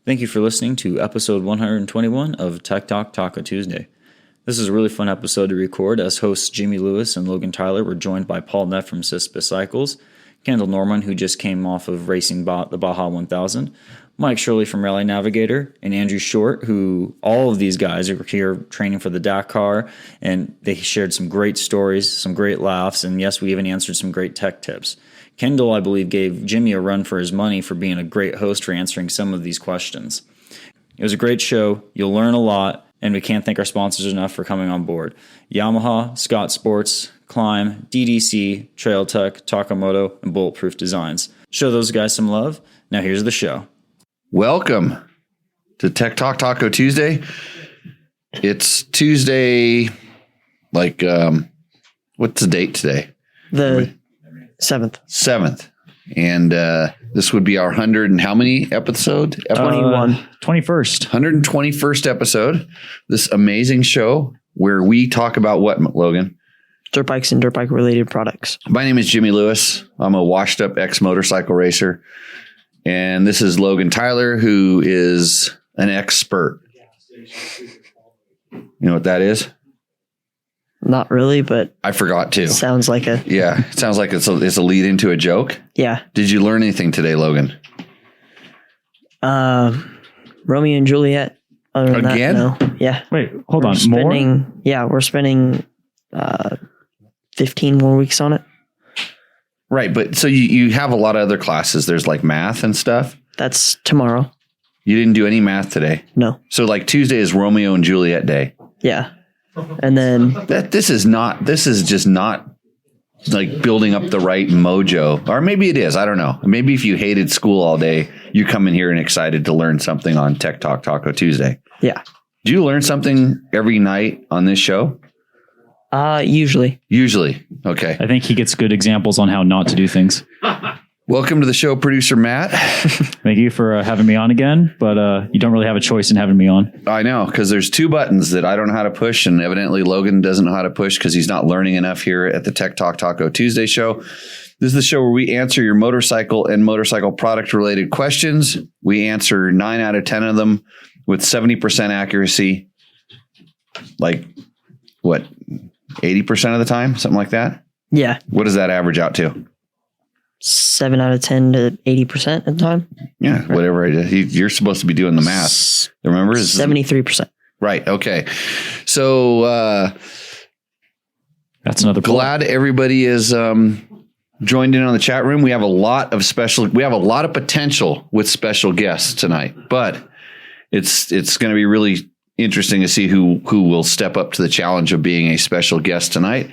Thank you for listening to episode 121 of Tech Talk Taco Tuesday. This is a really fun episode to record as hosts Jimmy Lewis and Logan Tyler were joined by Paul Neff from Cispus Cycles, Kendall Norman, who just came off of racing the Baja 1000, Mike Shirley from Rally Navigator, and Andrew Short, who all of these guys are here training for the Dakar, and they shared some great stories, some great laughs, and yes, we even answered some great tech tips. Kendall, I believe, gave Jimmy a run for his money for being a great host for answering some of these questions. It was a great show. You'll learn a lot, and we can't thank our sponsors enough for coming on board. Yamaha, Scott Sports, Climb, DDC, Trail Tech, Takamoto, and Bulletproof Designs. Show those guys some love. Now here's the show. Welcome to Tech Talk Taco Tuesday. It's Tuesday, what's the date today? The 7th. And this would be our 100 and how many episode? 21. 21st. 121st episode. This amazing show where we talk about what, Logan? Dirt bikes and dirt bike related products. My name is Jimmy Lewis. I'm a washed up ex-motorcycle racer. And this is Logan Tyler, who is an expert. You know what that is? Not really, but I forgot to. Sounds like a... Yeah, it sounds like it's a lead into a joke. Yeah. Did you learn anything today, Logan? Romeo and Juliet. Other than Again? that, no. Yeah. Wait, hold on. More? Yeah, we're spending 15 more weeks on it. Right, but so you have a lot of other classes. There's like math and stuff. That's tomorrow. You didn't do any math today? No. So like Tuesday is Romeo and Juliet day. Yeah. And then... This is just not like building up the right mojo. Or maybe it is. I don't know. Maybe if you hated school all day, you come in here and excited to learn something on Tech Talk Taco Tuesday. Yeah. Do you learn something every night on this show? Usually. Okay. I think he gets good examples on how not to do things. Welcome to the show, producer Matt. Thank you for having me on again, but you don't really have a choice in having me on. I know, because there's two buttons that I don't know how to push, and evidently Logan doesn't know how to push because he's not learning enough here at the Tech Talk Taco Tuesday show. This is the show where we answer your motorcycle and motorcycle product related questions. We answer 9 out of 10 of them with 70% accuracy. Like, what, 80% of the time? Something like that? Yeah. What does that average out to? 7 out of 10 to 80% at the time. Yeah, whatever. You're supposed to be doing the math. Remember? 73%. Right. Okay. So that's another point. Glad everybody is joined in on the chat room. We have a lot of potential with special guests tonight, but it's going to be really interesting to see who will step up to the challenge of being a special guest tonight.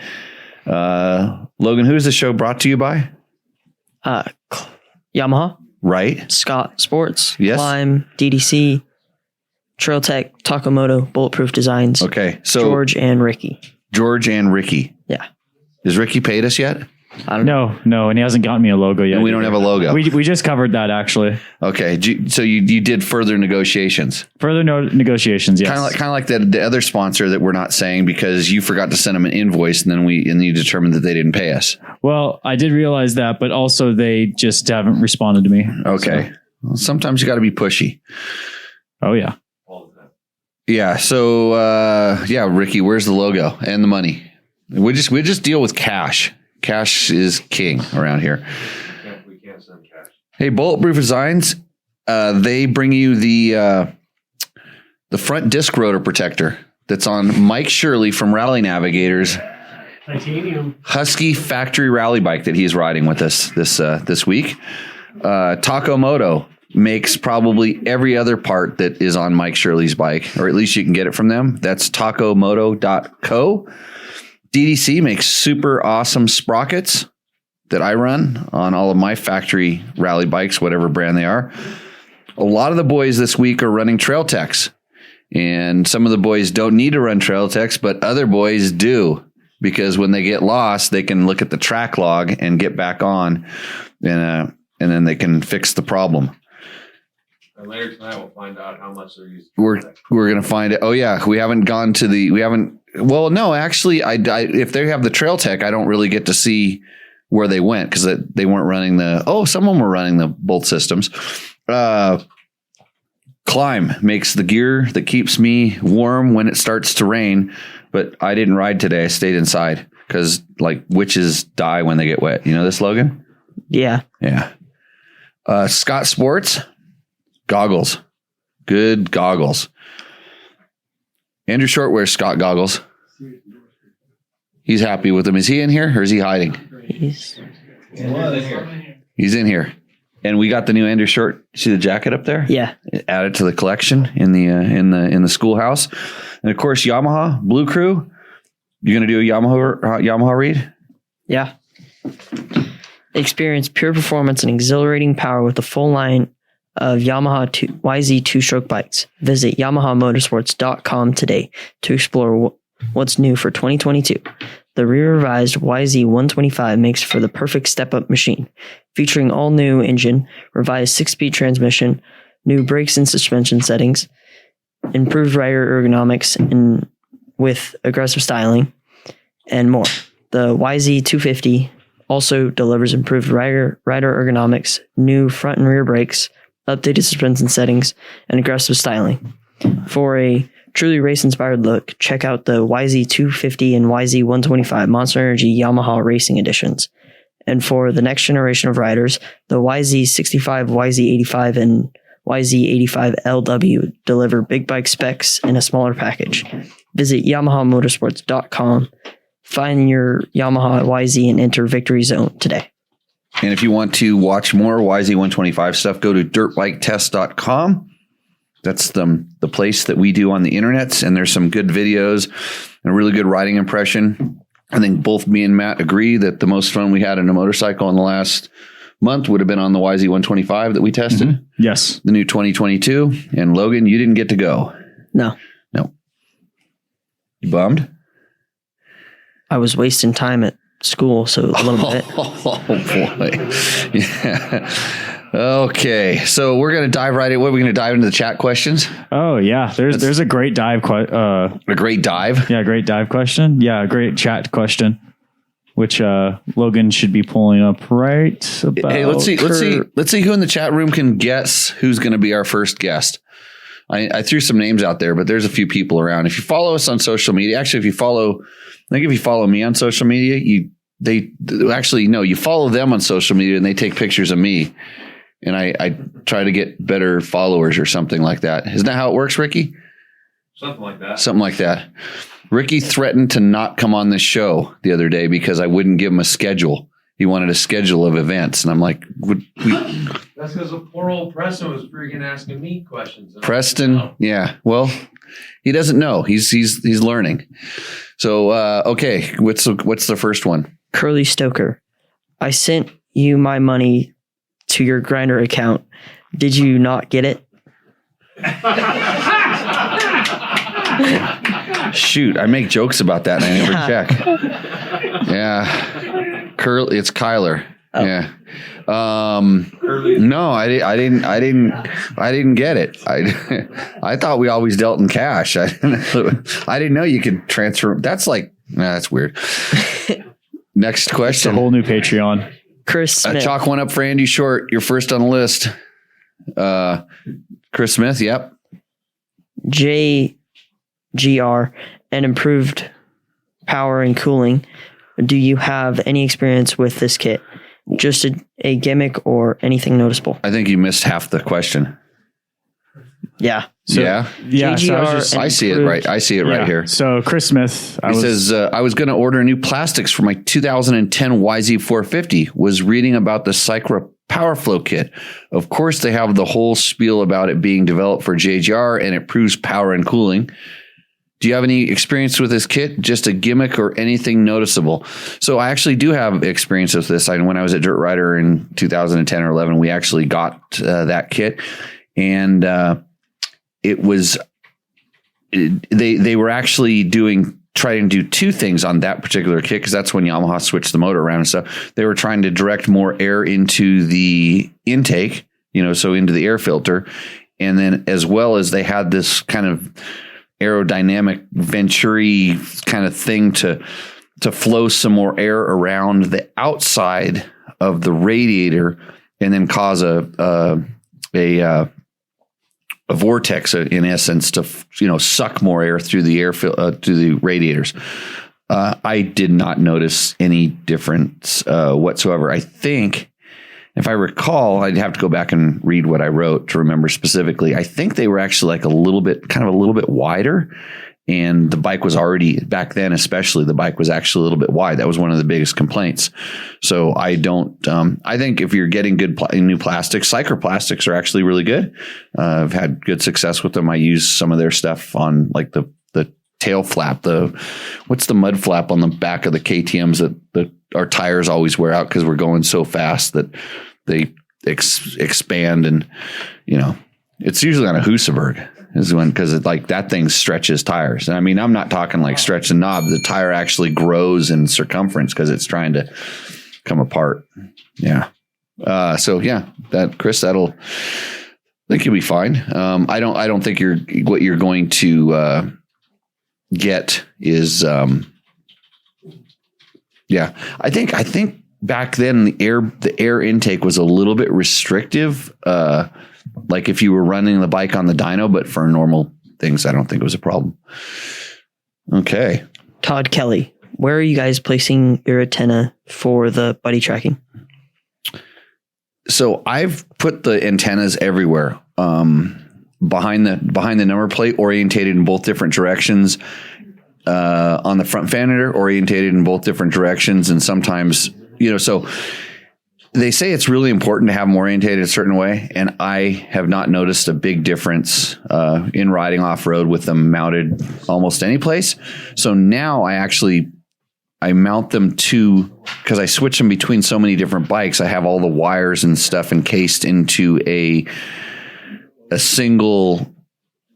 Logan, who is the show brought to you by? Yamaha. Right. Scott Sports. Yes. Climb. DDC. Trail Tech. Takamoto. Bulletproof Designs. Okay. So George and Ricky. Yeah. Has Ricky paid us yet? I don't know. No, and he hasn't gotten me a logo yet. And we don't have a logo. We just covered that, actually. Okay. So you did further negotiations. Negotiations, yes. Kind of like the other sponsor that we're not saying because you forgot to send them an invoice and then you determined that they didn't pay us. Well, I did realize that, but also they just haven't responded to me. Okay. So. Well, sometimes you got to be pushy. Oh, yeah. Yeah. So, Ricky, where's the logo and the money? We just deal with cash. Cash is king around here. We can't send cash. Hey, Bulletproof Designs, they bring you the front disc rotor protector that's on Mike Shirley from Rally Navigator's Titanium Husky factory rally bike that he's riding with us this week. Takamoto makes probably every other part that is on Mike Shirley's bike, or at least you can get it from them. That's takamoto.co. DDC makes super awesome sprockets that I run on all of my factory rally bikes, whatever brand they are. A lot of the boys this week are running Trail Techs, and some of the boys don't need to run Trail Techs, but other boys do, because when they get lost, they can look at the track log and get back on, and then they can fix the problem. And later tonight, we'll find out how much they're using. We're going to find it. Oh yeah. Well, no, actually if they have the Trail Tech, I don't really get to see where they went because they weren't running some of them were running the both systems. Climb Climb makes the gear that keeps me warm when it starts to rain, but I didn't ride today. I stayed inside because like witches die when they get wet. You know this, Logan? Yeah. Yeah. Scott Sports, goggles. Good goggles. Andrew Short wears Scott goggles. He's happy with them. Is he in here or is he hiding? He's He's in here. And we got the new Andrew Short. See the jacket up there? Yeah. Add it to the collection in the schoolhouse. And of course, Yamaha Blue Crew. You're going to do a Yamaha read? Yeah. Experience pure performance and exhilarating power with the full line of Yamaha YZ two-stroke bikes. Visit YamahaMotorsports.com today to explore what's new for 2022. The re-revised YZ125 makes for the perfect step-up machine, featuring all-new engine, revised 6-speed transmission, new brakes and suspension settings, improved rider ergonomics and with aggressive styling, and more. The YZ250 also delivers improved rider ergonomics, new front and rear brakes, updated suspension settings, and aggressive styling. For a truly race-inspired look, check out the YZ250 and YZ125 Monster Energy Yamaha Racing Editions. And for the next generation of riders, the YZ65, YZ85, and YZ85LW deliver big bike specs in a smaller package. Visit YamahaMotorsports.com, find your Yamaha YZ, and enter Victory Zone today. And if you want to watch more YZ125 stuff, go to dirtbiketest.com. That's the place that we do on the internet, and there's some good videos and a really good riding impression. I think both me and Matt agree that the most fun we had in a motorcycle in the last month would have been on the YZ125 that we tested. Mm-hmm. Yes. The new 2022. And Logan, you didn't get to go. No. You bummed? I was wasting time at school, so a little bit. Oh, boy. Yeah. Okay, so we're going to dive right in. What are we going to dive into the chat questions? Oh yeah, there's a great dive. A great dive. Yeah, great dive question. Yeah, a great chat question, which Logan should be pulling up right about. Hey, let's see who in the chat room can guess who's going to be our first guest. I threw some names out there, but there's a few people around. If you follow us on social media, actually, if you follow me on social media, you follow them on social media and they take pictures of me. And I try to get better followers or something like that. Isn't that how it works, Ricky? Something like that. Something like that. Ricky threatened to not come on this show the other day because I wouldn't give him a schedule. He wanted a schedule of events. And I'm like, That's because the poor old Preston was freaking asking me questions. Preston, yeah. Well, he doesn't know. He's learning. So, okay. What's the first one? Curly Stoker. I sent you my money to your Grindr account. Did you not get it? Shoot, I make jokes about that and I never check. Yeah. It's Kyler. Oh. Yeah. No, I didn't get it. I thought we always dealt in cash. I didn't know you could transfer. That's weird. Next question. It's a whole new Patreon. Chris Smith. Chalk one up for Andy Short. You're first on the list. Chris Smith. Yep. JGR and improved power and cooling. Do you have any experience with this kit? Just a gimmick or anything noticeable? I think you missed half the question. Yeah. So, yeah. JGR I see it right. I see it right here. So Chris Smith, says, I was going to order new plastics for my 2010 YZ450. Was reading about the Cycra Power Flow kit. Of course, they have the whole spiel about it being developed for JGR and it proves power and cooling. Do you have any experience with this kit? Just a gimmick or anything noticeable? So I actually do have experience with this. When I was at Dirt Rider in 2010 or 11, we actually got that kit. And it was, they were actually trying to do two things on that particular kit, because that's when Yamaha switched the motor around and stuff. They were trying to direct more air into the intake, so into the air filter. And then as well as they had this kind of aerodynamic Venturi kind of thing to flow some more air around the outside of the radiator and then cause a vortex in essence to, suck more air through the through the radiators. I did not notice any difference whatsoever. I think, if I recall, I'd have to go back and read what I wrote to remember specifically. I think they were actually like a little bit wider, and the bike was already, back then especially, the bike was actually a little bit wide. That was one of the biggest complaints. So I think if you're getting good new plastics, Cycler plastics are actually really good. I've had good success with them. I use some of their stuff on like the tail flap, what's the mud flap on the back of the KTMs that our tires always wear out because we're going so fast that they expand, and it's usually on a Husaberg because that thing stretches tires. And I mean, I'm not talking like stretch the knob. The tire actually grows in circumference because it's trying to come apart. Yeah. So yeah, Chris, I think you'll be fine. I don't think what you're going to get is I think back then the air intake was a little bit restrictive, like if you were running the bike on the dyno, but for normal things I don't think it was a problem. Okay, Todd Kelly, where are you guys placing your antenna for the buddy tracking? So I've put the antennas everywhere. Behind the number plate, orientated in both different directions. On the front fender, orientated in both different directions, and sometimes, so they say it's really important to have them orientated a certain way, and I have not noticed a big difference in riding off road with them mounted almost any place. So now I mount them because I switch them between so many different bikes. I have all the wires and stuff encased into a single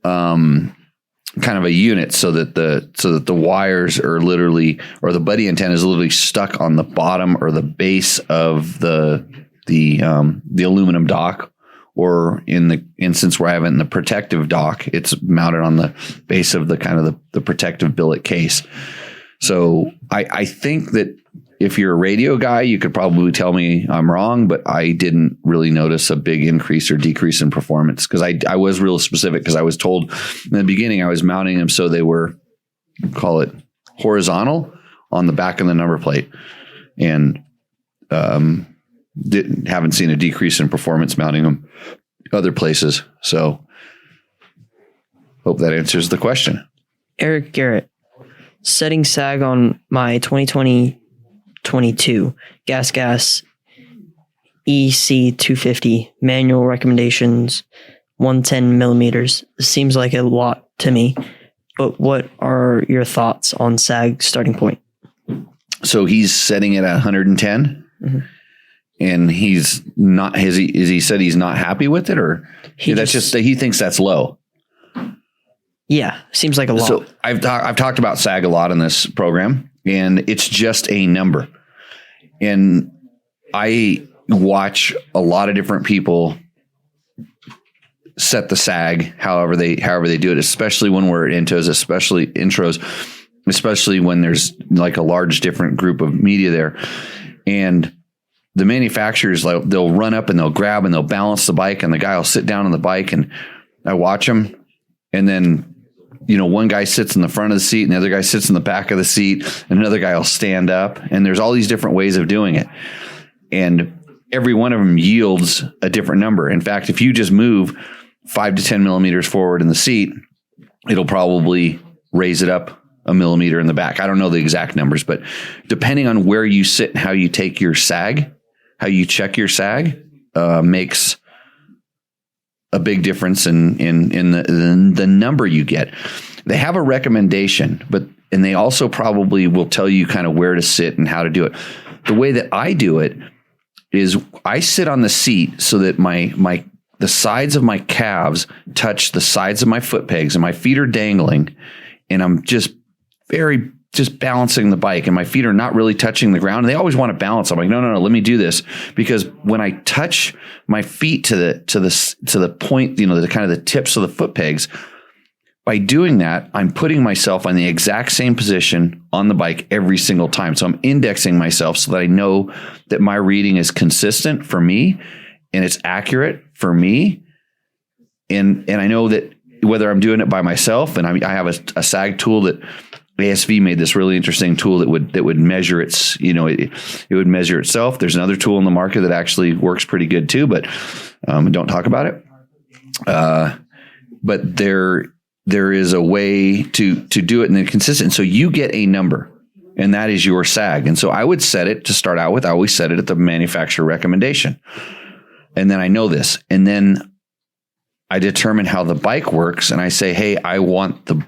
kind of a unit, so that the wires are literally, or the buddy antenna is literally stuck on the bottom or the base of the aluminum dock, or in the instance where I have it in the protective dock, it's mounted on the base of the kind of the protective billet case. So I think that if you're a radio guy, you could probably tell me I'm wrong, but I didn't really notice a big increase or decrease in performance, because I was real specific, because I was told in the beginning I was mounting them so they were, call it horizontal on the back of the number plate, and haven't seen a decrease in performance mounting them other places. So hope that answers the question. Eric Garrett, setting sag on my 2022 gas EC 250 manual recommendations, 110 millimeters. Seems like a lot to me, but what are your thoughts on sag starting point? So he's setting it at 110, and he's not. He said he's not happy with it, or he thinks that's low. Yeah, seems like a lot. So I've talked about sag a lot in this program, and it's just a number. And I watch a lot of different people set the sag however they do it, especially when we're at intros, especially when there's like a large different group of media there. And the manufacturers, like, they'll run up and they'll grab and they'll balance the bike, and the guy will sit down on the bike, and I watch him, and then one guy sits in the front of the seat and the other guy sits in the back of the seat, and another guy will stand up, and there's all these different ways of doing it. And every one of them yields a different number. In fact, if you just move 5 to 10 millimeters forward in the seat, it'll probably raise it up a millimeter in the back. I don't know the exact numbers, but depending on where you sit and how you take your sag, how you check your sag, makes a big difference in the number you get. They have a recommendation, and they also probably will tell you kind of where to sit and how to do it. The way that I do it is I sit on the seat so that the sides of my calves touch the sides of my foot pegs, and my feet are dangling, and I'm just balancing the bike, and my feet are not really touching the ground. And they always want to balance. I'm like, no, let me do this, because when I touch my feet to the point, the kind of the tips of the foot pegs, by doing that, I'm putting myself on the exact same position on the bike every single time. So I'm indexing myself so that I know that my reading is consistent for me and it's accurate for me. and I know that whether I'm doing it by myself, and I have a sag tool that ASV made this really interesting tool that would measure its, it would measure itself. There's another tool in the market that actually works pretty good too, but don't talk about it. But there is a way to do it in a consistent. So you get a number, and that is your sag. And so I would set it to start out with. I always set it at the manufacturer recommendation, and then I know this, and then I determine how the bike works, and I say, hey, I want the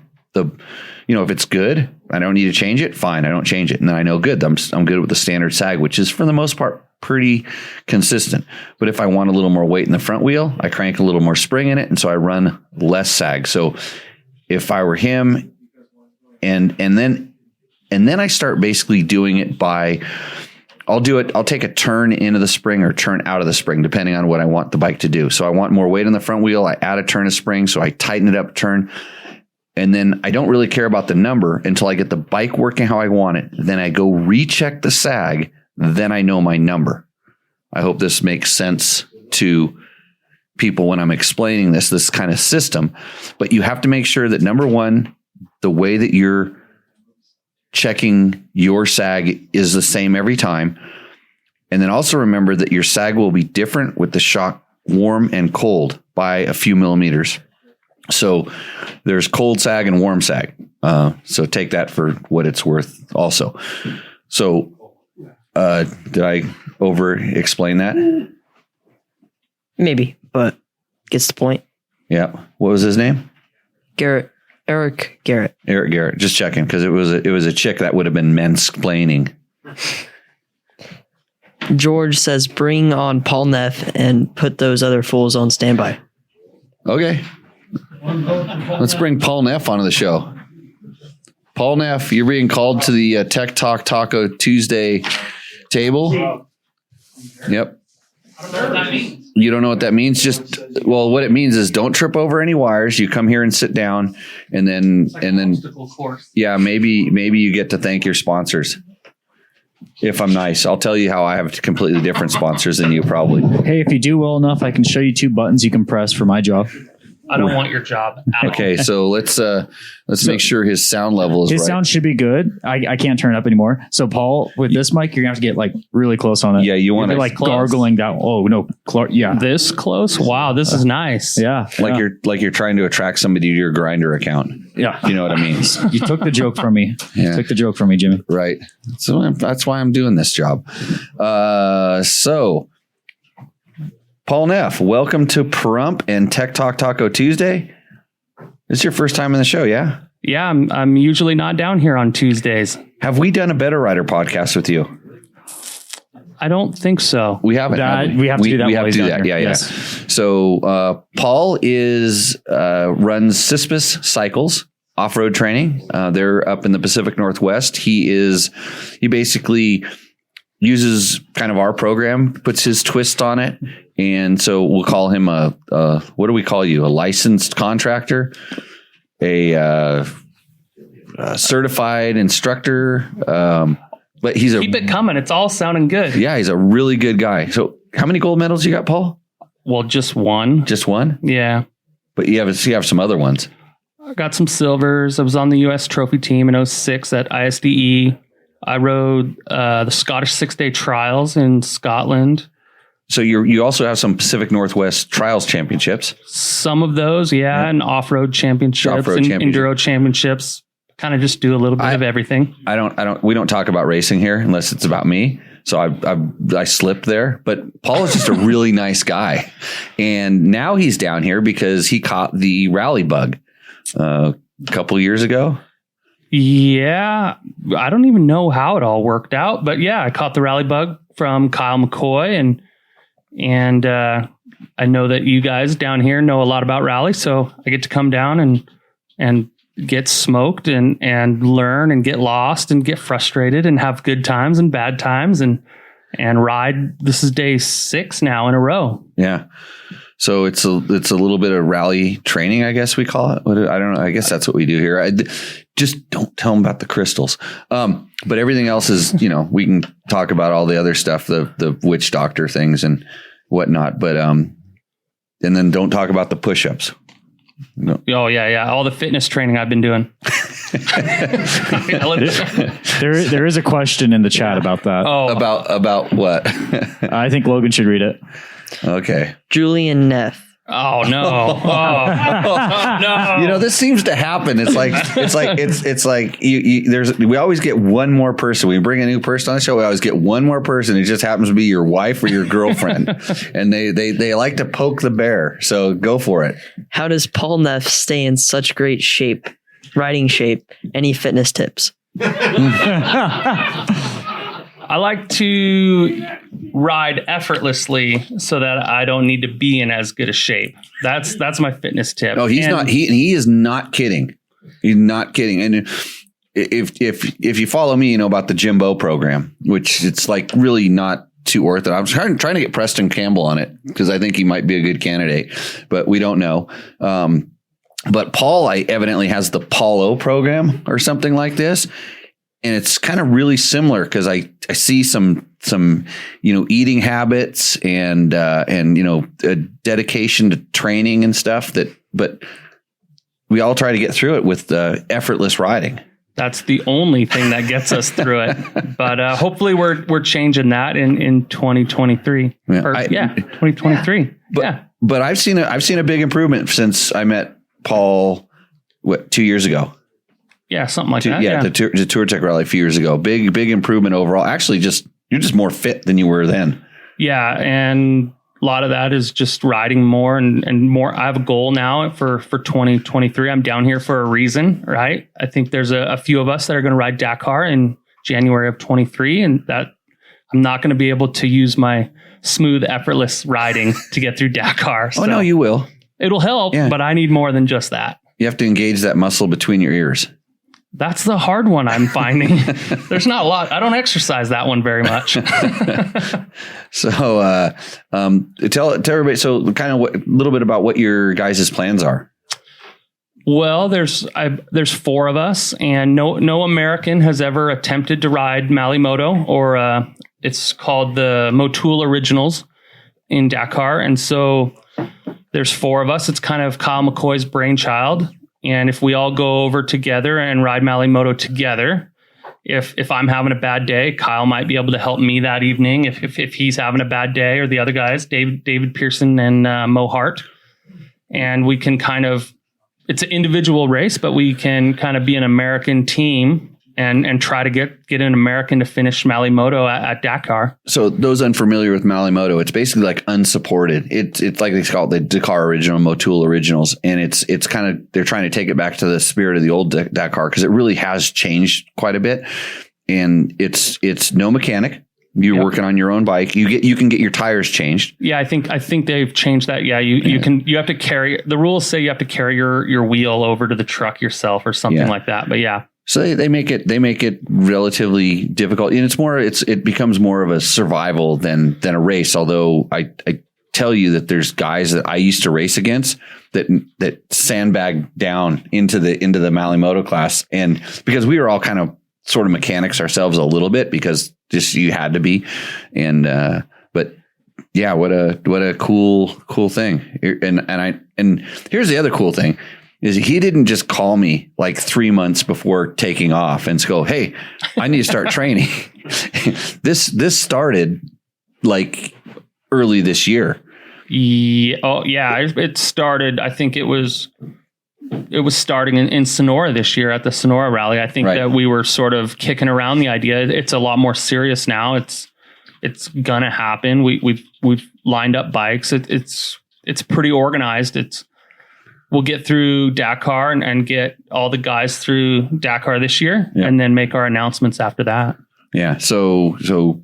if it's good, I don't need to change it. Fine, I don't change it, and then I know good. I'm good with the standard sag, which is for the most part pretty consistent. But if I want a little more weight in the front wheel, I crank a little more spring in it, and so I run less sag. So if I were him, and then I start basically doing it by, I'll take a turn into the spring or turn out of the spring, depending on what I want the bike to do. So I want more weight in the front wheel. I add a turn of spring. So I tighten it up, turn. And then I don't really care about the number until I get the bike working how I want it. Then I go recheck the sag. Then I know my number. I hope this makes sense to people when I'm explaining this kind of system. But you have to make sure that, number one, the way that you're checking your sag is the same every time. And then also remember that your sag will be different with the shock warm and cold by a few millimeters. So there's cold sag and warm sag. So take that for what it's worth also. So did I over explain that? Maybe, but gets the point. Yeah. What was his name? Eric Garrett. Eric Garrett. Just checking, because it was a chick that would have been mansplaining. George says, bring on Paul Neff and put those other fools on standby. Okay. Let's bring Paul Neff onto the show. Paul Neff, you're being called to the Tech Talk Taco Tuesday table. Yep. I don't know what that means. You don't know what that means? What it means is don't trip over any wires. You come here and sit down, and then Obstacle course. yeah, maybe you get to thank your sponsors. If I'm nice, I'll tell you how I have completely different sponsors than you probably. Hey, if you do well enough, I can show you 2 buttons you can press for my job. I don't want your job at Okay, so let's make sure his sound level is His right. sound should be good. I can't turn it up anymore. So Paul, with this mic, you're gonna have to get like really close on it. Yeah, you want to like close. gargling down. Oh no, yeah, This close? Wow, this is nice. yeah. you're trying to attract somebody to your Grindr account. Yeah. You know what I mean? You took the joke from me. Yeah. You took the joke from me, Jimmy. Right. So that's why I'm doing this job. So Paul Neff, welcome to Prump and Tech Talk Taco Tuesday. This is your first time in the show, yeah? Yeah, I'm usually not down here on Tuesdays. Have we done a Better Rider podcast with you? I don't think so. We haven't. have we have to do that We while have to he's do down that. here. Yeah. Yes. So Paul runs Cispus Cycles off-road training. They're up in the Pacific Northwest. He basically uses kind of our program, puts his twist on it. And so we'll call him what do we call you? A licensed contractor, a certified instructor. But Keep it coming. It's all sounding good. Yeah, he's a really good guy. So how many gold medals you got, Paul? Well, just one. Just one? Yeah. But you have some other ones. I got some silvers. I was on the U.S. trophy team in 2006 at ISDE. I rode the Scottish 6-day trials in Scotland. So you also have some Pacific Northwest Trials Championships. Some of those, yeah. And off-road championships Off-road and championship. enduro championships. Kind of just do a little bit of everything. We don't talk about racing here unless it's about me. So I slipped there, but Paul is just a really nice guy. And now he's down here because he caught the rally bug a couple years ago. Yeah. I don't even know how it all worked out, but yeah, I caught the rally bug from Kyle McCoy and I know that you guys down here know a lot about rally. So I get to come down and get smoked and learn and get lost and get frustrated and have good times and bad times and ride. This is day 6 now in a row. Yeah. So it's a little bit of rally training, I guess we call it. I don't know. I guess that's what we do here. Just don't tell them about the crystals. But everything else is, we can talk about all the other stuff, the witch doctor things and whatnot. But And then don't talk about the push-ups. No. Oh yeah. All the fitness training I've been doing. There is a question in the chat about that. Oh, About what? I think Logan should read it. Okay. Julian Neff. oh no. Oh, no. You know, this seems to happen. It's like we always get one more person. We bring a new person on the show. We always get one more person. It just happens to be your wife or your girlfriend, and they like to poke the bear. So go for it. How does Paul Neff stay in such great shape, riding shape? Any fitness tips? I like to ride effortlessly so that I don't need to be in as good a shape. That's my fitness tip. No, he's not. He is not kidding. He's not kidding. And if you follow me, you know about the Jimbo program, which it's like really not too orthodox. I'm trying to get Preston Campbell on it because I think he might be a good candidate, but we don't know. But Paul, evidently has the Paulo program or something like this. And it's kind of really similar because I see some eating habits and a dedication to training and stuff but we all try to get through it with effortless riding. That's the only thing that gets us through it. But hopefully we're changing that in 2023. Yeah. 2023. But I've seen a big improvement since I met Paul 2 years ago. Yeah, something like that. Yeah, the Tour Tech Rally a few years ago. Big improvement overall. Actually, you're just more fit than you were then. Yeah, and a lot of that is just riding more and more. I have a goal now for 2023. I'm down here for a reason, right? I think there's a few of us that are going to ride Dakar in January of 23, and that I'm not going to be able to use my smooth, effortless riding to get through Dakar. Oh, no, you will. It'll help, but I need more than just that. You have to engage that muscle between your ears. That's the hard one I'm finding. There's not a lot. I don't exercise that one very much. So tell everybody, so kind of a little bit about what your guys' plans are. Well, there's 4 of us, and no American has ever attempted to ride Moto, or it's called the Motul Originals in Dakar. And so there's 4 of us. It's kind of Kyle McCoy's brainchild. And if we all go over together and ride Moto together, if I'm having a bad day, Kyle might be able to help me that evening. If he's having a bad day, or the other guys, David Pearson and Mo Hart, and we can it's an individual race, but we can kind of be an American team and try to get an American to finish Moto at Dakar. So those unfamiliar with Moto, it's basically like unsupported. It's like they call it the Dakar Original, Motul Originals. And it's kind of, they're trying to take it back to the spirit of the old Dakar because it really has changed quite a bit. And it's no mechanic. You're working on your own bike. You can get your tires changed. Yeah, I think they've changed that. Yeah, you have to carry, the rules say you have to carry your wheel over to the truck yourself or something like that. But yeah. So they make it relatively difficult, and it becomes more of a survival than a race. Although I tell you that there's guys that I used to race against that sandbag down into the Moto class, and because we were all kind of sort of mechanics ourselves a little bit because just you had to be, and but yeah, what a cool thing. And here's the other cool thing. Is he didn't just call me like 3 months before taking off and go, "Hey, I need to start training." This started like early this year. Yeah. Oh, yeah. It started. I think it was starting in Sonora this year at the Sonora Rally. I think that we were sort of kicking around the idea. It's a lot more serious now. It's gonna happen. We've lined up bikes. It's pretty organized. We'll get through Dakar and get all the guys through Dakar this year, and then make our announcements after that. Yeah. So,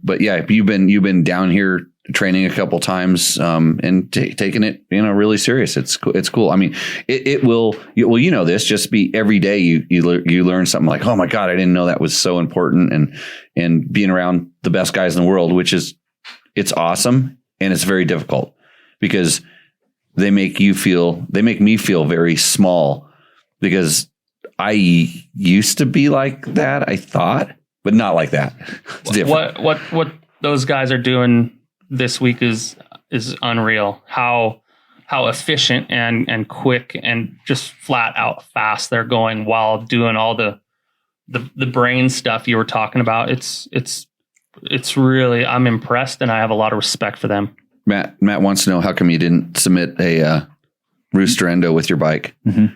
but yeah, you've been down here training a couple times, and taking it, really serious. It's cool. I mean, it will, you know, this just be every day you learn something like, oh my God, I didn't know that was so important. And being around the best guys in the world, it's awesome. And it's very difficult because they make me feel very small because I used to be like that, I thought, but not like that. It's different. What those guys are doing this week is unreal. How how efficient and quick and just flat out fast they're going while doing all the brain stuff you were talking about. It's really, I'm impressed, and I have a lot of respect for them. Matt wants to know, how come you didn't submit a rooster endo with your bike? Mm-hmm.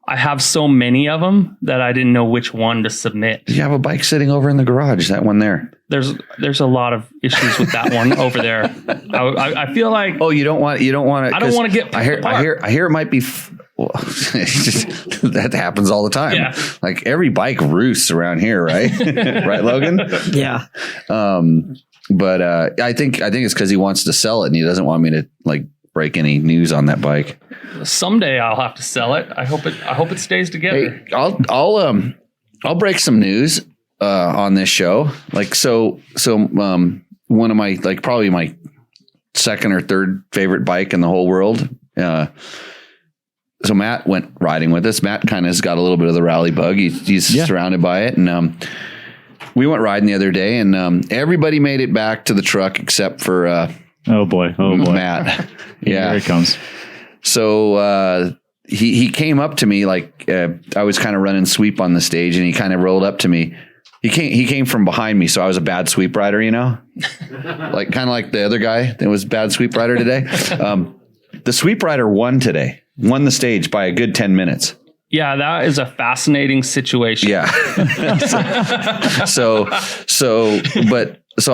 I have so many of them that I didn't know which one to submit. You have a bike sitting over in the garage, that one there. There's a lot of issues with that one over there. I feel like, Oh, you don't want to. I don't want to get I hear it might be. Well, that happens all the time. Yeah. Like every bike roosts around here, right? Right, Logan? Yeah. But I think it's because he wants to sell it and he doesn't want me to like break any news on that bike. someday I'll have to sell it. I hope it stays together. Hey, I'll break some news on this show. Like so one of my, like, probably my second or third favorite bike in the whole world. So Matt went riding with us. Matt kind of has got a little bit of the rally bug. He's surrounded by it. And we went riding the other day, and everybody made it back to the truck except for oh boy, Matt. Yeah, here it comes. So he came up to me, like I was kind of running sweep on the stage, and he kind of rolled up to me. He came from behind me, so I was a bad sweep rider, you know, like kind of like the other guy that was bad sweep rider today. The sweep rider won the stage by a good 10 minutes. Yeah, that is a fascinating situation. Yeah. So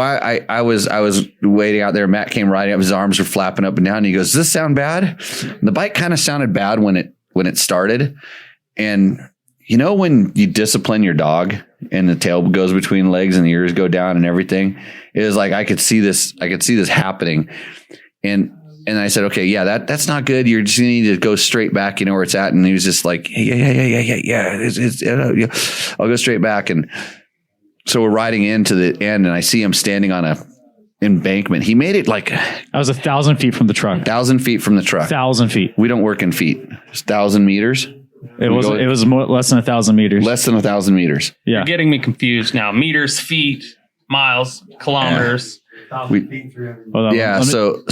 I was waiting out there. Matt came riding up. His arms were flapping up and down. And he goes, "Does this sound bad?" And the bike kind of sounded bad when it started. And you know, when you discipline your dog and the tail goes between legs and the ears go down and everything, it was like, I could see this happening. And I said, okay, yeah, that's not good. You're just need to go straight back. You know where it's at. And he was just like, yeah. I'll go straight back. And so we're riding into the end, and I see him standing on a embankment. He made it like I was 1,000 feet from the truck. 1,000 feet from the truck. 1,000 feet. We don't work in feet. It's 1,000 meters. It was less than 1,000 meters. Less than 1,000 meters. Yeah. You're getting me confused now. Meters, feet, miles, kilometers. Yeah. So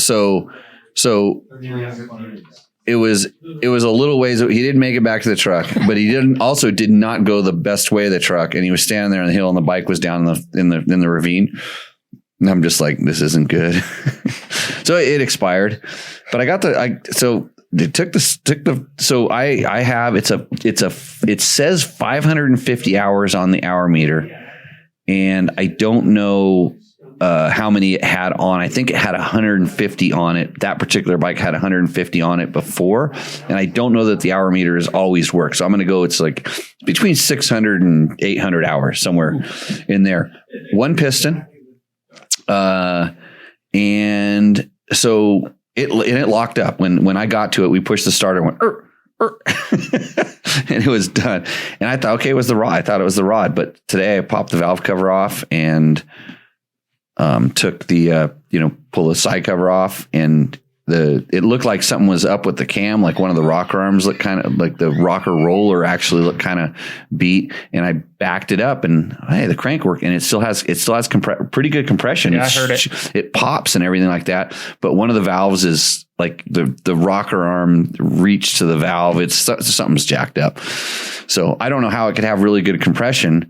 it was a little ways. He didn't make it back to the truck, but he did not go the best way of the truck. And he was standing there on the hill, and the bike was down in the ravine. And I'm just like, this isn't good. So it expired, but it says 550 hours on the hour meter, and I don't know how many it had on. I think it had 150 on it. That particular bike had 150 on it before, and I don't know that the hour meter has always worked. So I'm going to go, it's like between 600 and 800 hours, somewhere in there. One piston. And so it locked up. When I got to it, we pushed the starter, went, and it was done. And I thought, okay, it was the rod. I thought it was the rod, but today I popped the valve cover off and took the, pull the side cover off, and it looked like something was up with the cam, like one of the rocker arms looked kind of like the rocker roller actually looked kind of beat, and I backed it up, and hey, the crank worked, and it still has pretty good compression. Yeah, I heard it. It pops and everything like that. But one of the valves is like the rocker arm reached to the valve. Something's jacked up. So I don't know how it could have really good compression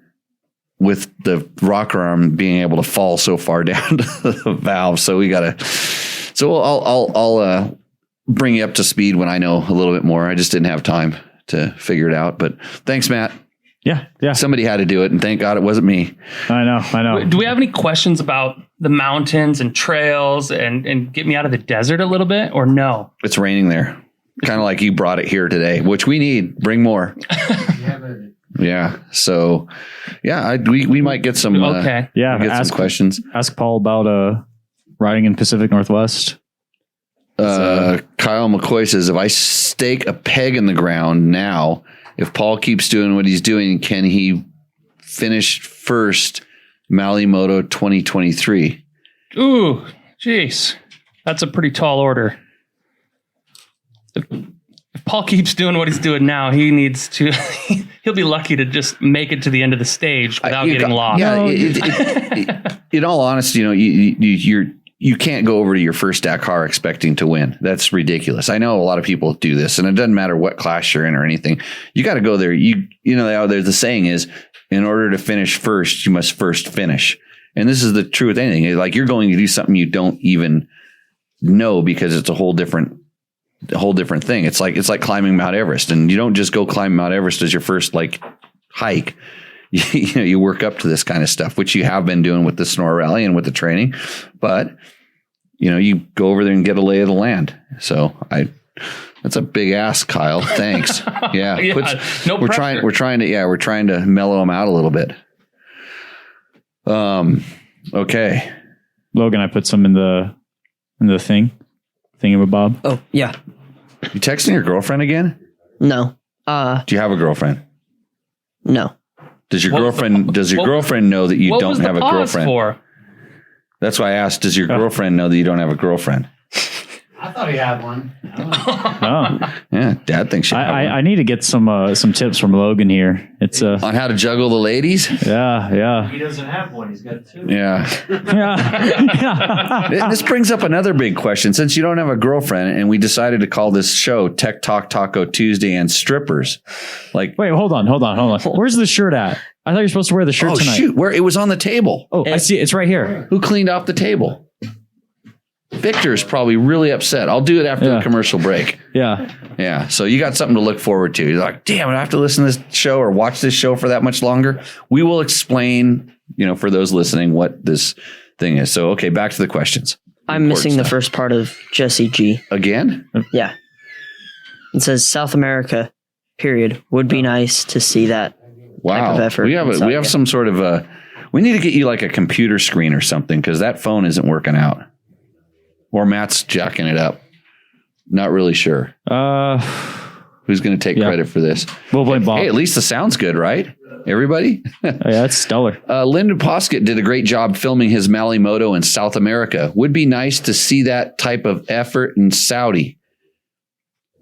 with the rocker arm being able to fall so far down to the valve. So I'll bring you up to speed when I know a little bit more. I just didn't have time to figure it out, but thanks, Matt. Yeah. Somebody had to do it, and thank God it wasn't me. I know. Do we have any questions about the mountains and trails and get me out of the desert a little bit, or no? It's raining there. Kind of like you brought it here today, which we need. Bring more. Yeah. So, yeah, we might get some. Okay. Some questions. Ask Paul about riding in Pacific Northwest. Kyle McCoy says, if I stake a peg in the ground now, if Paul keeps doing what he's doing, can he finish first Moto 2023? Ooh, geez. That's a pretty tall order. If Paul keeps doing what he's doing now, he needs to, he'll be lucky to just make it to the end of the stage without getting lost. Yeah, in all honesty, you you can't go over to your first Dakar expecting to win. That's ridiculous. I know a lot of people do this, and it doesn't matter what class you're in or anything. You got to go there. You know, there's the saying is, in order to finish first, you must first finish. And this is the truth with anything. Like, you're going to do something you don't even know, because it's a whole different thing. It's like climbing Mount Everest, and you don't just go climb Mount Everest as your first hike. You work up to this kind of stuff, which you have been doing with the Snore Rally and with the training, but you go over there and get a lay of the land. So that's a big ask, Kyle. Thanks. Yeah. No we're pressure. we're trying to mellow them out a little bit. Okay. Logan, I put some in the thingamabob. Oh, yeah. You texting your girlfriend again? No. Do you have a girlfriend? No. Does your girlfriend know that you don't have a girlfriend? For? That's why I asked, does your girlfriend know that you don't have a girlfriend? I thought he had one. Oh, Yeah, Dad thinks you have one. I need to get some tips from Logan here. It's On how to juggle the ladies? yeah. He doesn't have one. He's got two. Yeah. Yeah. This brings up another big question. Since you don't have a girlfriend, and we decided to call this show Tech Talk Taco Tuesday and Strippers. Wait, hold on. Where's the shirt at? I thought you were supposed to wear the shirt tonight. Shoot, where it was on the table. Oh, I see it. It's right here. Who cleaned off the table? Victor's probably really upset. I'll do it after the commercial break. Yeah. Yeah. So you got something to look forward to. You're like, damn, I have to listen to this show or watch this show for that much longer. We will explain, for those listening, what this thing is. So, okay, back to the questions. I'm missing the first part of Jesse G. Again? Yeah. It says South America, period. Would be nice to see that type of effort. We have some sort of we need to get you like a computer screen or something, because that phone isn't working out. Or Matt's jacking it up. Not really sure. Who's going to take credit for this? We'll blame Bob. Hey, at least the sound's good, right? Everybody? Yeah, it's stellar. Lyndon Poskett did a great job filming his Mali Moto in South America. Would be nice to see that type of effort in Saudi.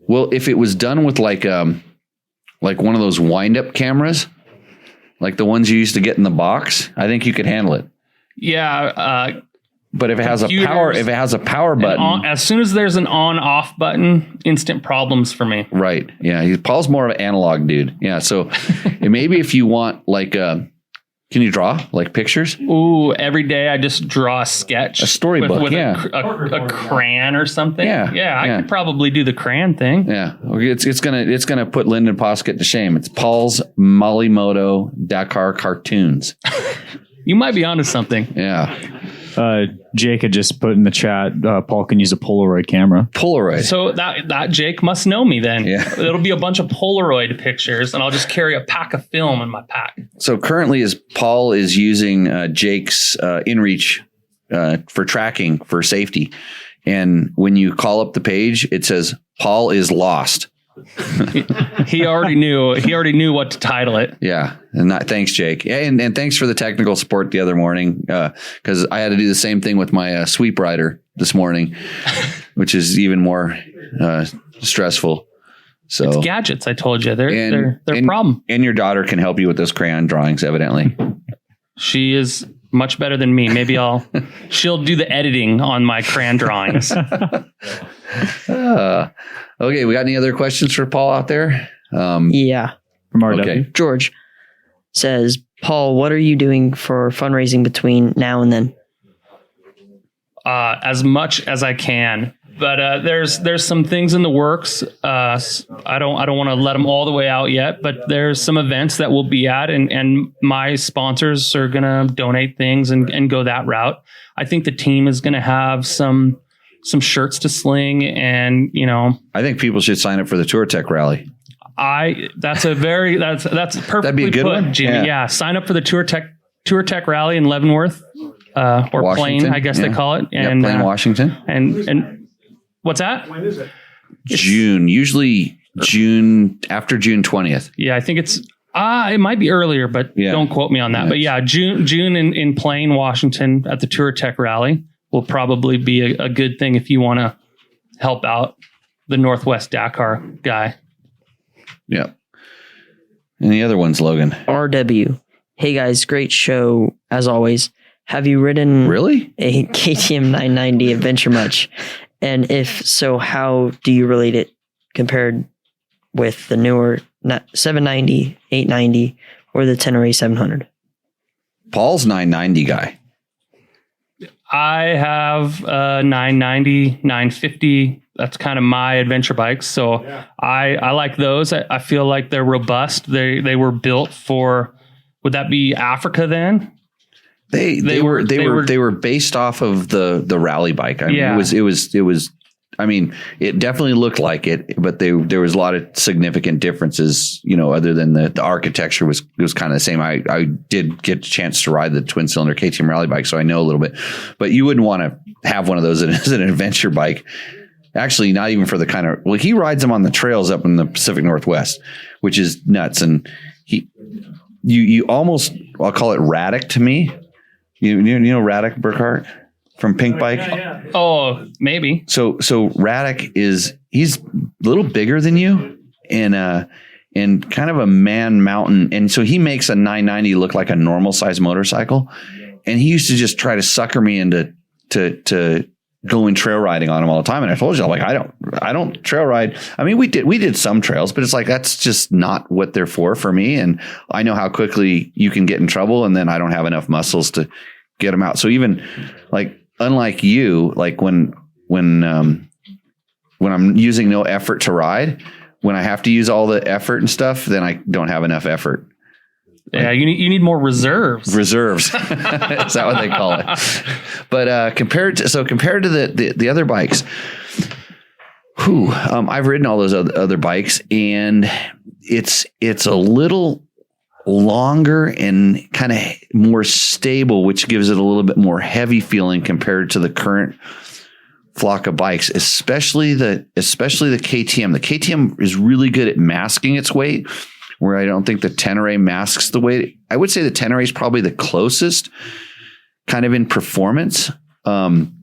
Well, if it was done with like one of those wind-up cameras, like the ones you used to get in the box, I think you could handle it. Yeah. But if it has a power button, as soon as there's an on-off button, instant problems for me. right? Yeah, Paul's more of an analog dude. Yeah, so maybe if you want can you draw like pictures? Ooh, every day I just draw a sketch, A storybook, with yeah. a crayon or something. Yeah, I could probably do the crayon thing. Yeah, it's gonna put Lyndon Poskett to shame. It's Paul's Mali Moto Dakar cartoons. You might be onto something. Yeah. Jake had just put in the chat, Paul can use a Polaroid camera. Polaroid. So that Jake must know me then. Yeah. It'll be a bunch of Polaroid pictures, and I'll just carry a pack of film in my pack. So currently, Paul is using Jake's InReach for tracking for safety, and when you call up the page, it says Paul is lost. He already knew what to title it. Yeah, and thanks, Jake, and thanks for the technical support the other morning, because I had to do the same thing with my sweep rider this morning, which is even more stressful. So It's gadgets. I told you they're a problem. And your daughter can help you with those crayon drawings, evidently. She is much better than me. Maybe she'll do the editing on my crayon drawings. Okay, we got any other questions for Paul out there? Yeah. From RW. Okay. George says, Paul, what are you doing for fundraising between now and then? As much as I can, but there's some things in the works. I don't want to let them all the way out yet, but there's some events that we'll be at, and my sponsors are gonna donate things and go that route. I think the team is gonna have some shirts to sling, and I think people should sign up for the Tour Tech Rally. That's perfectly That'd be a good put, one. Jimmy. Yeah, sign up for the Tour Tech Rally in Leavenworth, or Washington, Plain, I guess they call it. And Plain, Washington. And what's that? When is it? June, usually after June 20th. Yeah, I think it's it might be earlier, but don't quote me on that. But yeah, June in Plain, Washington at the Tour Tech Rally will probably be a good thing if you want to help out the Northwest Dakar guy. Yeah. Any other ones, Logan? RW. Hey guys, great show as always. Have you ridden Really? a KTM 990 adventure much? And if so, how do you relate it compared with the newer 790, 890, or the Tenere 700? Paul's 990 guy. I have 990, 950. That's kind of my adventure bikes. So I like those. I feel like they're robust. They were built for, would that be Africa then? They were based off of the rally bike. I mean, it was. I mean, it definitely looked like it, but there was a lot of significant differences. Other than the architecture was kind of the same. I did get a chance to ride the twin cylinder KTM rally bike, so I know a little bit. But you wouldn't want to have one of those as an adventure bike. Actually, not even for the kind of. Well, he rides them on the trails up in the Pacific Northwest, which is nuts. And you almost, I'll call it Radek to me. You know Radek Burkhart from Pink Bike? Yeah. Oh, maybe. So Radek he's a little bigger than you and kind of a man mountain. And so he makes a 990 look like a normal size motorcycle. And he used to just try to sucker me into going trail riding on him all the time. And I told you, I'm like, I don't trail ride. I mean, we did some trails, but it's like, that's just not what they're for me. And I know how quickly you can get in trouble. And then I don't have enough muscles to get them out. So even like, unlike you, like when I'm using no effort to ride, when I have to use all the effort and stuff, then I don't have enough effort. Yeah, you need more reserves. Reserves. Is that what they call it? But compared to the other bikes, I've ridden all those other bikes, and it's a little longer and kind of more stable, which gives it a little bit more heavy feeling compared to the current flock of bikes, especially the KTM. The KTM is really good at masking its weight, where I don't think the Tenere masks the weight. I would say the Tenere is probably the closest kind of in performance. Being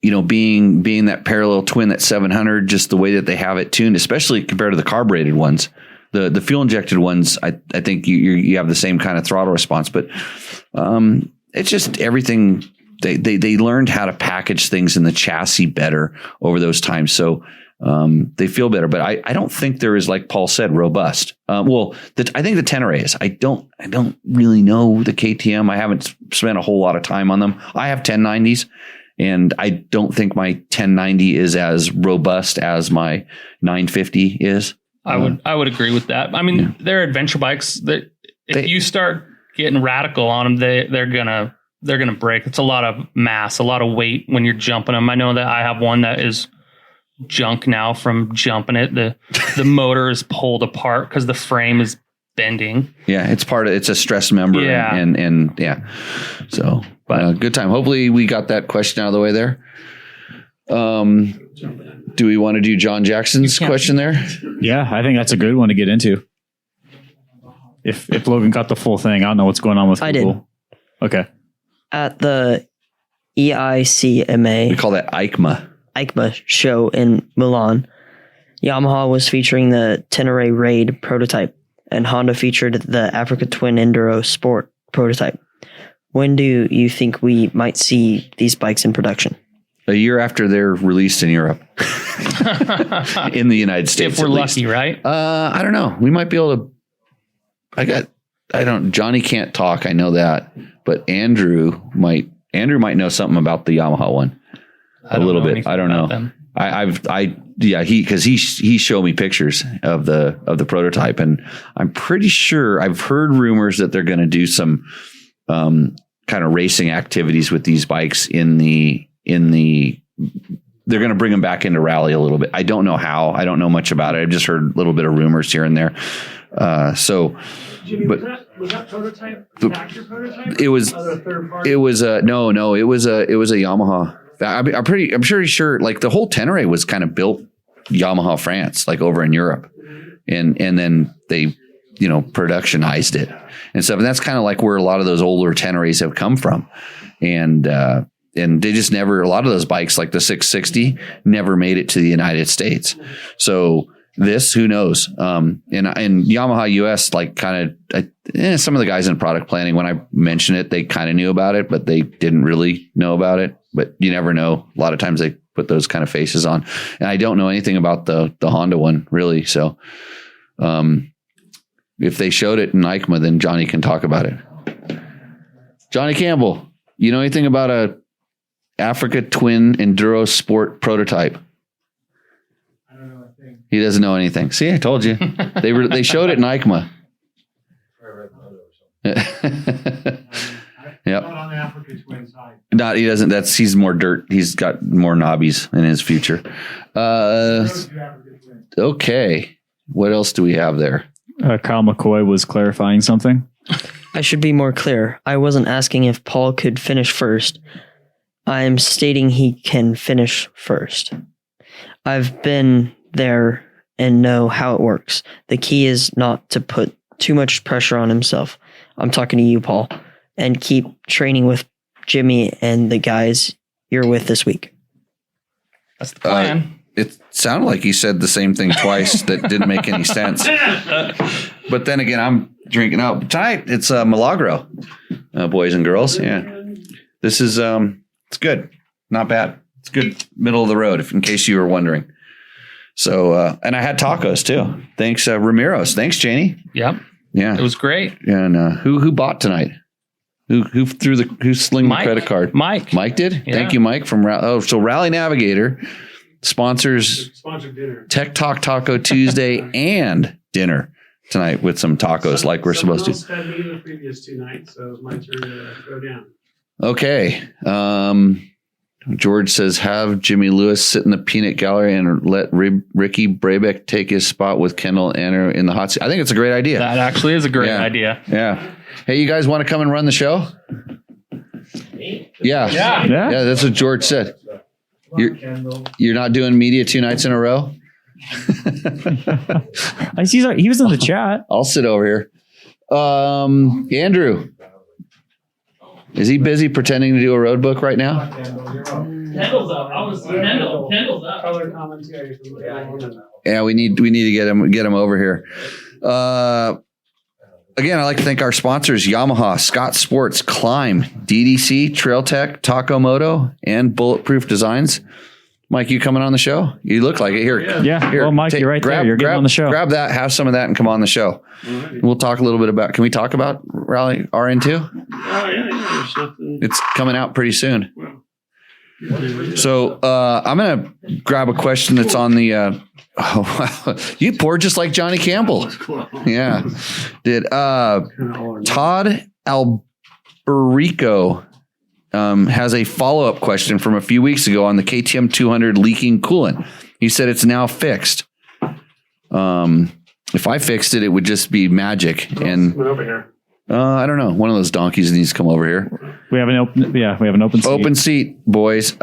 that parallel twin, that 700, just the way that they have it tuned, especially compared to the carbureted ones. The fuel injected ones, I think you have the same kind of throttle response, but it's just everything. They learned how to package things in the chassis better over those times. So they feel better, but I don't think they're as, like Paul said, robust. I think the Tenere is. I don't really know the KTM. I haven't spent a whole lot of time on them. I have 1090s, and I don't think my 1090 is as robust as my 950 is. I would agree with that. I mean, they're adventure bikes. That if you start getting radical on them, they're gonna break. It's a lot of mass, a lot of weight when you're jumping them. I know that I have one that is junk now from jumping it. The motor is pulled apart because the frame is bending. Yeah, it's a stress member. Yeah. And yeah. So good time. Hopefully we got that question out of the way there. Do we want to do John Jackson's question there? Yeah, I think that's a good one to get into. If Logan got the full thing, I don't know what's going on with Google. I did. Okay. At the EICMA, we call that EICMA show in Milan, Yamaha was featuring the Tenere Raid prototype, and Honda featured the Africa Twin Enduro Sport prototype. When do you think we might see these bikes in production? A year after they're released in Europe. In the United States. If we're lucky, right? I don't know. We might be able to. Johnny can't talk. I know that. But Andrew might know something about the Yamaha one. A little bit. I don't know. Because he showed me pictures of the prototype, and I'm pretty sure I've heard rumors that they're going to do some kind of racing activities with these bikes they're going to bring them back into rally a little bit. I don't know how. I don't know much about it. I've just heard a little bit of rumors here and there. Jimmy, was that prototype a factory prototype? It was. It was a no. It was a Yamaha. I'm pretty sure. Like the whole Tenere was kind of built Yamaha France, like over in Europe, and then they productionized it and stuff. And that's kind of like where a lot of those older Teneres have come from, and they just never. A lot of those bikes, like the 660, never made it to the United States. So this, who knows? And Yamaha US, like kind of, some of the guys in product planning, when I mentioned it, they kind of knew about it, but they didn't really know about it. But you never know. A lot of times they put those kind of faces on. And I don't know anything about the Honda one, really. So if they showed it in EICMA, then Johnny can talk about it. Johnny Campbell, you know anything about a Africa Twin Enduro Sport prototype? He doesn't know anything. See, I told you. They showed it in EICMA. Yep. Not on the Africa Twin side. He doesn't. He's more dirt. He's got more knobbies in his future. Okay. What else do we have there? Kyle McCoy was clarifying something. I should be more clear. I wasn't asking if Paul could finish first. I'm stating he can finish first. I've been there and know how it works. The key is not to put too much pressure on himself. I'm talking to you, Paul, and keep training with Jimmy and the guys you're with this week. That's the plan. It sounded like he said the same thing twice that didn't make any sense. But then again, I'm drinking out. Tonight, it's Milagro, boys and girls. Yeah. This is, it's good. Not bad. It's good. Middle of the road, in case you were wondering. So, and I had tacos too. Thanks, Ramiro's. Thanks, Janie. Yep. Yeah. It was great. And who bought tonight? Who slinged Mike. the credit card? Mike Did? Yeah. Thank you, Mike from so Rally Navigator sponsors Sponsored dinner. Tech Talk Taco Tuesday and dinner tonight with some tacos like we're supposed to. Someone else fed me the previous 2 nights, so it was my turn to go down. Okay. George says, have Jimmy Lewis sit in the peanut gallery and let Ricky Brabeck take his spot with Kendall Anner in the hot seat. I think it's a great idea. That actually is a great Yeah. idea. Yeah. Hey, you guys want to come and run the show? Yeah. Yeah, that's what George said. You're not doing media 2 nights in a row? I see he was in the chat. I'll sit over here. Andrew. Is he busy pretending to do a road book right now? Kendall's up. Kendall's up. Color commentary. Yeah, we need to get him over here. Again, I'd like to thank our sponsors: Yamaha, Scott Sports, Climb, DDC, Trail Tech, Taco Moto, and Bulletproof Designs. Mike, you coming on the show? You look like it. Here. Yeah. Here, well, Mike, you're right there. You're getting on the show. Grab that, have some of that, and come on the show. We'll talk a little bit about. Can we talk about Rally RN2? There's nothing. It's coming out pretty soon. So I'm gonna grab a question that's on the. You poured just like Johnny Campbell. Yeah. Did Todd Alberico has a follow-up question from a few weeks ago on the KTM 200 leaking coolant. He said it's now fixed. If I fixed it, it would just be magic. And Went over here. I don't know. One of those donkeys needs to come over here. We have an open seat. Open seat, boys.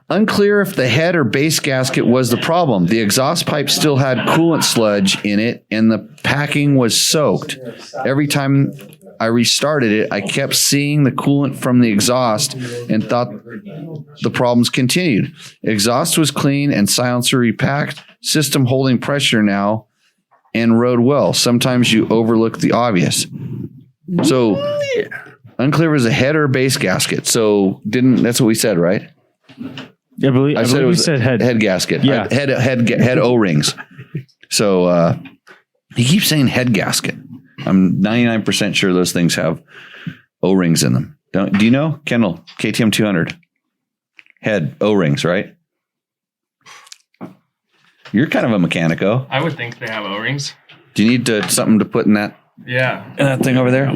Unclear if the head or base gasket was the problem. The exhaust pipe still had coolant sludge in it, and the packing was soaked. Every time I restarted it, I kept seeing the coolant from the exhaust and thought the problems continued. Exhaust was clean and silencer repacked. System holding pressure now and rode well. Sometimes you overlook the obvious. So unclear as a head or base gasket. So that's what we said, right? I believe we said head gasket. Yeah. Head O-rings. So he keeps saying head gasket. I'm 99% sure those things have O-rings in them. Do you know, Kendall? KTM 200 head O-rings, right? You're kind of a mechanico. I would think they have O-rings. Do you need something to put in that thing over there?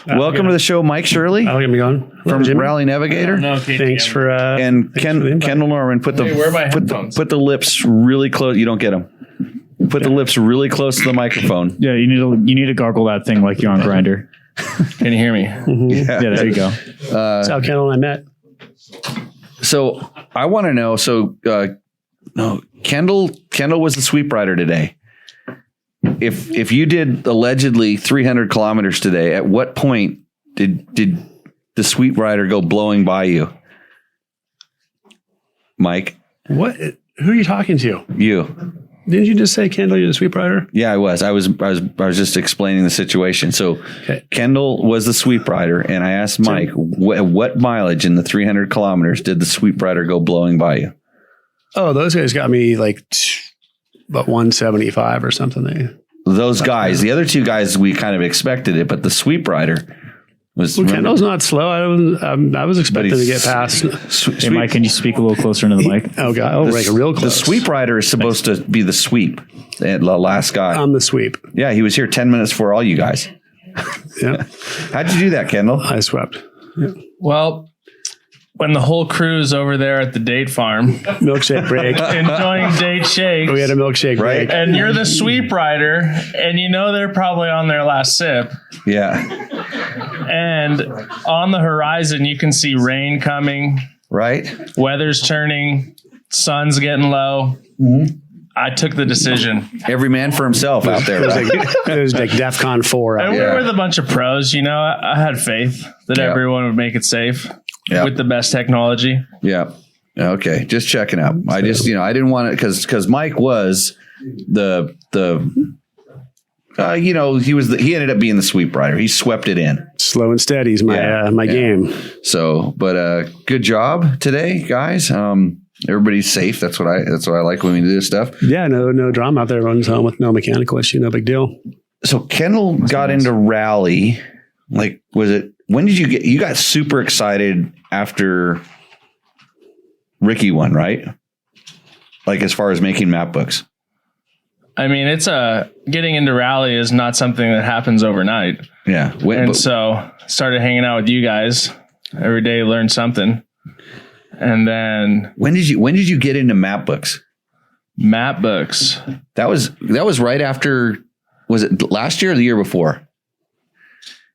Welcome to the show, Mike Shirley I'll get me going. from Jimmy. Rally Navigator. No, KTM. Thanks for And thanks for the invite. Kendall Norman, put Hey, where are my the headphones? put the lips really close. You don't get them. Put the lips really close to the microphone. Yeah, you need to gargle that thing like you're on Grindr. Can you hear me? Yeah, there you go. That's how Kendall and I met. So I want to know. So Kendall was the sweep rider today. If you did allegedly 300 kilometers today, at what point did the sweep rider go blowing by you, Mike? What? Who are you talking to? You. Didn't you just say, Kendall, you're the sweep rider? Yeah, I was. I was just explaining the situation. So Kendall was the sweep rider, and I asked Mike, what mileage in the 300 kilometers did the sweep rider go blowing by you? Oh, those guys got me like about 175 or something. Those guys, the other two guys, we kind of expected it, but the sweep rider was. Well, Kendall's not slow. I was expecting to get past. Hey, Mike, can you speak a little closer into the mic? Oh, God. Oh, like a real close. The sweep rider is supposed to be the sweep, the last guy. I'm the sweep. Yeah, he was here 10 minutes for all you guys. Yeah. How'd you do that, Kendall? I swept. Yeah. Well, when the whole crew's over there at the date farm Milkshake break. enjoying date shakes, We had a milkshake Right. break. and you're the sweep rider, and you know they're probably on their last sip, Yeah. and on the horizon you can see rain coming, Right? weather's turning, sun's getting low. I took the decision. Every man for himself out there. Right? It was like DEFCON 4 out And we there. were with a bunch of pros, you know. I had faith that Yeah. everyone would make it safe Yeah. with the best technology. Yeah. Okay. Just checking out. I just, I didn't want it because Mike was he ended up being the sweep rider. He swept it in. Slow and steady is my game. So, but good job today, guys. Everybody's safe. That's what I like when we do this stuff. Yeah, no drama out there. Everyone's home with no mechanical issue. No big deal. So Kendall got into rally. Like, when did you got super excited after Ricky won, right? Like, as far as making map books. I mean, getting into rally is not something that happens overnight. Yeah. So started hanging out with you guys every day, learned something. And then when did you get into map books? map books. That was right after, was it last year or the year before?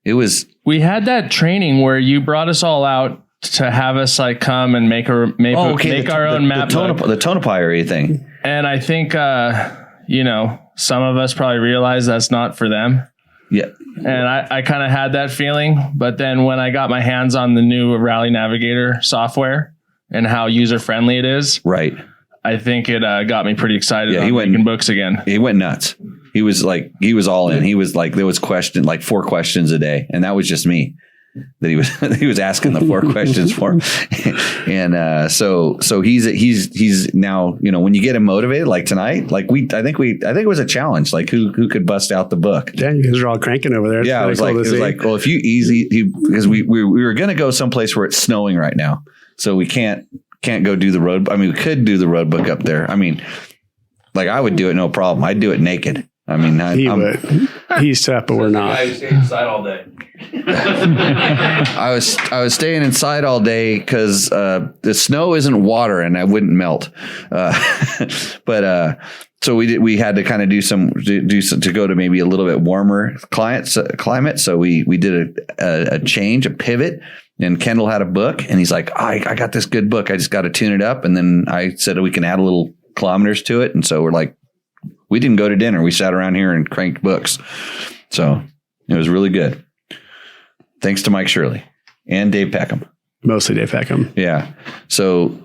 It was. We had that training where you brought us all out to have us like come and make our own map book. The Tonopah area thing. And I think, some of us probably realized that's not for them. Yeah. And I kind of had that feeling. But then when I got my hands on the new Rally Navigator software and how user-friendly it is, Right. I think it got me pretty excited Yeah, making books again. He went nuts. He was all in. He was like, there was 4 questions a day. And that was just me that he was asking the 4 questions for. And so he's now, when you get him motivated, like tonight, like I think it was a challenge, like who could bust out the book. Yeah, you guys are all cranking over there. It's Yeah. It was like, well, if you because we were going to go someplace where it's snowing right now. So we can't go do the road. I mean, we could do the road book up there. I mean, like I would do it. No problem. I'd do it naked. I mean, he's tough, but we're not. I stayed inside all day. I was staying inside all day because the snow isn't water and I wouldn't melt. So we had to kind of do some to go to maybe a little bit warmer climate. So we did a change, a pivot. And Kendall had a book, and he's like, I got this good book. I just got to tune it up. And then I said we can add a little kilometers to it. And so we're like, we didn't go to dinner. We sat around here and cranked books. So it was really good. Thanks to Mike Shirley and Dave Peckham. Mostly Dave Peckham. Yeah. So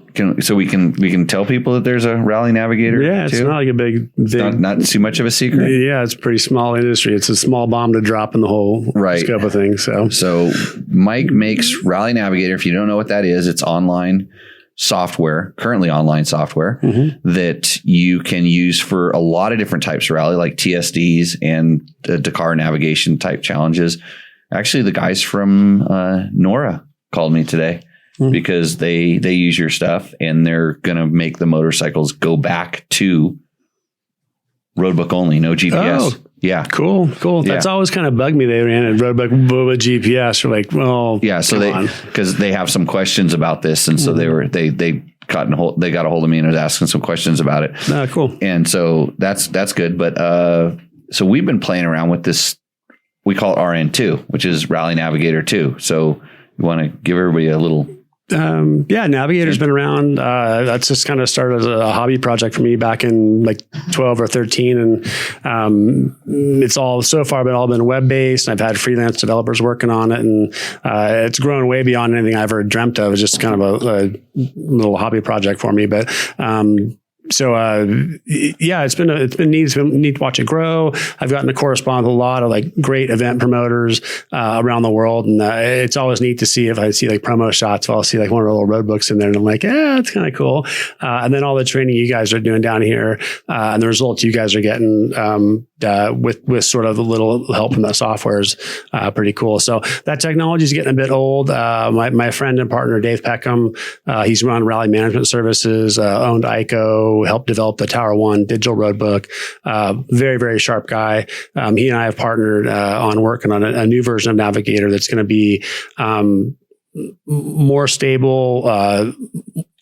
we can tell people that there's a Rally Navigator. Yeah, it's too? not like a big not too much of a secret. Yeah, it's a pretty small industry. It's a small bomb to drop in the whole scope of things. So Mike makes Rally Navigator. If you don't know what that is, it's online software, currently online software that you can use for a lot of different types of rally, like TSDs and Dakar navigation type challenges. Actually, the guys from Nora called me today. Because they use your stuff and they're going to make the motorcycles go back to roadbook only, no GPS. Oh, yeah. Cool. Yeah. That's always kind of bugged me. They ran a roadbook with GPS. You're like, well, yeah. So because they have some questions about this. And so they got a hold of me and was asking some questions about it. Cool. And so that's good. But, so we've been playing around with this. We call it RN2, which is Rally Navigator 2. So you want to give everybody a little. Navigator's been around. That's just kind of started as a hobby project for me back in like 12 or 13. And it's all so far been web-based. I've had freelance developers working on it, and it's grown way beyond anything I ever dreamt of. It's just kind of a little hobby project for me. But yeah, it's been neat. It's been neat to watch it grow. I've gotten to correspond with a lot of like great event promoters around the world, and it's always neat to see if I see like promo shots. I'll see like one of the little road books in there, and I'm like, yeah, it's kind of cool. And then all the training you guys are doing down here, and the results you guys are getting with sort of a little help from that software is pretty cool. So that technology is getting a bit old. My friend and partner Dave Peckham, he's run Rally Management Services, owned ICO, helped develop the Tower One digital road book. Very, very sharp guy. He and I have partnered on working on a new version of Navigator that's going to be more stable,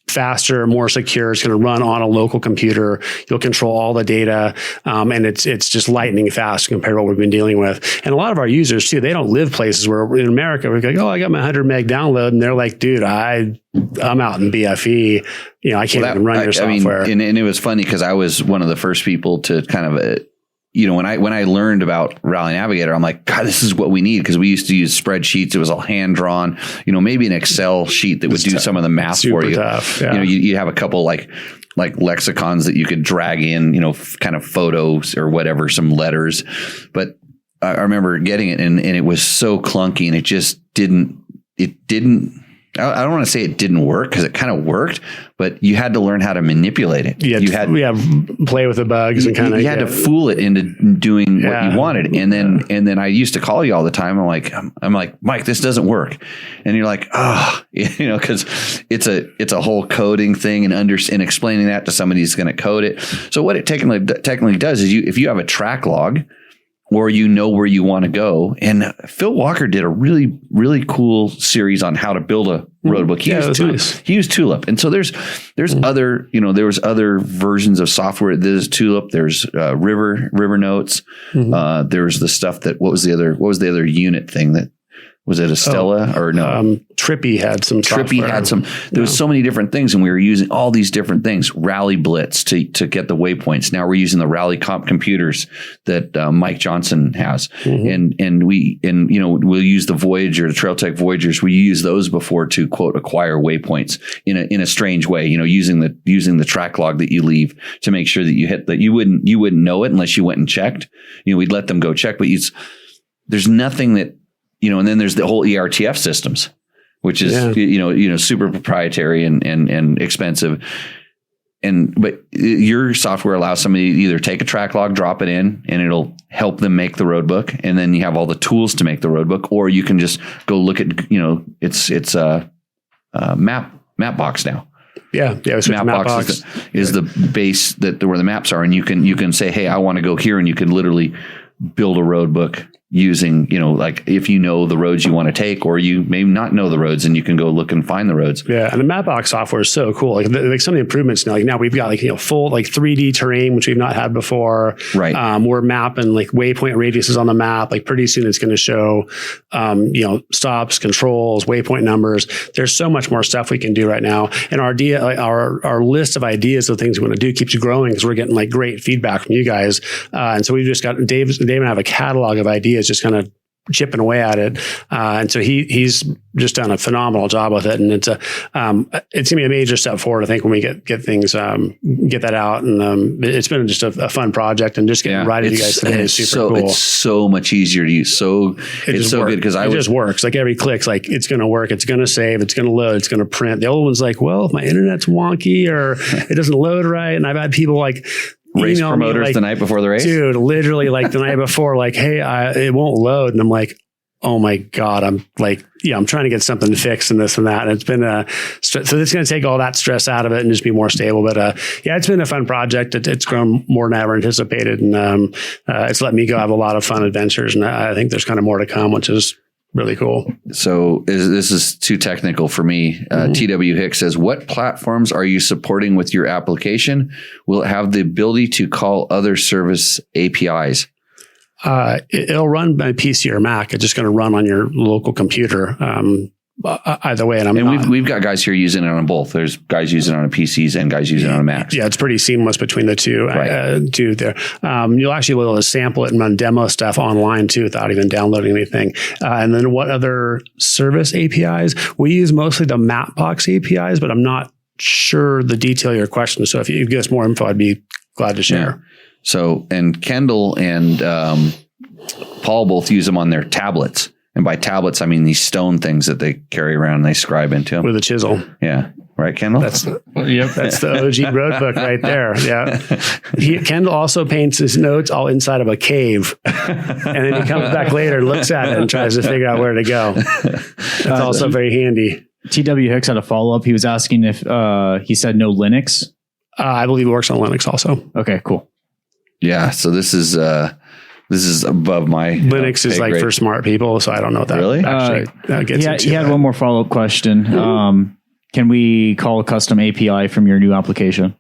faster, more secure. It's going to run on a local computer. You'll control all the data. And it's just lightning fast compared to what we've been dealing with. And a lot of our users too, they don't live places where in America, we're like, oh, I got my 100 meg download. And they're like, dude, I'm out in BFE. I can't even run your software. And it was funny because I was one of the first people to kind of, when I learned about Rally Navigator, I'm like, God, this is what we need, because we used to use spreadsheets. It was all hand drawn, maybe an Excel sheet that would do some of the math for you. Tough, yeah. You have a couple like lexicons that you could drag in, kind of photos or whatever, some letters. But I remember getting it and it was so clunky, and it just didn't. I don't want to say it didn't work, because it kind of worked, but you had to learn how to manipulate it. You had play with the bugs and kind of. You had to fool it into doing what you wanted, and then I used to call you all the time. I'm like, Mike, this doesn't work, and you're like, because it's a whole coding thing and explaining that to somebody who's going to code it. So what it technically does is if you have a track log, or where you want to go. And Phil Walker did a really, really cool series on how to build a road book. He used Tulip. And so there's other, there was other versions of software. There's Tulip, there's River Notes. There's the stuff what was the other unit thing that, was it Estella or no? Trippy had some software. There was so many different things, and we were using all these different things. Rally Blitz to get the waypoints. Now we're using the Rally Comp computers that Mike Johnson has, and we'll use the Voyager, the Trail Tech Voyagers. We use those before to quote acquire waypoints in a strange way. Using the track log that you leave to make sure that you hit that. You wouldn't know it unless you went and checked. We'd let them go check, but there's nothing that. And then there's the whole ERTF systems, which is, super proprietary and expensive. But your software allows somebody to either take a track log, drop it in, and it'll help them make the road book. And then you have all the tools to make the road book, or you can just go look at, it's a map box now. Yeah. Mapbox is the base where the maps are. And you can say, hey, I want to go here. And you can literally build a road book using, like if the roads you want to take, or you may not know the roads, and you can go look and find the roads. Yeah. And the Mapbox software is so cool. Like some of the improvements now, now we've got full 3D terrain, which we've not had before. Right. We're mapping waypoint radiuses on the map. Pretty soon it's going to show, stops, controls, waypoint numbers. There's so much more stuff we can do right now. And our list of ideas of things we want to do keeps growing, because we're getting great feedback from you guys. And so we've just got Dave and I have a catalog of ideas just kind of chipping away at it. And so he's just done a phenomenal job with it. And it's going to be a major step forward, I think, when we get things, get that out. And it's been just a fun project, and just getting right at you guys today is super cool. It's so much easier to use. It's so good, because it just works. Every click's it's going to work. It's going to save. It's going to load. It's going to print. The old one's well, if my internet's wonky or it doesn't load right. And I've had people race promoters the night before the race, dude, literally the night before, hey, it won't load. And I'm like, oh my God, I'm I'm trying to get something fixed and this and that. And it's been so it's going to take all that stress out of it and just be more stable. But it's been a fun project. It's grown more than I ever anticipated. And it's let me go have a lot of fun adventures. And I think there's kind of more to come, which is really cool. So this is too technical for me. TW Hicks says, what platforms are you supporting with your application? Will it have the ability to call other service APIs? It'll run by PC or Mac. It's just going to run on your local computer. Either way. And we've got guys here using it on both. There's guys using it on PCs and guys using it on Macs. Yeah, it's pretty seamless between the two. Right. There. You'll actually be able to sample it and run demo stuff online too, without even downloading anything. And then what other service APIs? We use mostly the Mapbox APIs, but I'm not sure the detail of your question. So if you give us more info, I'd be glad to share. Yeah. So, and Kendall and Paul both use them on their tablets. And by tablets, I mean these stone things that they carry around and they scribe into them. With a chisel. Yeah. Right, Kendall? That's the OG road book right there. Yeah. Kendall also paints his notes all inside of a cave. And then he comes back later, looks at it, and tries to figure out where to go. It's also very handy. TW Hicks had a follow-up. He was asking if he said no Linux. I believe he works on Linux also. Okay, cool. Yeah. So this is above my Linux is like for smart people, so I don't know what that really actually gets into. He had one more follow-up question. Can we call a custom API from your new application?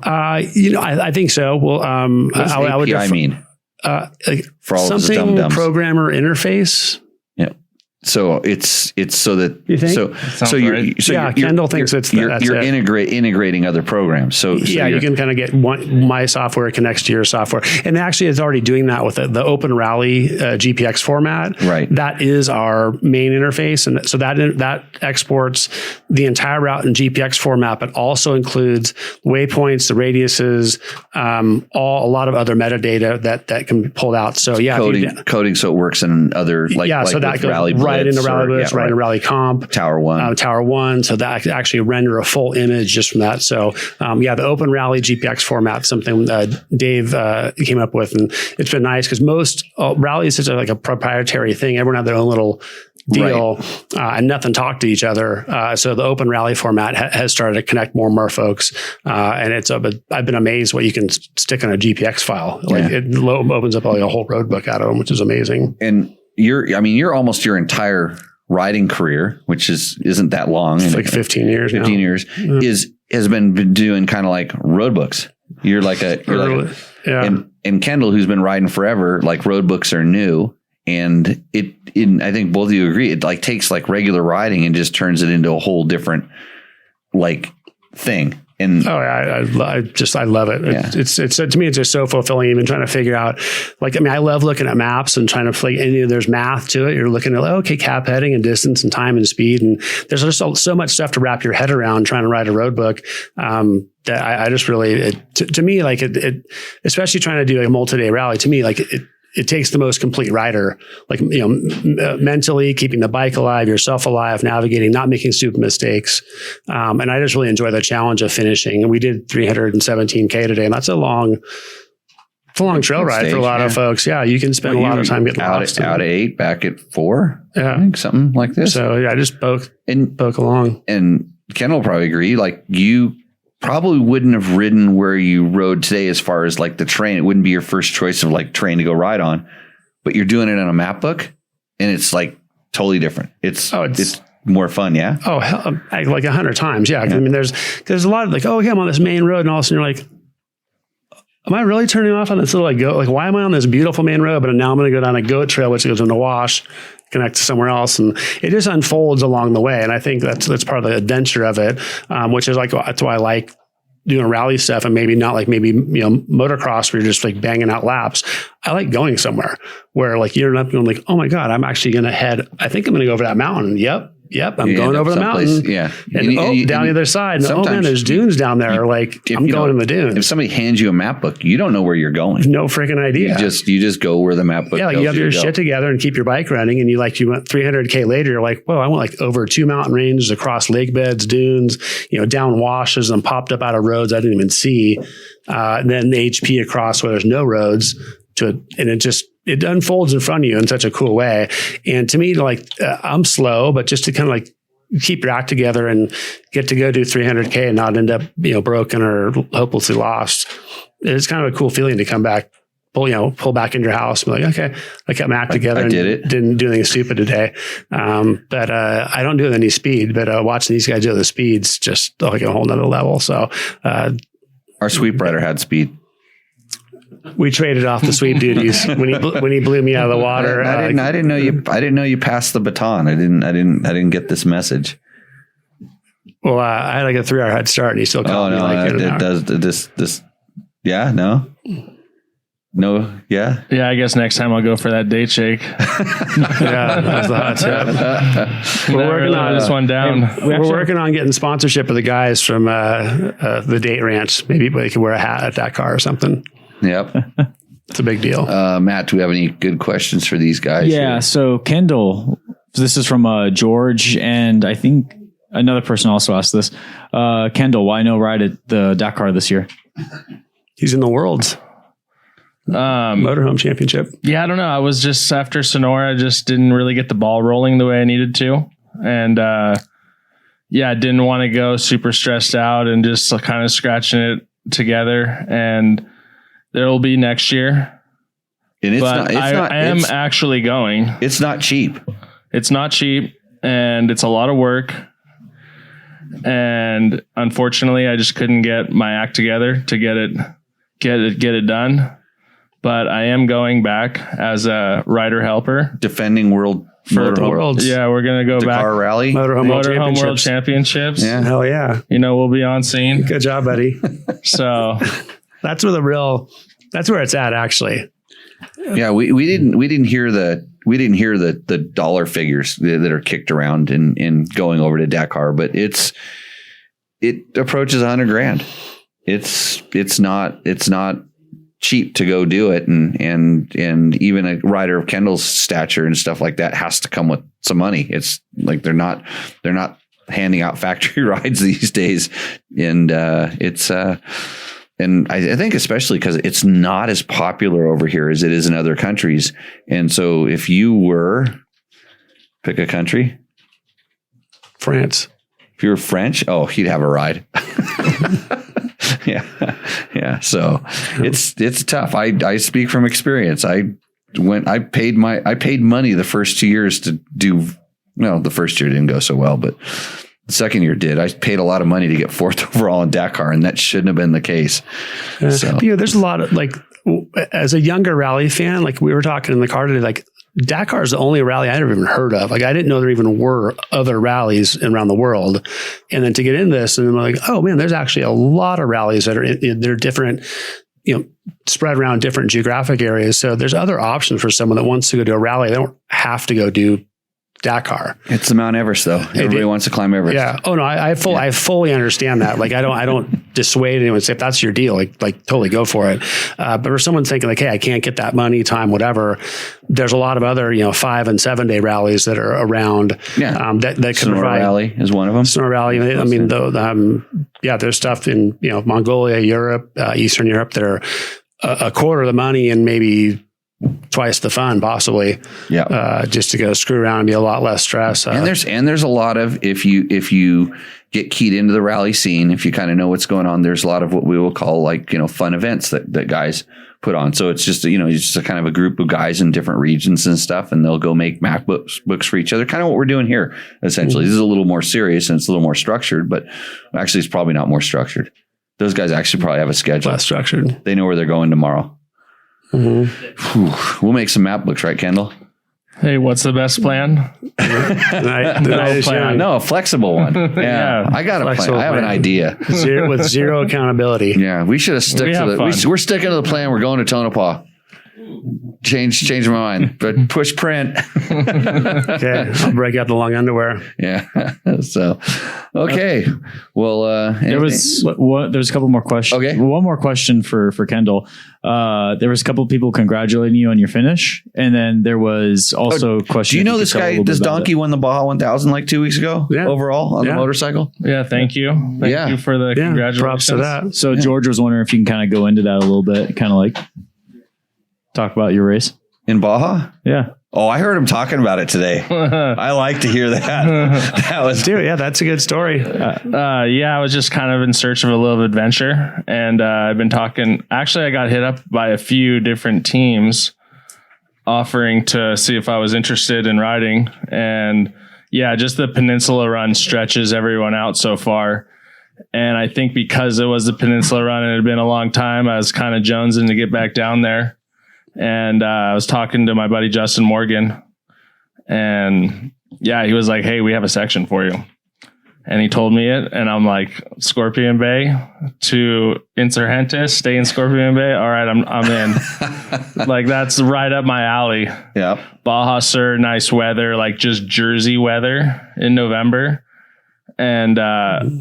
I think so. Well, what does API mean? Like for all of something the dum-dums. Programmer interface. Yeah. So it's so that you think? Kendall thinks you're integrating other programs. So you can kind of get my software connects to your software, and actually it's already doing that with the Open Rally GPX format. Right, that is our main interface, and so that exports the entire route in GPX format, but also includes waypoints, the radiuses, a lot of other metadata that can be pulled out. So coding, so it works in other so that goes Rally right into Rally Blitz, right into Rally Comp, Tower One. So that could actually render a full image just from that. So the Open Rally GPX format, something Dave came up with, and it's been nice because most Rally is such a proprietary thing. Everyone had their own little deal, and nothing talked to each other. So the Open Rally format has started to connect more and more folks, and I've been amazed what you can stick on a GPX file. It opens up a whole road book out of them, which is amazing. And you're almost your entire riding career, which isn't that long. It's like 15 years. 15 years has been doing kind of like road books. And Kendall, who's been riding forever, like road books are new. And I think both of you agree, it like takes like regular riding and just turns it into a whole different like thing. And I love it. Yeah. It's to me, it's just so fulfilling. Even trying to figure out, I love looking at maps and trying to there's math to it. You're looking at cab heading and distance and time and speed, and there's just so much stuff to wrap your head around trying to write a road book. That I just really, to me, especially trying to do a multi-day rally. To me, it takes the most complete rider, mentally keeping the bike alive, yourself alive, navigating, not making stupid mistakes. And I just really enjoy the challenge of finishing. And we did 317K today, and that's a long trail ride for a lot of folks. Yeah, you can spend a lot of time getting lost. Out at 8, back at 4. Yeah, I think something like this. So I just poke along. And Ken will probably agree. Like you probably wouldn't have ridden where you rode today as far as like the train. It wouldn't be your first choice of like train to go ride on, but you're doing it on a map book and it's like totally different. It's more fun. Yeah. Oh, hell, like 100 times. Yeah. I mean, there's a lot of I'm on this main road, and all of a sudden you're like, am I really turning off on this little goat? Like, why am I on this beautiful main road? But now I'm going to go down a goat trail, which goes into wash, connect to somewhere else. And it just unfolds along the way. And I think that's part of the adventure of it, which is that's why I like doing rally stuff, and maybe not motocross where you're just like banging out laps. I like going somewhere where you're not going like, oh my God, I'm actually going to I think I'm going to go over that mountain. Yep. I'm going over the mountain. Yeah. And down the other side. And, man, there's dunes down there. I'm going in the dunes. If somebody hands you a map book, you don't know where you're going. No freaking idea. You just go where the map book goes. You have your shit together and keep your bike running. And you went 300K later. You're like, whoa, I went over 2 mountain ranges, across lake beds, dunes, down washes, and popped up out of roads I didn't even see. And then the HP across where there's no roads and it unfolds in front of you in such a cool way. And to me, I'm slow, but just to kind of keep your act together and get to go do 300K and not end up, broken or hopelessly lost. It's kind of a cool feeling to come back, pull back into your house and be like, okay, I kept my act together. I did it. Didn't do anything stupid today. But I don't do any speed, but watching these guys do the speeds, just a whole nother level. So, our sweep rider had speed. We traded off the sweep duties when he blew me out of the water. I didn't know you passed the baton. I didn't get this message. Well, I had a 3-hour head start, and he still called me it does this. Yeah, no. No, yeah. Yeah, I guess next time I'll go for that date shake. Yeah, that's the hot tip. We're working on this one down. We're working on getting sponsorship of the guys from the date ranch. Maybe they can wear a hat at that car or something. Yep. It's a big deal. Matt, do we have any good questions for these guys? Yeah. here? So Kendall, this is from George, and I think another person also asked this. Kendall, why no ride at the Dakar this year? He's in the Worlds Motorhome Championship. Yeah, I don't know. I was just after Sonora, just didn't really get the ball rolling the way I needed to. And yeah, I didn't want to go super stressed out and just kind of scratching it together. And there'll be next year. And it's but I am actually going. It's not cheap. It's not cheap, and it's a lot of work. And unfortunately, I just couldn't get my act together to get it done. But I am going back as a rider helper, Defending world For the Worlds. Yeah, we're gonna go Dakar back. Rally. Motorhome World Championships. Yeah. Hell yeah. You know, we'll be on scene. Good job, buddy. So That's where it's at, actually. Yeah, we didn't hear the dollar figures that are kicked around in going over to Dakar, but it approaches $100,000. It's not cheap to go do it, and even a rider of Kendall's stature and stuff like that has to come with some money. It's like they're not handing out factory rides these days, and and I think especially because it's not as popular over here as it is in other countries. And so if you pick a country, France. if you were French, he'd have a ride. Yeah. So it's tough. I speak from experience. I paid money the first 2 years to do. No, the first year didn't go so well, but the second year did. I paid a lot of money to get 4th overall in Dakar, and that shouldn't have been the case. So There's a lot of as a younger rally fan, like we were talking in the car today, like Dakar is the only rally I never even heard of. Like I didn't know there even were other rallies around the world. And then to get in this, and I'm like, oh man, there's actually a lot of rallies that they're different, spread around different geographic areas. So there's other options for someone that wants to go do a rally. They don't have to go do Dakar. it's the Mount Everest, though. Everybody wants to climb Everest. Yeah. Oh no, I fully understand that. Like I don't dissuade anyone. Say if that's your deal, like totally go for it. But for someone thinking like, hey, I can't get that money, time, whatever. There's a lot of other 5 and 7 day rallies that are around. Yeah. That can Sonora provide. Rally is one of them. Sonora Rally. I mean, there's stuff in Mongolia, Europe, Eastern Europe that are a quarter of the money and maybe twice the fun, possibly. Yeah. Just to go screw around and be a lot less stress. And there's a lot of, if you get keyed into the rally scene, if you kind of know what's going on, there's a lot of what we will call fun events that guys put on. So it's just it's just a kind of a group of guys in different regions and stuff, and they'll go make books for each other. Kind of what we're doing here, essentially. This is a little more serious and it's a little more structured, but actually it's probably not more structured. Those guys actually probably have a schedule. less structured. They know where they're going tomorrow. Mm-hmm. We'll make some map books, right, Kendall? hey, what's the best plan? No, a flexible one. Yeah, I got a plan. I have an idea. With zero accountability. Yeah, we should have stuck to fun. We're sticking to the plan. We're going to Tonopah. Change my mind, but push print. Okay, I'll break out the long underwear. Yeah. So, okay. Well, There was a couple more questions. Okay. One more question for Kendall. There was a couple of people congratulating you on your finish, and then there was also a question. do you if know could this tell a guy? little bit This about donkey it. won the Baja 1000 like 2 weeks ago. Yeah. Overall on the motorcycle. Yeah, thank you. Thank you for the Yeah, congratulations. props to that. So George was wondering if you can kind of go into that a little bit, kind of like talk about your race. In Baja? Yeah. Oh, I heard him talking about it today. I like to hear that. That was Dude, yeah, that's a good story. Yeah, I was just kind of in search of a little adventure, and I've been talking. Actually, I got hit up by a few different teams offering to see if I was interested in riding. And yeah, just the Peninsula Run stretches everyone out so far. And I think because it was the Peninsula Run and it had been a long time, I was kind of jonesing to get back down there. And I was talking to my buddy Justin Morgan, and yeah, he was like, "Hey, we have a section for you." And he told me it, and I'm like, Scorpion Bay to Insurgentes, stay in Scorpion Bay. All right, I'm in. Like, that's right up my alley. Yeah. Baja Sur, nice weather, like just Jersey weather in November. And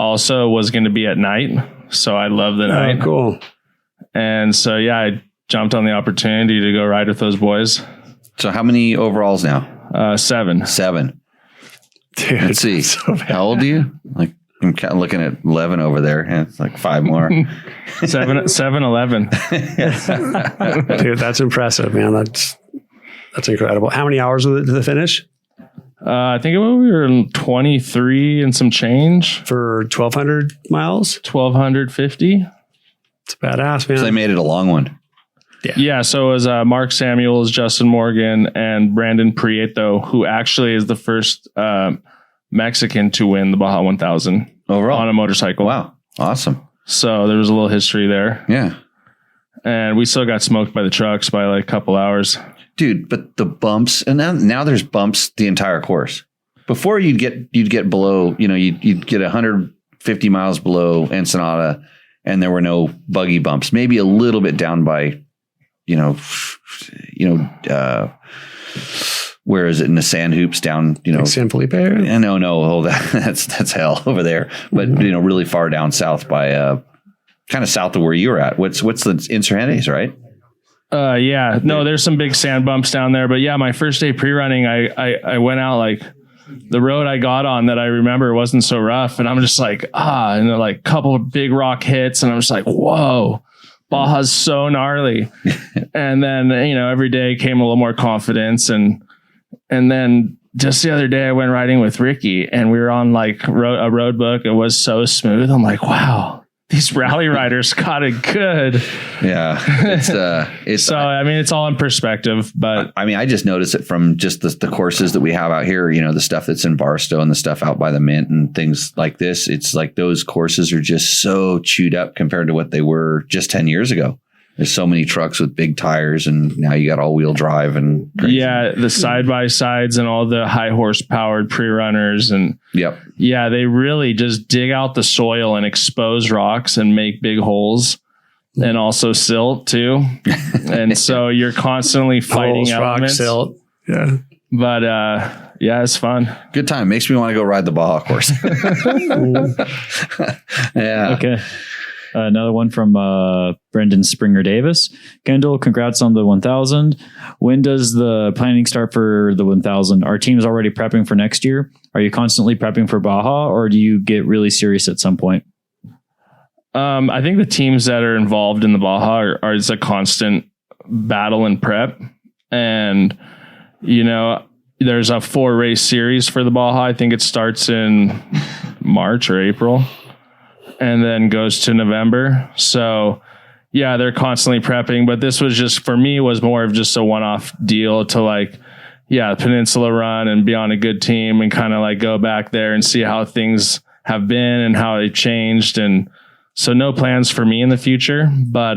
also was going to be at night. So I love the night. Oh, cool. And so, yeah, I jumped on the opportunity to go ride with those boys. So how many overalls now? 7. 7. Dude, Let's see. so bad. How old are you? Like, I'm kind of looking at 11 over there, and it's like 5 more. 7-11. Dude, that's impressive, man. That's incredible. How many hours was it to the finish? I think we were in 23 and some change. For 1,200 miles? 1,250. It's badass, man. So they made it a long one. Yeah, so it was Mark Samuels, Justin Morgan, and Brandon Prieto, who actually is the first Mexican to win the Baja 1000 Overall. on a motorcycle. Wow. Awesome. So there was a little history there. Yeah. And we still got smoked by the trucks by like a couple hours. Dude, but the bumps, and now there's bumps the entire course. Before you'd get below, you'd get 150 miles below Ensenada, and there were no buggy bumps. Maybe a little bit down by, where is it in the sand hoops down? Like San Felipe? No, that's hell over there. But really far down south by kind of south of where you were at. What's the Insurgentes, right? Yeah, no, there's some big sand bumps down there, but yeah, my first day pre-running, I went out, like the road I got on that I remember wasn't so rough, and I'm just like, and then like a couple of big rock hits, and I'm just like, whoa, Baja's so gnarly. And then, every day came a little more confidence, and then just the other day I went riding with Ricky, and we were on like a Roadbook. It was so smooth. I'm like, wow, these rally riders got it good. Yeah. It's so, I mean, it's all in perspective, but I just notice it from just the courses that we have out here, the stuff that's in Barstow and the stuff out by the Mint and things like this. It's like those courses are just so chewed up compared to what they were just 10 years ago. There's so many trucks with big tires, and now you got all-wheel drive and crazy. Yeah, the side-by-sides and all the high-horsepowered pre-runners. And yep. Yeah, they really just dig out the soil and expose rocks and make big holes, and also silt too. And so you're constantly fighting elements. Rock, silt. Yeah. But yeah, it's fun. Good time. Makes me want to go ride the Baja course. Yeah. Okay. Another one from Brendan Springer Davis. Kendall, congrats on the 1000. When does the planning start for the 1000? Our team's already prepping for next year. Are you constantly prepping for Baja, or do you get really serious at some point? I think the teams that are involved in the Baja are it's a constant battle and prep. And, there's a 4-race series for the Baja. I think it starts in March or April, and then goes to November. So yeah, they're constantly prepping, but this was just, for me, was more of just a one-off deal to Peninsula run and be on a good team and kind of like go back there and see how things have been and how they changed. And so no plans for me in the future, but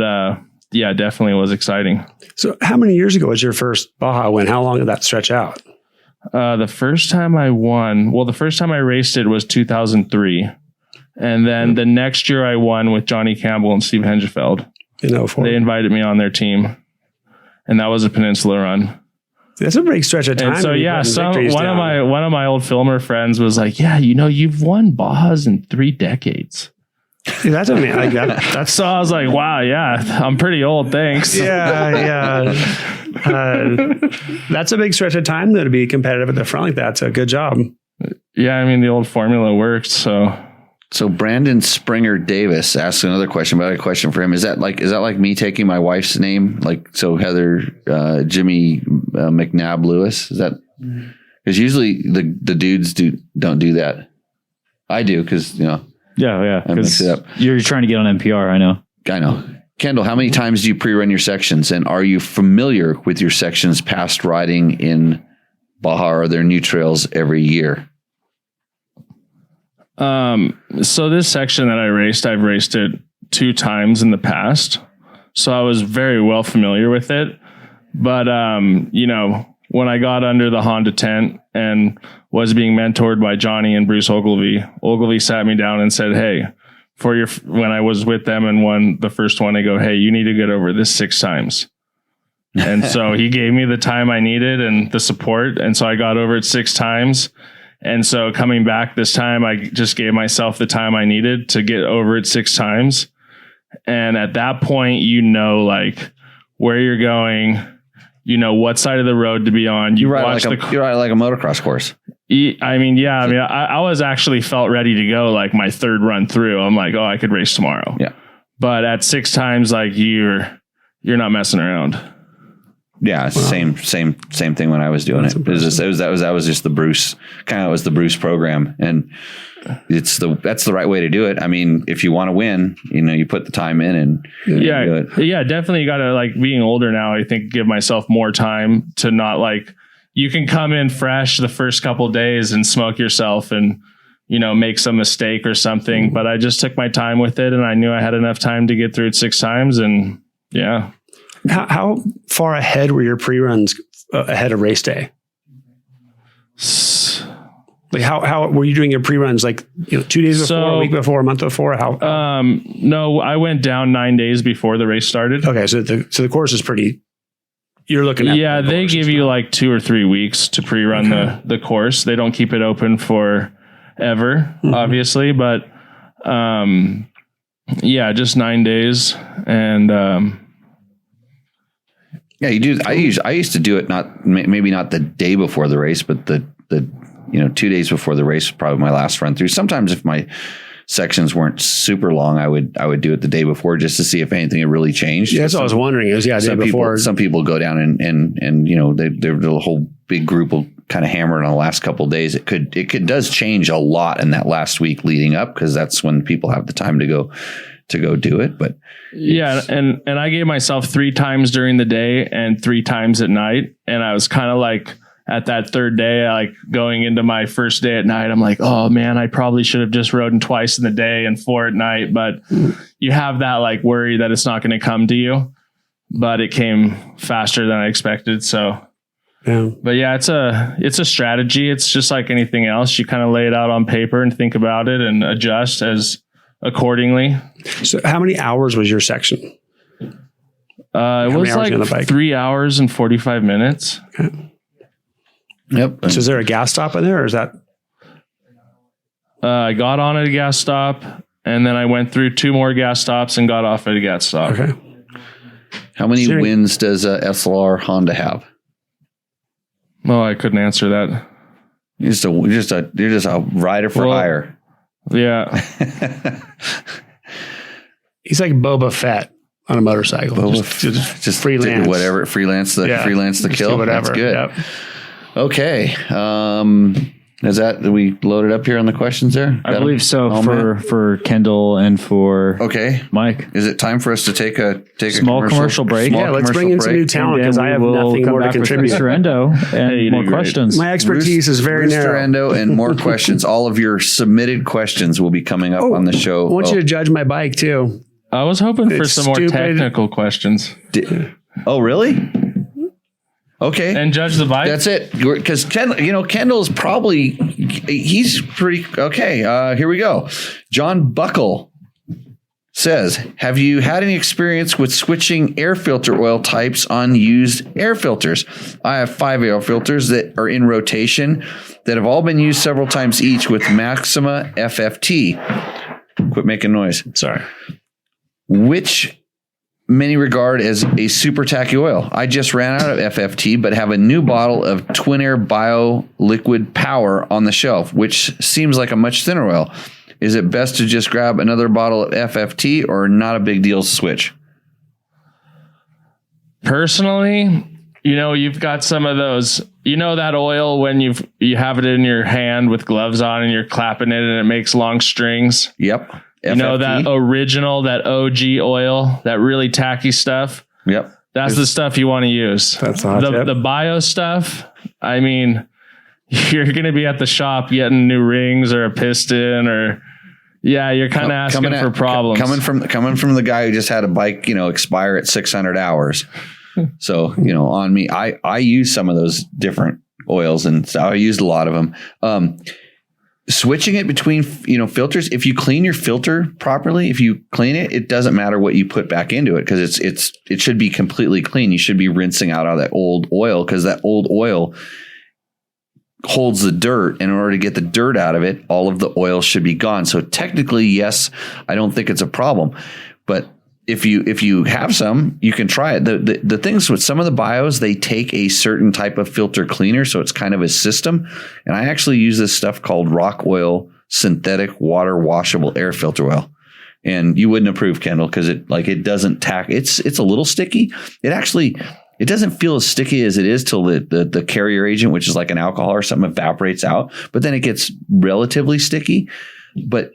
yeah, definitely was exciting. So how many years ago was your first Baja win? How long did that stretch out? The first time I raced it was 2003. And then the next year I won with Johnny Campbell and Steve Hengefeld. In 04. They invited me on their team, and that was a Peninsula run. That's a big stretch of time. And so yeah, one of my old filmer friends was like, "Yeah, you've won Bajas in 3 decades." Dude, that's amazing. That's so I was like, "Wow, yeah, I'm pretty old, thanks." Yeah. That's a big stretch of time though to be competitive at the front like that. So good job. Yeah, I mean the old formula worked. So Brandon Springer Davis asks another question, but I had a question for him. Is that like me taking my wife's name? Like, so Heather, Jimmy, McNabb Lewis, is that, because usually the dudes don't do that. I do. Cause yeah. I mix it up. You're trying to get on NPR. I know. Kendall, how many times do you pre-run your sections, and are you familiar with your sections past riding in Baja? Are there new trails every year? So this section that I've raced it 2 times in the past. So I was very well familiar with it, but, when I got under the Honda tent and was being mentored by Johnny and Bruce Ogilvy sat me down and said, hey, when I was with them and won the first one, they go, hey, you need to get over this 6 times. And so he gave me the time I needed and the support. And so I got over it 6 times. And so coming back this time, I just gave myself the time I needed to get over it 6 times. And at that point, like where you're going, what side of the road to be on. You ride like a motocross course. I was actually felt ready to go like my 3rd run through. I'm like, oh, I could race tomorrow. Yeah. But at 6 times, like you're not messing around. Yeah, wow. Same thing when I was doing it. That was just the Bruce program, and that's the right way to do it. I mean, if you want to win, you put the time in and do it. Yeah, definitely. You got to, like, being older now, I think, give myself more time to not, like, you can come in fresh the first couple of days and smoke yourself and make some mistake or something. Mm-hmm. But I just took my time with it, and I knew I had enough time to get through it 6 times, and yeah. How far ahead were your pre-runs ahead of race day? Like how were you doing your pre-runs? Like 2 days before, a week before, a month before? How? No, I went down 9 days before the race started. Okay, so the course is pretty. You're looking at they give you like 2 or 3 weeks to pre-run the course. They don't keep it open for ever, obviously, but just 9 days and. Yeah, you do. I used to do it maybe not the day before the race, but the 2 days before the race was probably my last run through. Sometimes if my sections weren't super long, I would do it the day before just to see if anything had really changed. Yeah, that's what I was wondering. Day before. Some people go down and the whole big group will kind of hammer it on the last couple of days. It does change a lot in that last week leading up, because that's when people have the time to go do it. But yeah, and I gave myself 3 times during the day and 3 times at night, and I was kind of like at that 3rd day, like going into my first day at night, I'm like, oh man, I probably should have just rode twice in the day and 4 at night. But you have that like worry that it's not going to come to you, but it came faster than I expected. So yeah. But yeah, it's a strategy. It's just like anything else. You kind of lay it out on paper and think about it and adjust accordingly. So how many hours was your section? It was like 3 hours and 45 minutes. Okay. Yep. So is there a gas stop in there, or is that? I got on at a gas stop, and then I went through 2 more gas stops and got off at a gas stop. Okay. How many wins does a SLR Honda have? Oh, I couldn't answer that. You're just a rider for hire. Yeah. He's like Boba Fett on a motorcycle. Just freelance. Whatever. Freelance the kill. Whatever. That's good. Yep. Okay. Did we load it up here on the questions there? I believe so for Kendall and for Mike. Is it time for us to take a small commercial break? Yeah, let's bring in some new talent, because I have nothing more to contribute. Mr. Endo and more questions. My expertise is very narrow. Mr. Endo and more questions. All of your submitted questions will be coming up on the show. I want you to judge my bike too. I was hoping for some more technical questions. Oh, really? Okay. And judge the bike? That's it. Because Kendall's probably, he's pretty, okay. Here we go. John Buckle says, have you had any experience with switching air filter oil types on used air filters? I have 5 air filters that are in rotation that have all been used several times each with Maxima FFT. Quit making noise. Sorry. Which many regard as a super tacky oil. I just ran out of FFT, but have a new bottle of Twin Air Bio Liquid Power on the shelf, which seems like a much thinner oil. Is it best to just grab another bottle of FFT, or not a big deal to switch? Personally, you've got some of those, that oil when you have it in your hand with gloves on and you're clapping it and it makes long strings. Yep. FFT. That original, that OG oil, that really tacky stuff. Yep. That's the stuff you want to use. That's hot tip. The bio stuff, I mean, you're going to be at the shop getting new rings or a piston you're kind of asking for problems. Coming from the guy who just had a bike, expire at 600 hours. So, on me, I use some of those different oils, and so I used a lot of them. Switching it between, filters, if you clean your filter properly, if you clean it, it doesn't matter what you put back into it, because it should be completely clean. You should be rinsing out all that old oil, because that old oil holds the dirt, and in order to get the dirt out of it, all of the oil should be gone. So technically, yes, I don't think it's a problem, but if you have some, you can try it. The things with some of the bios, they take a certain type of filter cleaner, so it's kind of a system. And I actually use this stuff called rock oil synthetic water washable air filter oil. And you wouldn't approve, Kendall, because it doesn't tack. It's a little sticky. It doesn't feel as sticky as it is till the carrier agent, which is like an alcohol or something, evaporates out. But then it gets relatively sticky. But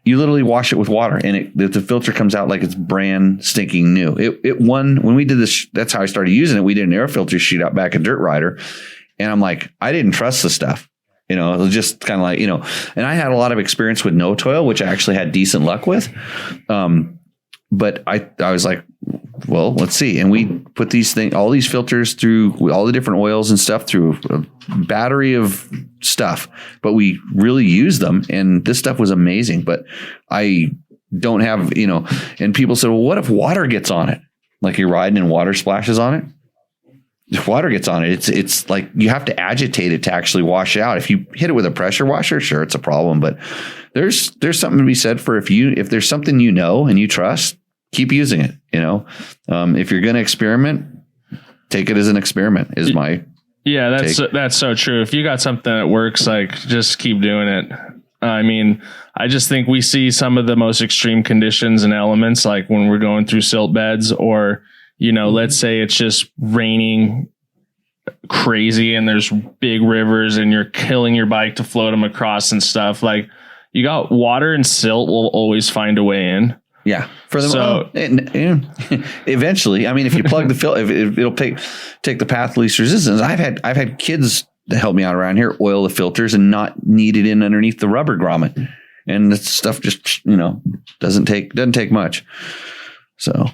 you literally wash it with water, and the filter comes out like it's brand stinking new. When we did this, that's how I started using it. We did an air filter shoot out back at Dirt Rider, and I'm like, I didn't trust the stuff. It was just kind of like, and I had a lot of experience with no toil, which I actually had decent luck with. But I was like, well, let's see. And we put all these filters through all the different oils and stuff through a battery of stuff, but we really used them. And this stuff was amazing, but I don't have, and people said, well, what if water gets on it? Like you're riding and water splashes on it. If water gets on it, it's like you have to agitate it to actually wash it out. If you hit it with a pressure washer, sure, it's a problem, but there's something to be said for if there's something and you trust, keep using it. If you're going to experiment, take it as an experiment. Is my that's so true. If you got something that works, like just keep doing it. I mean, I just think we see some of the most extreme conditions and elements, like when we're going through silt beds, or let's say it's just raining crazy and there's big rivers and you're killing your bike to float them across and stuff. Like, you got water and silt will always find a way in. Yeah. Eventually, I mean, if you plug the filter, it'll take the path of least resistance. I've had kids that help me out around here oil the filters and not need it in underneath the rubber grommet, and this stuff just doesn't take much. So,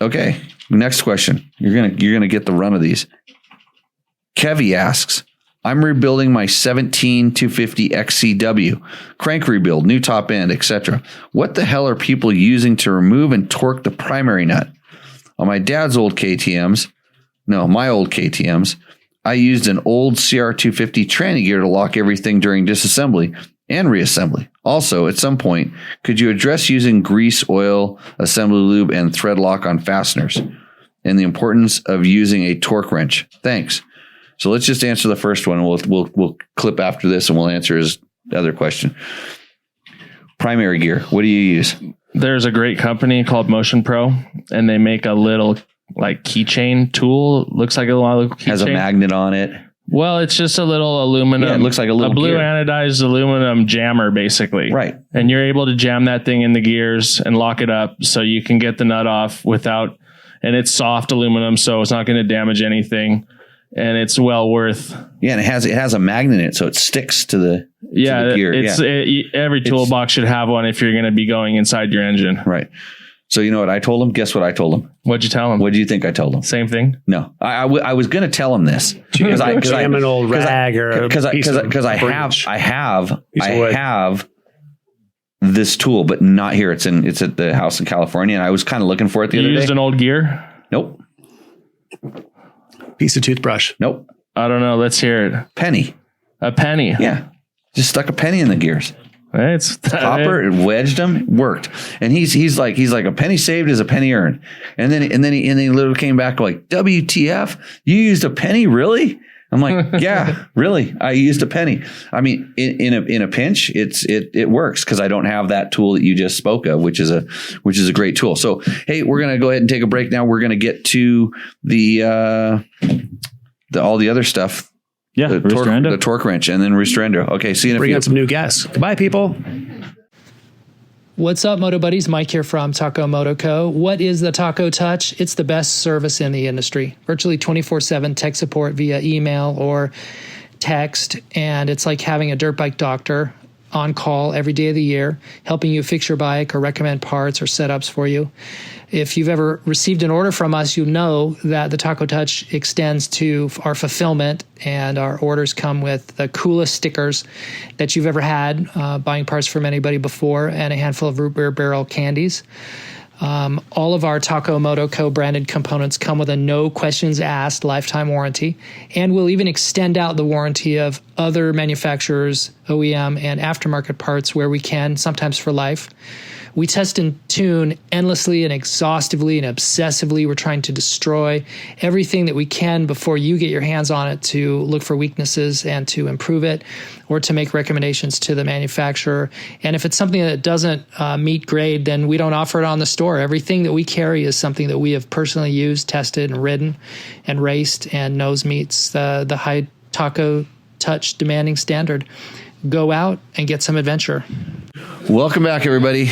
okay. Next question. You're gonna get the run of these. Kevy asks, I'm rebuilding my 17 250 XCW, crank rebuild, new top end, etc. What the hell are people using to remove and torque the primary nut? On my old KTMs, I used an old CR250 tranny gear to lock everything during disassembly and reassembly. Also, at some point, could you address using grease, oil, assembly lube, and thread lock on fasteners, and the importance of using a torque wrench? Thanks. So let's just answer the first one. We'll clip after this, and we'll answer his other question. Primary gear. What do you use? There's a great company called Motion Pro, and they make a little like keychain tool. Looks like a little keychain. Has a magnet on it. Well, it's just a little aluminum. Yeah, it looks like a blue gear. Anodized aluminum jammer, basically. Right. And you're able to jam that thing in the gears and lock it up so you can get the nut off without, and it's soft aluminum, so it's not going to damage anything. And it's well worth. Yeah, and it has a magnet in it, so it sticks to the gear. Every toolbox should have one if you're going to be going inside your engine. Right. So you know what I told him? Guess what I told him? What'd you tell him? What do you think I told him? Same thing. No, I was going to tell him this because I am an old rag or because I have this tool, but not here. It's at the house in California, and I was kind of looking for it the other day. You used an old gear? Nope. Piece of toothbrush. Nope. I don't know. Let's hear it. Penny. A penny. Yeah. Just stuck a penny in the gears. It's copper, wedged them, worked. And he's like a penny saved is a penny earned. And then he literally came back like, WTF? You used a penny? Really? I'm like, yeah, really. I used a penny. I mean, in a pinch, it works because I don't have that tool that you just spoke of, which is a great tool. So, hey, we're going to go ahead and take a break now. We're going to get to the all the other stuff. Yeah, the torque wrench and then Restrendo. Okay, see you in a few. Bring on some new guests. Goodbye, people. What's up, Moto Buddies? Mike here from Taco Moto Co. What is the Taco Touch? It's the best service in the industry. Virtually 24/7 tech support via email or text, and it's like having a dirt bike doctor on call every day of the year, helping you fix your bike or recommend parts or setups for you. If you've ever received an order from us, you know that the Taco Touch extends to our fulfillment, and our orders come with the coolest stickers that you've ever had, buying parts from anybody before, and a handful of root beer barrel candies. All of our Taco Moto co-branded components come with a no questions asked lifetime warranty, and we'll even extend out the warranty of other manufacturers, OEM, and aftermarket parts where we can, sometimes for life. We test and tune endlessly and exhaustively and obsessively. We're trying to destroy everything that we can before you get your hands on it, to look for weaknesses and to improve it, or to make recommendations to the manufacturer. And if it's something that doesn't meet grade, then we don't offer it on the store. Everything that we carry is something that we have personally used, tested, and ridden and raced, and knows meets the high Taco Touch demanding standard. Go out and get some adventure. Welcome back, everybody.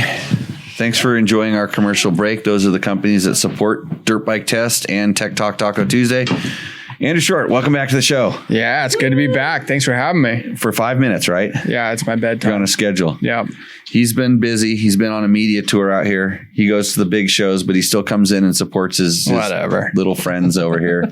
Thanks for enjoying our commercial break. Those are the companies that support Dirt Bike Test and Tech Talk Taco Tuesday. Andrew Short, welcome back to the show. Yeah, it's good to be back. Thanks for having me. For 5 minutes, right? Yeah, it's my bedtime. You're on a schedule. Yeah. He's been busy. He's been on a media tour out here. He goes to the big shows, but he still comes in and supports his little friends over here.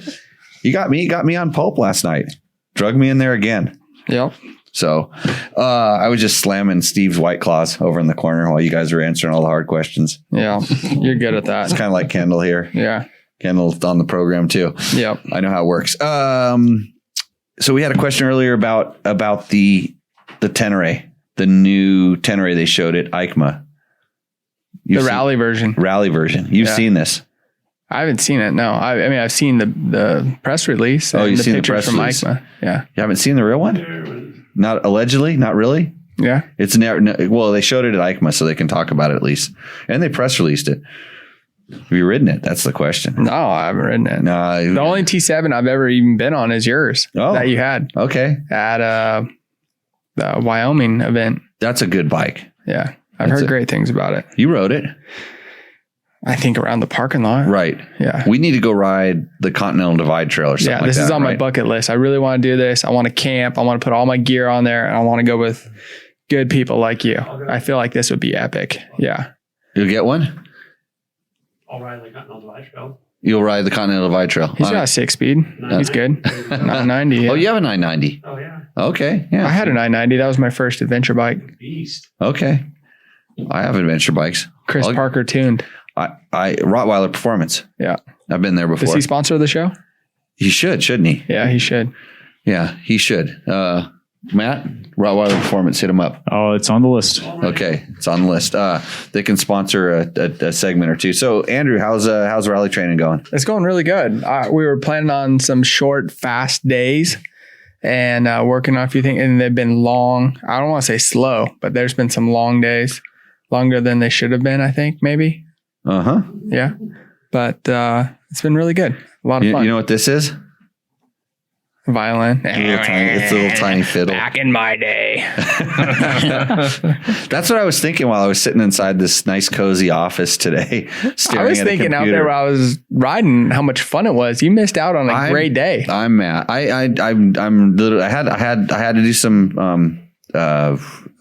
He got me on Pulp last night. Drug me in there again. Yep. So I was just slamming Steve's White Claws over in the corner while you guys were answering all the hard questions. Yeah, you're good at that. It's kind of like Kendall here. Yeah. Kendall's on the program too. Yep. I know how it works. So we had a question earlier about the Tenere, the new Tenere they showed at EICMA. Rally version. Rally version. You've seen this. I haven't seen it. No, I mean, I've seen the press release. Oh, you've the seen the pictures press from release. EICMA. Yeah. You haven't seen the real one? Not allegedly? Not really? Yeah. It's never. Well, they showed it at EICMA, so they can talk about it at least, and they press released it. Have you ridden it? That's the question. No, I haven't ridden it. No, the only T7 I've ever even been on is yours. That you had. Okay. At the Wyoming event. That's a good bike. Yeah, I've heard great things about it. You rode it? I think around the parking lot. Right. Yeah. We need to go ride the Continental Divide Trail or something like that. Yeah, this is on my bucket list. I really want to do this. I want to camp. I want to put all my gear on there, and I want to go with good people like you. I feel like this would be epic. Yeah. You'll get one? I'll ride the Continental Divide Trail. You'll ride the Continental Divide Trail. He's got a 6-speed. He's good. 990. Yeah. Oh, you have a 990? Oh, yeah. Okay. Yeah. I had a 990. That was my first adventure bike. Beast. Okay. I have adventure bikes. Chris Parker tuned. I Rottweiler Performance. Yeah. I've been there before. Does he sponsor the show? He should, shouldn't he? Yeah, he should. Yeah, he should. Matt, Rottweiler Performance, hit him up. Oh, it's on the list. Okay, it's on the list. They can sponsor a segment or two. So, Andrew, how's rally training going? It's going really good. We were planning on some short, fast days and working on a few things, and they've been long. I don't want to say slow, but there's been some long days, longer than they should have been, I think, maybe. Uh-huh. Yeah. But it's been really good. A lot of fun. You know what this is? Violin. It's a little tiny fiddle. Back in my day. That's what I was thinking while I was sitting inside this nice, cozy office today. I was thinking out there while I was riding how much fun it was. You missed out on a great day. I'm mad. I'm literally. I had to do some.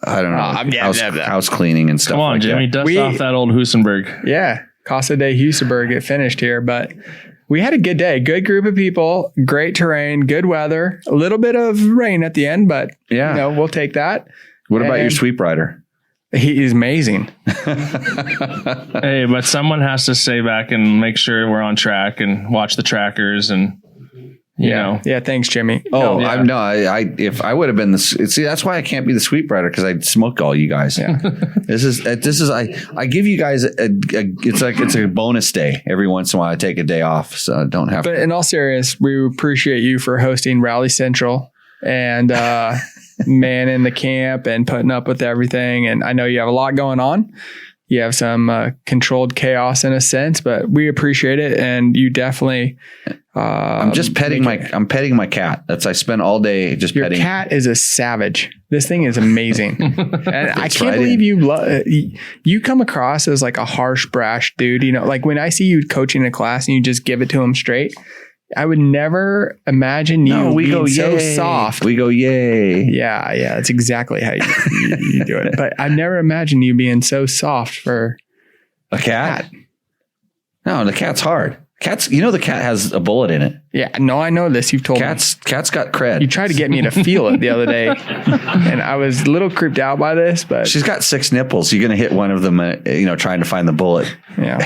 I don't know, house cleaning and stuff. Come on, like Jimmy, that. dust off that old Husenberg. Yeah, Casa de Husenberg. It finished here, but we had a good day. Good group of people, great terrain, good weather. A little bit of rain at the end, but we'll take that. What about your sweep rider? He is amazing. Hey, but someone has to stay back and make sure we're on track and watch the trackers and. You know. Yeah. Thanks, Jimmy. Oh, yeah. If I would have been that's why I can't be the sweep rider, because I'd smoke all you guys. Yeah. This is I give you guys it's a bonus day every once in a while. I take a day off, so I don't have. But in all seriousness, we appreciate you for hosting Rally Central and manning the camp and putting up with everything. And I know you have a lot going on. You have some controlled chaos in a sense, but we appreciate it, and you definitely. I'm just petting I'm petting my cat. I spend all day just petting. Your cat is a savage. This thing is amazing, and I can't believe you come across as like a harsh, brash dude. You know, like when I see you coaching a class and you just give it to him straight. I would never imagine you being so soft. We go, yay. Yeah, that's exactly how you do it. But I've never imagined you being so soft for a cat. No, the cat's hard. The cat has a bullet in it. Yeah, no, I know this. You've told me. Cat's got cred. You tried to get me to feel it the other day, and I was a little creeped out by this. But she's got 6 nipples. You're going to hit one of them, trying to find the bullet. Yeah.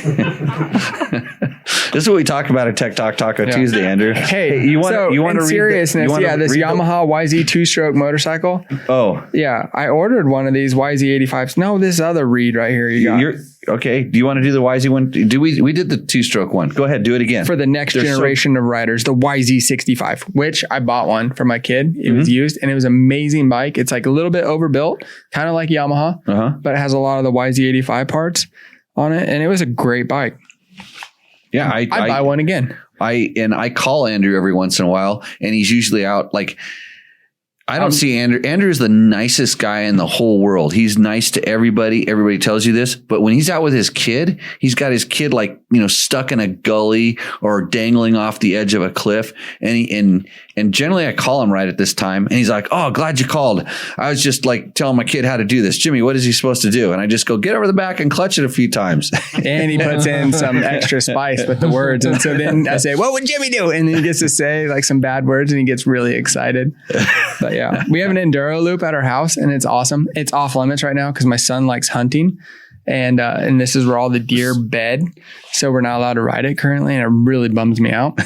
This is what we talk about at Tech Talk Taco Tuesday, Andrew. Hey, you want to read seriousness? This Yamaha YZ 2-stroke motorcycle. Oh, yeah. I ordered one of these YZ85s. No, this other reed right here. Okay. Do you want to do the YZ one? We did the 2-stroke one. Go ahead, do it again. For the next generation of riders, the YZ65, which I bought one for my kid. It was used, and it was an amazing bike. It's like a little bit overbuilt, kind of like Yamaha, but it has a lot of the YZ85 parts on it, and it was a great bike. Yeah, I'd buy one again. I call Andrew every once in a while, and he's usually out. Like, I don't see Andrew. Andrew's the nicest guy in the whole world. He's nice to everybody. Everybody tells you this, but when he's out with his kid, he's got his kid stuck in a gully or dangling off the edge of a cliff. And generally I call him right at this time, and he's like, "Oh, glad you called. I was just telling my kid how to do this. Jimmy, what is he supposed to do?" And I just go, "Get over the back and clutch it a few times." And he puts in some extra spice with the words. And so then I say, "What would Jimmy do?" And then he gets to say some bad words, and he gets really excited. But yeah, we have an enduro loop at our house, and it's awesome. It's off limits right now because my son likes hunting. And this is where all the deer bed. So we're not allowed to ride it currently. And it really bums me out.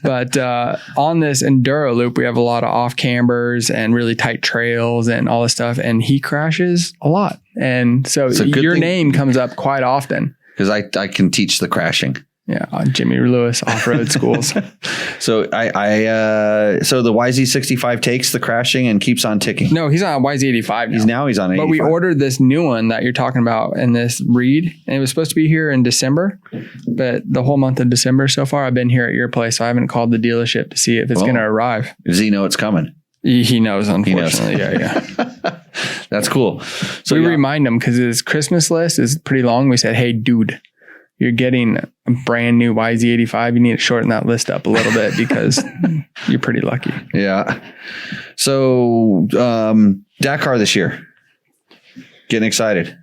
But on this enduro loop, we have a lot of off cambers and really tight trails and all this stuff. And he crashes a lot. And so your name comes up quite often. Because I can teach the crashing. Yeah, on Jimmy Lewis off-road schools. So so the YZ65 takes the crashing and keeps on ticking. No, he's on YZ85 now. He's on 85. But we ordered this new one that you're talking about in this reed, and it was supposed to be here in December. But the whole month of December so far, I've been here at your place, so I haven't called the dealership to see if it's going to arrive. Does he know it's coming? He knows, unfortunately. Yeah. That's cool. So we remind him because his Christmas list is pretty long. We said, "Hey, dude, you're getting a brand new YZ85. You need to shorten that list up a little bit because you're pretty lucky." Yeah. So Dakar this year. Getting excited.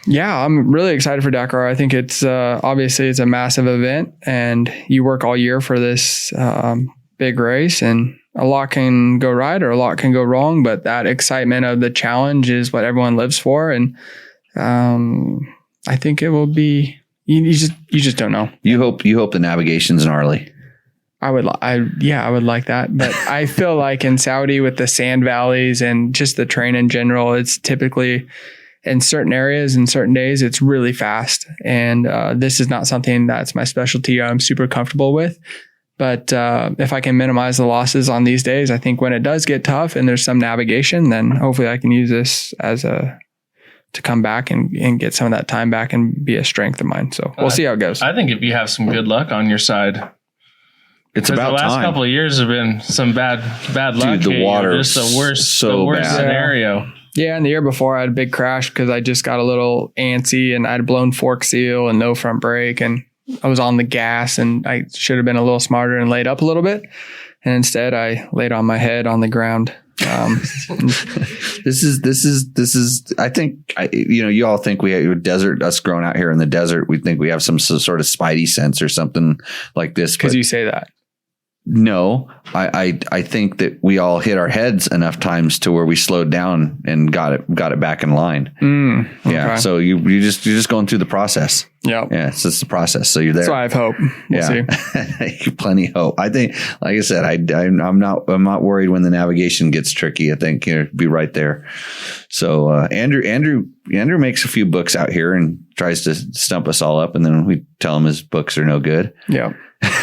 Yeah, I'm really excited for Dakar. I think it's obviously it's a massive event, and you work all year for this big race, and a lot can go right or a lot can go wrong, but that excitement of the challenge is what everyone lives for. And I think it will be, you just don't know. You hope the navigation's gnarly. I would like that. But I feel like in Saudi with the sand valleys and just the terrain in general, it's typically in certain areas and certain days, it's really fast. And this is not something that's my specialty I'm super comfortable with. But if I can minimize the losses on these days, I think when it does get tough and there's some navigation, then hopefully I can use this as to come back and get some of that time back and be a strength of mine. So we'll see how it goes. I think if you have some good luck on your side, it's about the last time. couple of years have been some bad luck. Dude, the water just the worst bad. scenario. Yeah, and the year before I had a big crash because I just got a little antsy and I had a blown fork seal and no front brake, and I was on the gas, and I should have been a little smarter and laid up a little bit. And instead I laid on my head on the ground. This is, I think, you all think we have desert, us growing out here in the desert. We think we have some sort of spidey sense or something like this. Because you say that. No, I think that we all hit our heads enough times to where we slowed down and got it back in line. Okay. Yeah. So you're just going through the process. Yeah. Yeah. So it's the process. So you're there. So I have hope. We'll see. Plenty of hope. I think, like I said, I'm not worried when the navigation gets tricky. I think be right there. So Andrew makes a few books out here and tries to stump us all up, and then we tell him his books are no good. Yeah.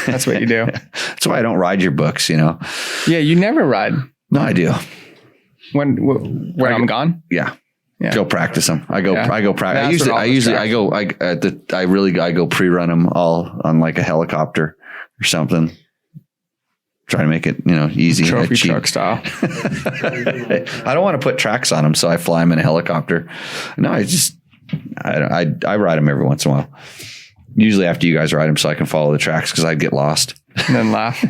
That's what you do. That's why I don't ride your books, Yeah, you never ride. No, I do. When I'm gone? Yeah. Go practice them. I go practice. I go pre-run them all on like a helicopter or something. Try to make it, easy. Trophy truck style. I don't want to put tracks on them, so I fly them in a helicopter. No, I ride them every once in a while. Usually after you guys ride them so I can follow the tracks because I'd get lost. and then laugh.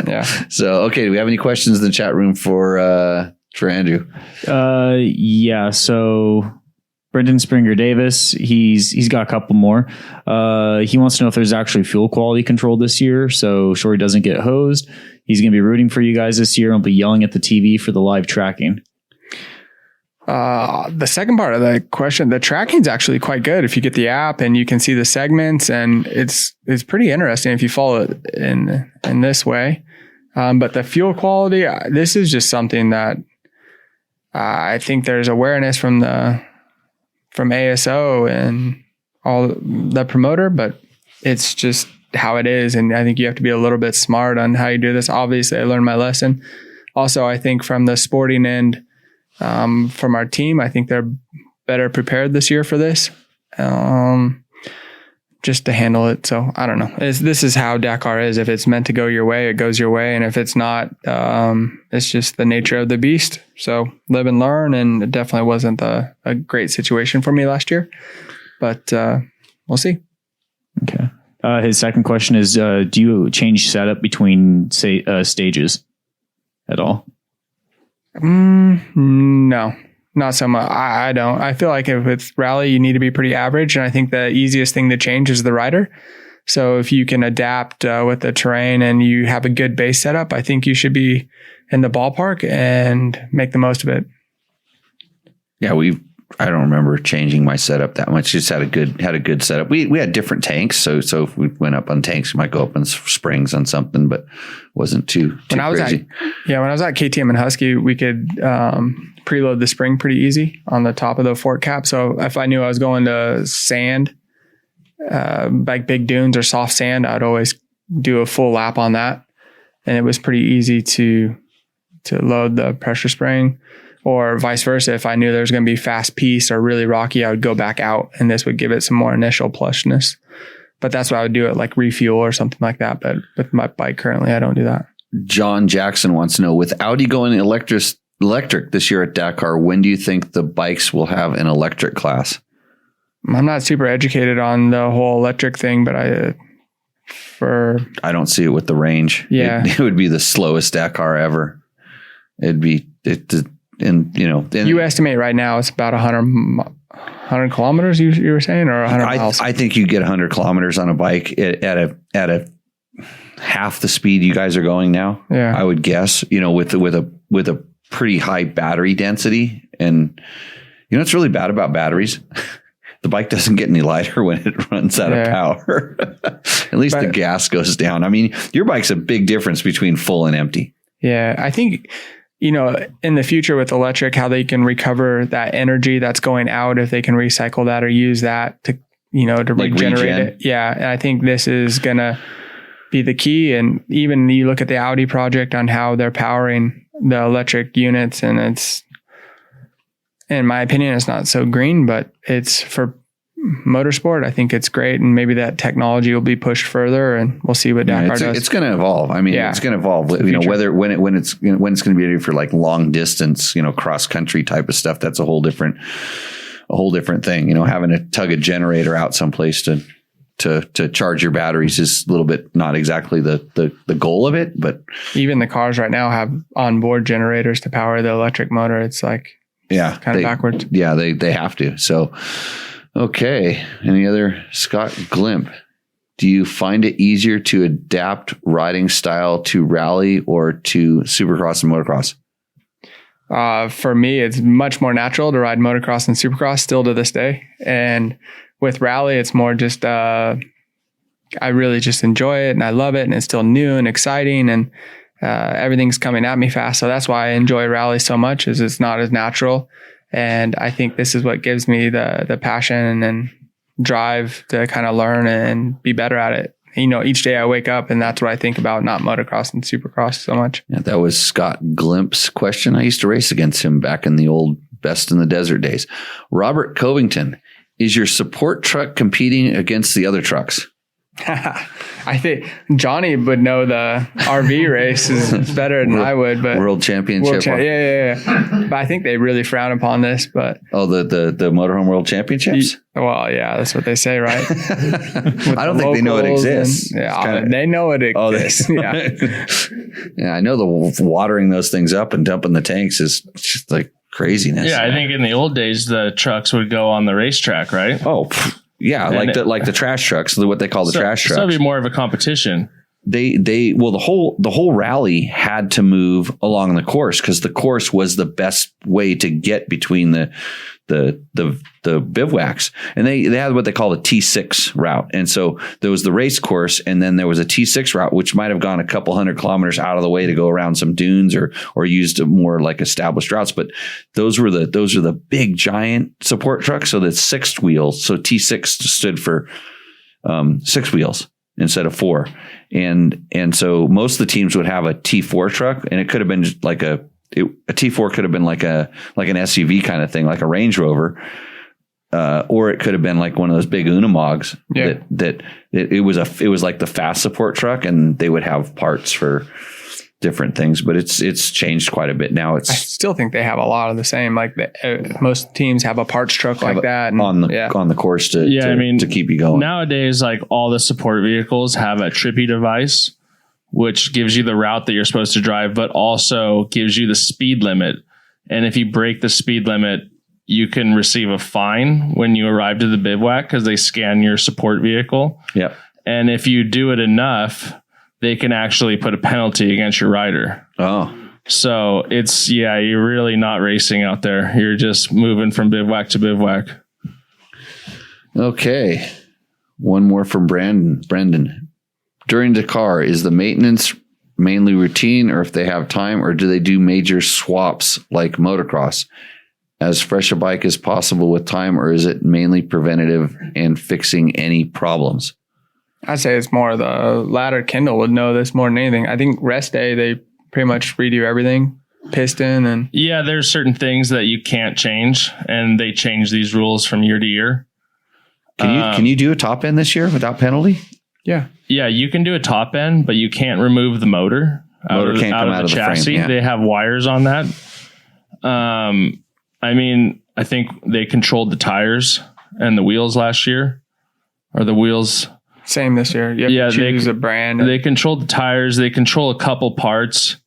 Yeah. So, okay. Do we have any questions in the chat room for Andrew? Yeah. So Brendan Springer Davis, he's got a couple more. He wants to know if there's actually fuel quality control this year, so sure he doesn't get hosed. He's going to be rooting for you guys this year and will be yelling at the TV for the live tracking. The second part of the question, the tracking is actually quite good if you get the app and you can see the segments, and it's pretty interesting if you follow it in this way. But the fuel quality, this is just something that I think there's awareness from ASO and all the promoter, but it's just how it is. And I think you have to be a little bit smart on how you do this. Obviously, I learned my lesson. Also, I think from the sporting end, from our team, I think they're better prepared this year for this, just to handle it. So I don't know. This is how Dakar is. If it's meant to go your way, it goes your way. And if it's not, it's just the nature of the beast. So live and learn. And it definitely wasn't a great situation for me last year, but we'll see. Okay. His second question is, do you change setup between stages at all? No, not so much. I don't. I feel like if it's rally, you need to be pretty average. And I think the easiest thing to change is the rider. So if you can adapt with the terrain and you have a good base setup, I think you should be in the ballpark and make the most of it. Yeah, I don't remember changing my setup that much. Just had a good setup. We had different tanks, so if we went up on tanks, we might go up on springs on something, but wasn't too crazy. When I was at KTM and Husky, we could preload the spring pretty easy on the top of the fork cap. So if I knew I was going to sand, like big dunes or soft sand, I'd always do a full lap on that, and it was pretty easy to load the pressure spring. Or vice versa, if I knew there was going to be fast piece or really rocky, I would go back out, and this would give it some more initial plushness. But that's why I would do it, like refuel or something like that. But with my bike currently, I don't do that. John Jackson wants to know, with Audi going electric this year at Dakar, when do you think the bikes will have an electric class? I'm not super educated on the whole electric thing, but I don't see it with the range. Yeah, it would be the slowest Dakar ever. You estimate right now it's about 100 kilometers. You were saying, or 100 miles? I think you get 100 kilometers on a bike at a half the speed you guys are going now. Yeah, I would guess. With a pretty high battery density, and it's really bad about batteries. The bike doesn't get any lighter when it runs out of power. At least the gas goes down. I mean, your bike's a big difference between full and empty. Yeah, I think. In the future with electric, how they can recover that energy that's going out, if they can recycle that or use that to regenerate it. Yeah. And I think this is going to be the key. And even you look at the Audi project on how they're powering the electric units, and it's, in my opinion, it's not so green, but it's for motorsport. I think it's great, and maybe that technology will be pushed further, and we'll see what Dakar does. It's going to evolve. I mean, it's going to evolve. When it's going to be ready for like long distance, cross country type of stuff. That's a whole different thing. Having to tug a generator out someplace to charge your batteries is a little bit not exactly the goal of it. But even the cars right now have onboard generators to power the electric motor. It's like kind of backwards. Yeah, they have to. So. Okay. Any other? Scott Glimp. Do you find it easier to adapt riding style to rally or to supercross and motocross? For me, it's much more natural to ride motocross and supercross still to this day. And with rally, it's more just, I really just enjoy it and I love it, and it's still new and exciting, and everything's coming at me fast. So that's why I enjoy rally so much, is it's not as natural. And I think this is what gives me the passion and drive to kind of learn and be better at it. Each day I wake up and that's what I think about, not motocross and supercross so much. Yeah, that was Scott Glimp's question. I used to race against him back in the old Best in the Desert days. Robert Covington, is your support truck competing against the other trucks? I think Johnny would know the RV races better than I would, but World Championship. Yeah. But I think they really frown upon this. But the Motorhome World Championships. Well, yeah, that's what they say, right? I don't think they know it exists. They know it exists. Yeah, I know the watering those things up and dumping the tanks is just like craziness. Yeah, I think in the old days the trucks would go on the racetrack, right? Oh. Yeah, like the trash trucks, what they call the trash trucks. So it'd be more of a competition. The whole rally had to move along the course because the course was the best way to get between the bivouacs, and they had what they call the T6 route. And so there was the race course, and then there was a T6 route, which might have gone a couple 100 kilometers out of the way to go around some dunes or used more like established routes. But those were the big giant support trucks. So that's 6 wheels. So T6 stood for 6 wheels instead of 4. And so most of the teams would have a T4 truck, and it could have been like a T4 could have been like an SUV kind of thing, like a Range Rover, or it could have been like one of those big Unamogs. Yeah. It was like the fast support truck, and they would have parts for different things. But it's changed quite a bit now. I still think they have a lot of the same. Like most teams have a parts truck like that on the course to keep you going. Nowadays, like all the support vehicles have a trippy device, which gives you the route that you're supposed to drive, but also gives you the speed limit. And if you break the speed limit, you can receive a fine when you arrive to the bivouac because they scan your support vehicle. Yeah. And if you do it enough, they can actually put a penalty against your rider. Oh. So you're really not racing out there. You're just moving from bivouac to bivouac. Okay. One more from Brendan. During Dakar, is the maintenance mainly routine, or if they have time, or do they do major swaps like motocross? As fresh a bike as possible with time, or is it mainly preventative and fixing any problems? I'd say it's more the latter. Kendall would know this more than anything. I think rest day, they pretty much redo everything, piston and... Yeah, there's certain things that you can't change, and they change these rules from year to year. Can you do a top end this year without penalty? Yeah. Yeah, you can do a top end, but you can't remove the motor out of the chassis. Frame, yeah. They have wires on that. I think they controlled the tires and the wheels last year. Or the wheels... Same this year. You have to choose a brand. They control the tires. They control a couple parts.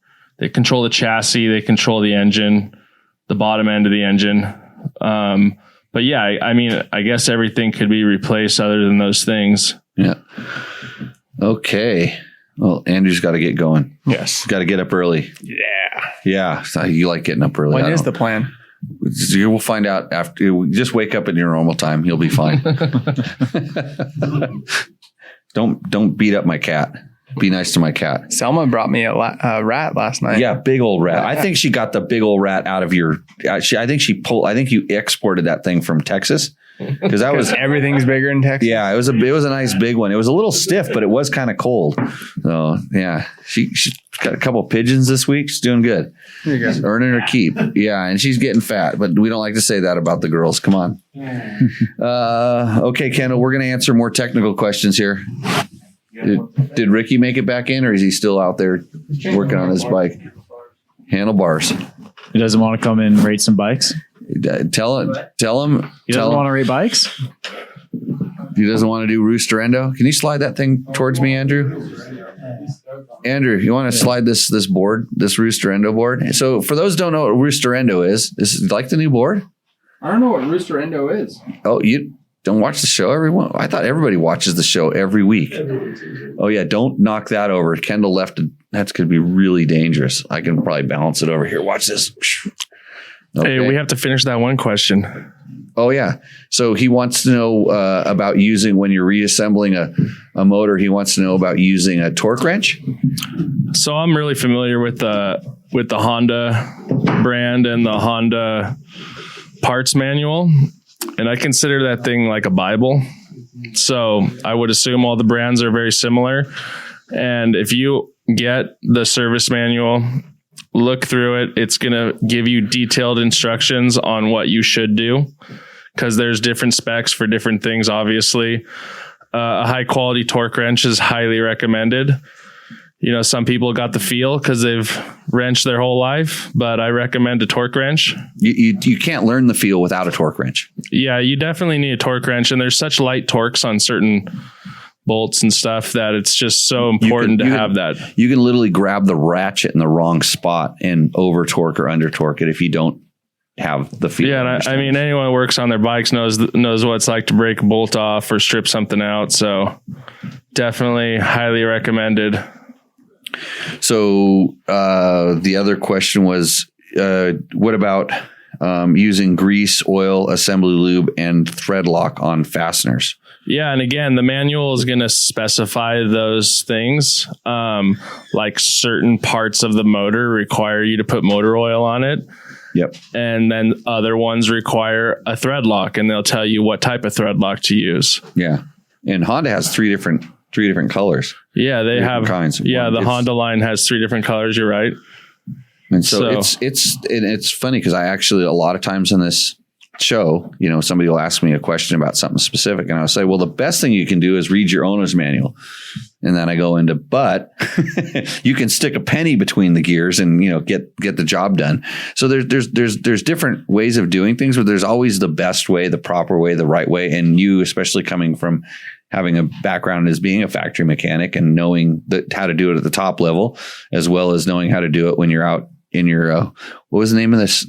They control the chassis. They control the engine, the bottom end of the engine. But yeah, I guess everything could be replaced other than those things. Yeah. Okay. Well, Andrew's got to get going. Yes. Got to get up early. Yeah. Yeah. So you like getting up early. When is the plan? You will find out after. Just wake up at your normal time. You'll be fine. Don't beat up my cat. Be nice to my cat. Selma brought me a rat last night. Yeah, big old rat. I think she got the big old rat out of your. I think you exported that thing from Texas because that was everything's bigger in Texas. Yeah, it was a nice big one. It was a little stiff, but it was kind of cold. So yeah, she got a couple pigeons this week. She's doing good. She's earning her keep. Yeah, and she's getting fat, but we don't like to say that about the girls. Come on. Okay, Kendall, we're going to answer more technical questions here. Did Ricky make it back in, or is he still out there working on his bike? Handlebars. He doesn't want to come in and rate some bikes? Tell him. He doesn't want to rate bikes? He doesn't want to do Roosterendo. Can you slide that thing towards me, Andrew? Andrew, you want to slide this board, this Roosterendo board? So for those who don't know what Roosterendo is, this is like the new board? I don't know what Roosterendo is. Oh, you don't watch the show, everyone? I thought everybody watches the show every week. Oh, yeah. Don't knock that over. Kendall left it. That's going to be really dangerous. I can probably balance it over here. Watch this. Okay. Hey, we have to finish that one question. Oh, yeah. So he wants to know about using, when you're reassembling a motor, he wants to know about using a torque wrench. So I'm really familiar with the Honda brand and the Honda parts manual. And I consider that thing like a Bible. So I would assume all the brands are very similar. And if you get the service manual, look through it, it's going to give you detailed instructions on what you should do, because there's different specs for different things, obviously. a high quality torque wrench is highly recommended. Some people got the feel because they've wrenched their whole life, but I recommend a torque wrench. You can't learn the feel without a torque wrench. Yeah, you definitely need a torque wrench, and there's such light torques on certain bolts and stuff that it's just so important to have that. You can literally grab the ratchet in the wrong spot and over torque or under torque it if you don't have the feel. Yeah, and I mean, anyone who works on their bikes knows what it's like to break a bolt off or strip something out. So definitely highly recommended. So the other question was, what about using grease, oil, assembly lube, and thread lock on fasteners? Yeah, and again, the manual is going to specify those things. Like certain parts of the motor require you to put motor oil on it. Yep. And then other ones require a thread lock, and they'll tell you what type of thread lock to use. Yeah. And Honda has three different colors. Yeah, they have kinds. Yeah, the Honda line has 3 different colors. You're right. And so it's funny because I actually, a lot of times in this show, somebody will ask me a question about something specific, and I'll say, well, the best thing you can do is read your owner's manual. And then I go into, but you can stick a penny between the gears and, get the job done. So there's different ways of doing things, but there's always the best way, the proper way, the right way. And you, especially coming from having a background as being a factory mechanic and knowing how to do it at the top level, as well as knowing how to do it when you're out in your, what was the name of this,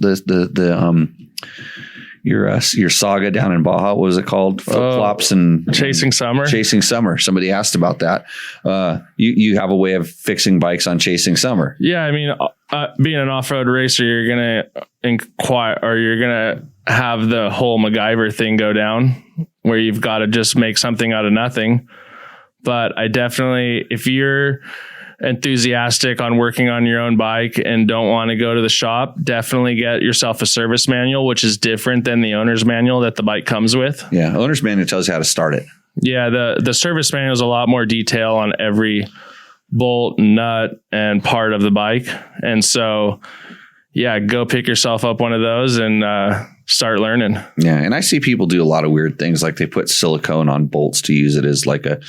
your saga down in Baja? What was it called? Flip-flops and Chasing Summer. Chasing Summer. Somebody asked about that. You have a way of fixing bikes on Chasing Summer. Yeah, I mean, being an off-road racer, you're gonna inquire, or you're gonna have the whole MacGyver thing go down, where you've got to just make something out of nothing. But I definitely, if you're enthusiastic on working on your own bike and don't want to go to the shop, definitely get yourself a service manual, which is different than the owner's manual that the bike comes with. Yeah, owner's manual tells you how to start it. Yeah, the service manual is a lot more detail on every bolt, nut, and part of the bike. And so, yeah, go pick yourself up one of those and start learning. Yeah, and I see people do a lot of weird things, like they put silicone on bolts to use it as like a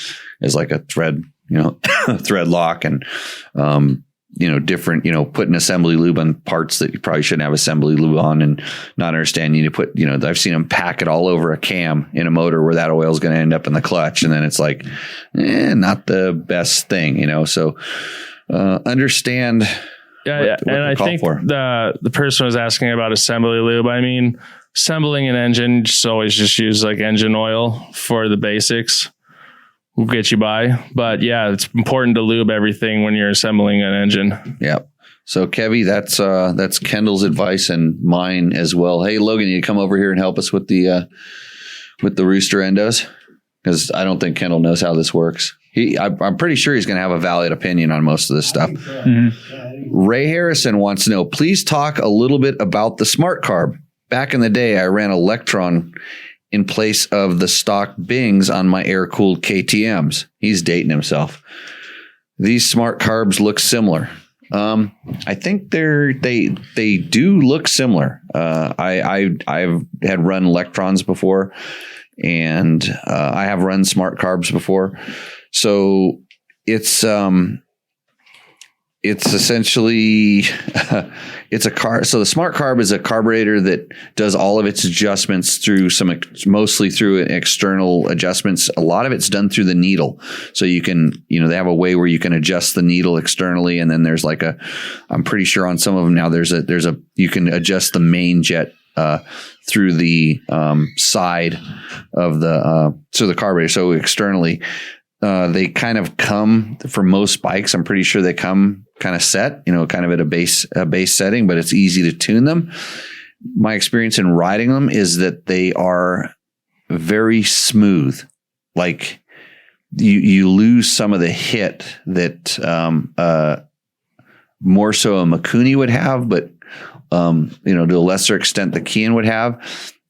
thread, thread lock, and different, putting assembly lube on parts that you probably shouldn't have assembly lube on, and not understanding you to put, I've seen them pack it all over a cam in a motor where that oil is going to end up in the clutch, and then it's like, not the best thing, so understand. Yeah, and I think the person was asking about assembly lube. I mean, assembling an engine, just use like engine oil for the basics. Will get you by. But yeah, it's important to lube everything when you're assembling an engine. Yep. So Kevy, that's Kendall's advice and mine as well. Hey Logan, you come over here and help us with the rooster endos, because I don't think Kendall knows how this works. I'm pretty sure he's going to have a valid opinion on most of this stuff. Mm-hmm. Ray Harrison wants to know, please talk a little bit about the smart carb. Back in the day, I ran Electron in place of the stock Bings on my air-cooled KTMs. He's dating himself. These smart carbs look similar. I think they do look similar. I've had run Electrons before, and I have run smart carbs before. So it's essentially it's a car. So the smart carb is a carburetor that does all of its adjustments through mostly through external adjustments. A lot of it's done through the needle. So you can, they have a way where you can adjust the needle externally. And then there's I'm pretty sure on some of them now you can adjust the main jet through the side of the carburetor. So externally, they kind of come, for most bikes, I'm pretty sure they come kind of set, kind of at a base setting, but it's easy to tune them. My experience in riding them is that they are very smooth. Like you lose some of the hit that more so a Mikuni would have, but to a lesser extent the Kian would have.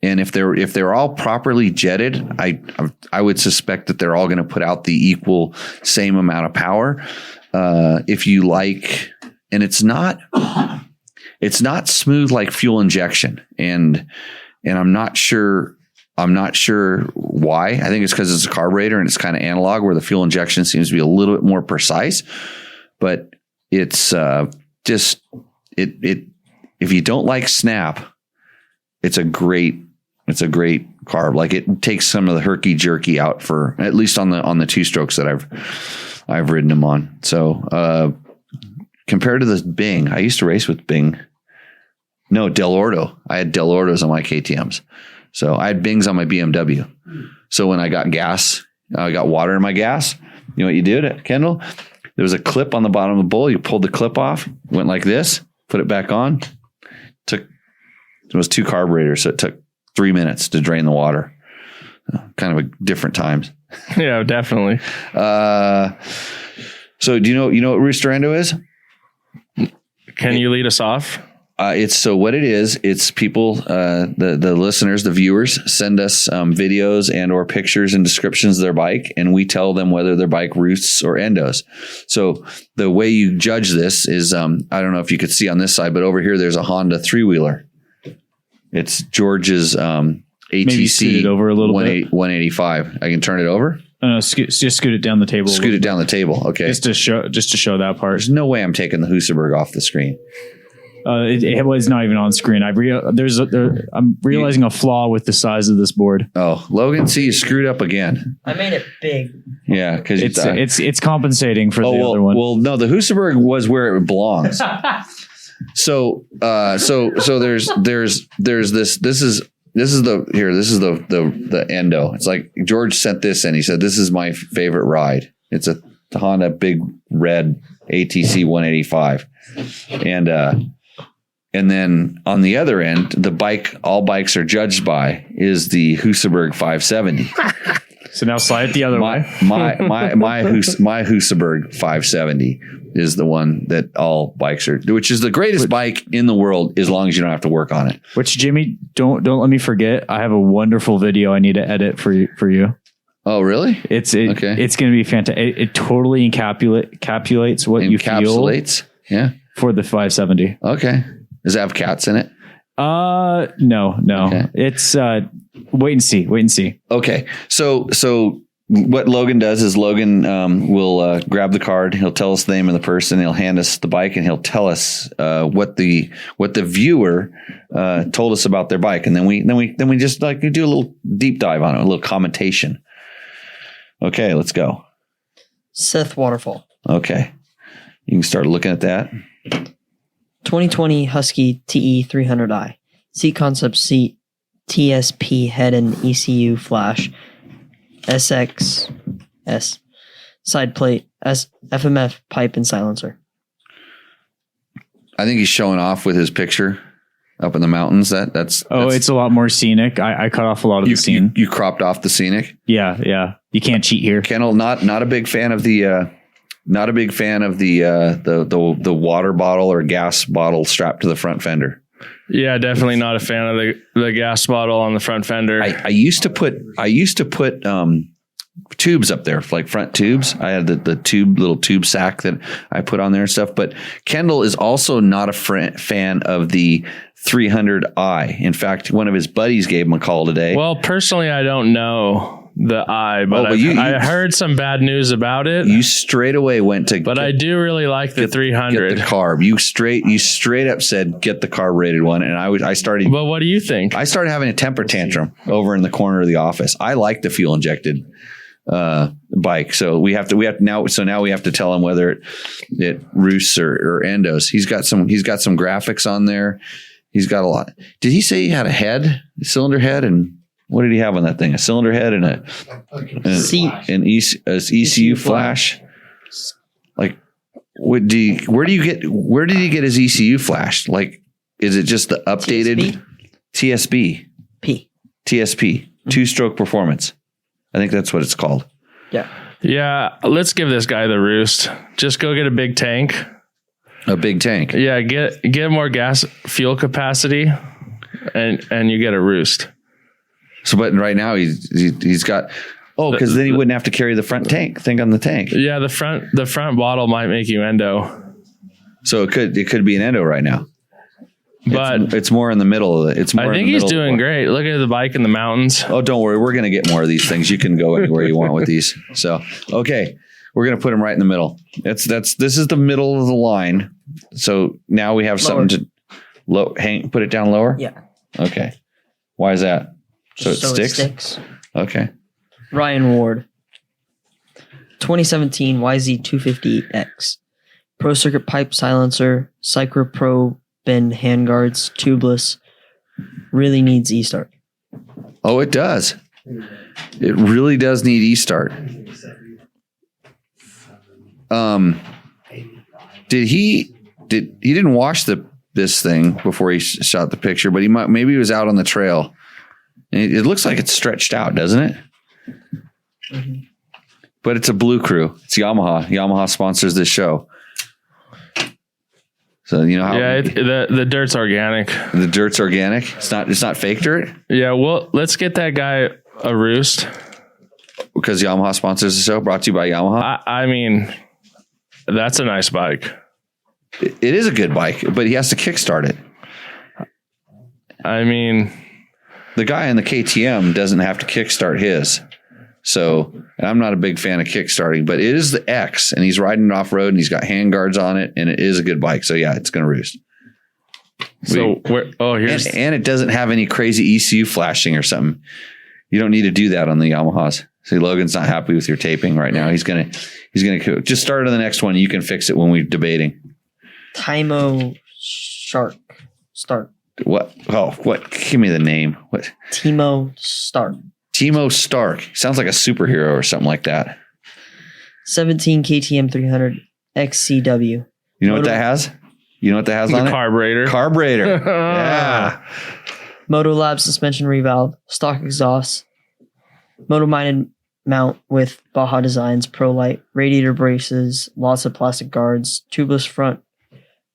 And if they're all properly jetted, I would suspect that they're all going to put out the equal same amount of power. If you like, and it's not smooth like fuel injection, and I'm not sure I'm not sure why. I think it's because it's a carburetor and it's kind of analog, where the fuel injection seems to be a little bit more precise. But it's just it. If you don't like snap, it's a great carb. Like, it takes some of the herky jerky out, for at least on the 2 strokes that I've ridden them on. So compared to the Bing, I used to race with Bing. No, Del Ordo. I had Del Ordos on my KTMs. So I had Bings on my BMW. So when I got gas, I got water in my gas. You know what you did, Kendall? There was a clip on the bottom of the bowl. You pulled the clip off, went like this, put it back on. It was 2 carburetors, so it took 3 minutes to drain the water. Kind of a different times. Yeah, definitely. So do you know what Rooster Endo is? Can you lead us off? What it is, it's people, the listeners, the viewers send us videos and or pictures and descriptions of their bike, and we tell them whether their bike roosts or endos. So the way you judge this is, I don't know if you could see on this side, but over here, there's a Honda 3-wheeler. It's George's ATC over a little bit. 185. I can turn it over. Just scoot it down the table. Scoot it down the table. Okay. Just to show that part. There's no way I'm taking the Husaberg off the screen. It was not even on screen. I'm realizing a flaw with the size of this board. Oh, Logan, see, you screwed up again. I made it big. Yeah, because it's compensating for the other one. Well, no, the Husaberg was where it belongs. So there's this. This is the endo. It's like George sent this in. He said, "This is my favorite ride. It's a Honda big red ATC 185," and then on the other end, the bike all bikes are judged by is the Husaberg 570. So now slide it the other way. my Husaberg 570 is the one that all bikes are, which is the greatest bike in the world, as long as you don't have to work on it. Which, Jimmy, don't let me forget. I have a wonderful video I need to edit for you. Oh, really? It's going to be fantastic. It totally encapsulates what you feel. Yeah. For the 570. Okay. Does it have cats in it? No. Okay. It's wait and see. Okay. So what Logan does is Logan will grab the card. He'll tell us the name of the person. He'll hand us the bike, and he'll tell us what the viewer told us about their bike, and then we just like do a little deep dive on it, a little commentation. Okay, let's go. Seth Waterfall. Okay, you can start looking at that. 2020 Husky TE 300i. Seat concept seat, TSP head and ECU flash, SXS side plate, FMF pipe and silencer. I think he's showing off with his picture up in the mountains. That's it's a lot more scenic. I cut off a lot of the scene. You cropped off the scenic. Yeah. You can't cheat here. Kendall, not a big fan of the water bottle or gas bottle strapped to the front fender. Yeah, definitely not a fan of the gas bottle on the front fender. I used to put tubes up there, like front tubes. I had the little tube sack that I put on there and stuff. But Kendall is also not a fan of the 300i. In fact, one of his buddies gave him a call today. Well, personally, I don't know the I, but I heard some bad news about it. You straight away went to, but I do really like the 300. Get the carb. You straight up said get the carb-rated one, and I started. But what do you think? I started having a temper tantrum over in the corner of the office. I like the fuel injected bike, so we have to now. So now we have to tell him whether it roosts or endos. He's got some graphics on there. He's got a lot. Did he say he had a cylinder head, and what did he have on that thing? A cylinder head and an ECU flash. Like, where did he get his ECU flash? Like, is it just the updated TSP? TSP, 2-stroke performance. I think that's what it's called. Yeah. Yeah. Let's give this guy the roost. Just go get a big tank. A big tank. Yeah. Get more gas fuel capacity, and you get a roost. So, but right now he's got. Oh, because then he wouldn't have to carry the front tank. Think on the tank. Yeah, the front bottle might make you endo. So it could be an endo right now. But it's more in the middle of it. I think he's doing great. Look at the bike in the mountains. Oh, don't worry. We're going to get more of these things. You can go anywhere you want with these. So, okay. We're going to put them right in the middle. This is the middle of the line. So now we have something to put it down lower. Yeah. Okay. Why is that? So it sticks? Okay. Ryan Ward. 2017 YZ250X. Pro Circuit pipe silencer, Cycro Pro bend handguards, tubeless. Really needs e-start. Oh, it does. It really does need e-start. He didn't wash this thing before he shot the picture, but maybe he was out on the trail. And it looks like it's stretched out, doesn't it? Mm-hmm. But it's a Blue Crew. It's Yamaha. Yamaha sponsors this show. So you know how the dirt's organic. The dirt's organic. It's not fake dirt. Yeah, well, let's get that guy a roost. Because Yamaha sponsors the show, brought to you by Yamaha. I mean, that's a nice bike. It is a good bike, but he has to kickstart it. I mean, the guy in the KTM doesn't have to kickstart his. So, and I'm not a big fan of kickstarting, but it is the X, and he's riding off road, and he's got handguards on it, and it is a good bike. So yeah, it's going to roost. And it doesn't have any crazy ECU flashing or something. You don't need to do that on the Yamahas. See, Logan's not happy with your taping right now. He's gonna just start on the next one. You can fix it when we're debating. Timo Shark Start. What? Oh, what? Give me the name. What? Timo Stark. Timo Stark. Sounds like a superhero or something like that. 17 KTM 300 XCW. You know what that has? You know what that has on it? Carburetor. Carburetor. Yeah. Moto Lab suspension revalve, stock exhaust, Moto minded mount with Baja Designs, Pro Light, radiator braces, lots of plastic guards, tubeless front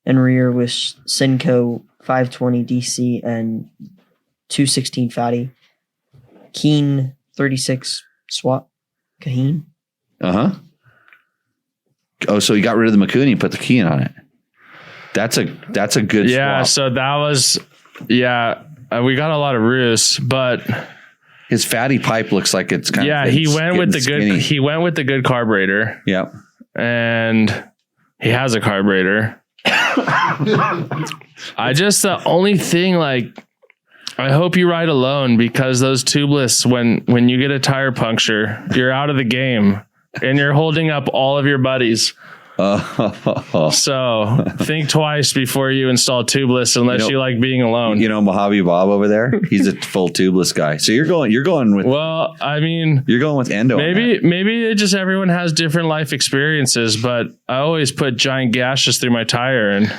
and rear with Senko 520 DC and 216 fatty. Keen 36 SWAT. Kaheen. Uh-huh. Oh, so you got rid of the Mikuni and put the Keen on it. That's a good yeah, swap. So that was we got a lot of roosts, but his fatty pipe looks like it's kind of he went with the good carburetor. Yep. And he has a carburetor. The only thing, I hope you ride alone, because those tubeless, when you get a tire puncture, you're out of the game and you're holding up all of your buddies. So think twice before you install tubeless, unless you like being alone. You know Mojave Bob over there? He's a full tubeless guy. So you're going with. Well, I mean, you're going with Endo. Maybe it just everyone has different life experiences, but I always put giant gashes through my tire, and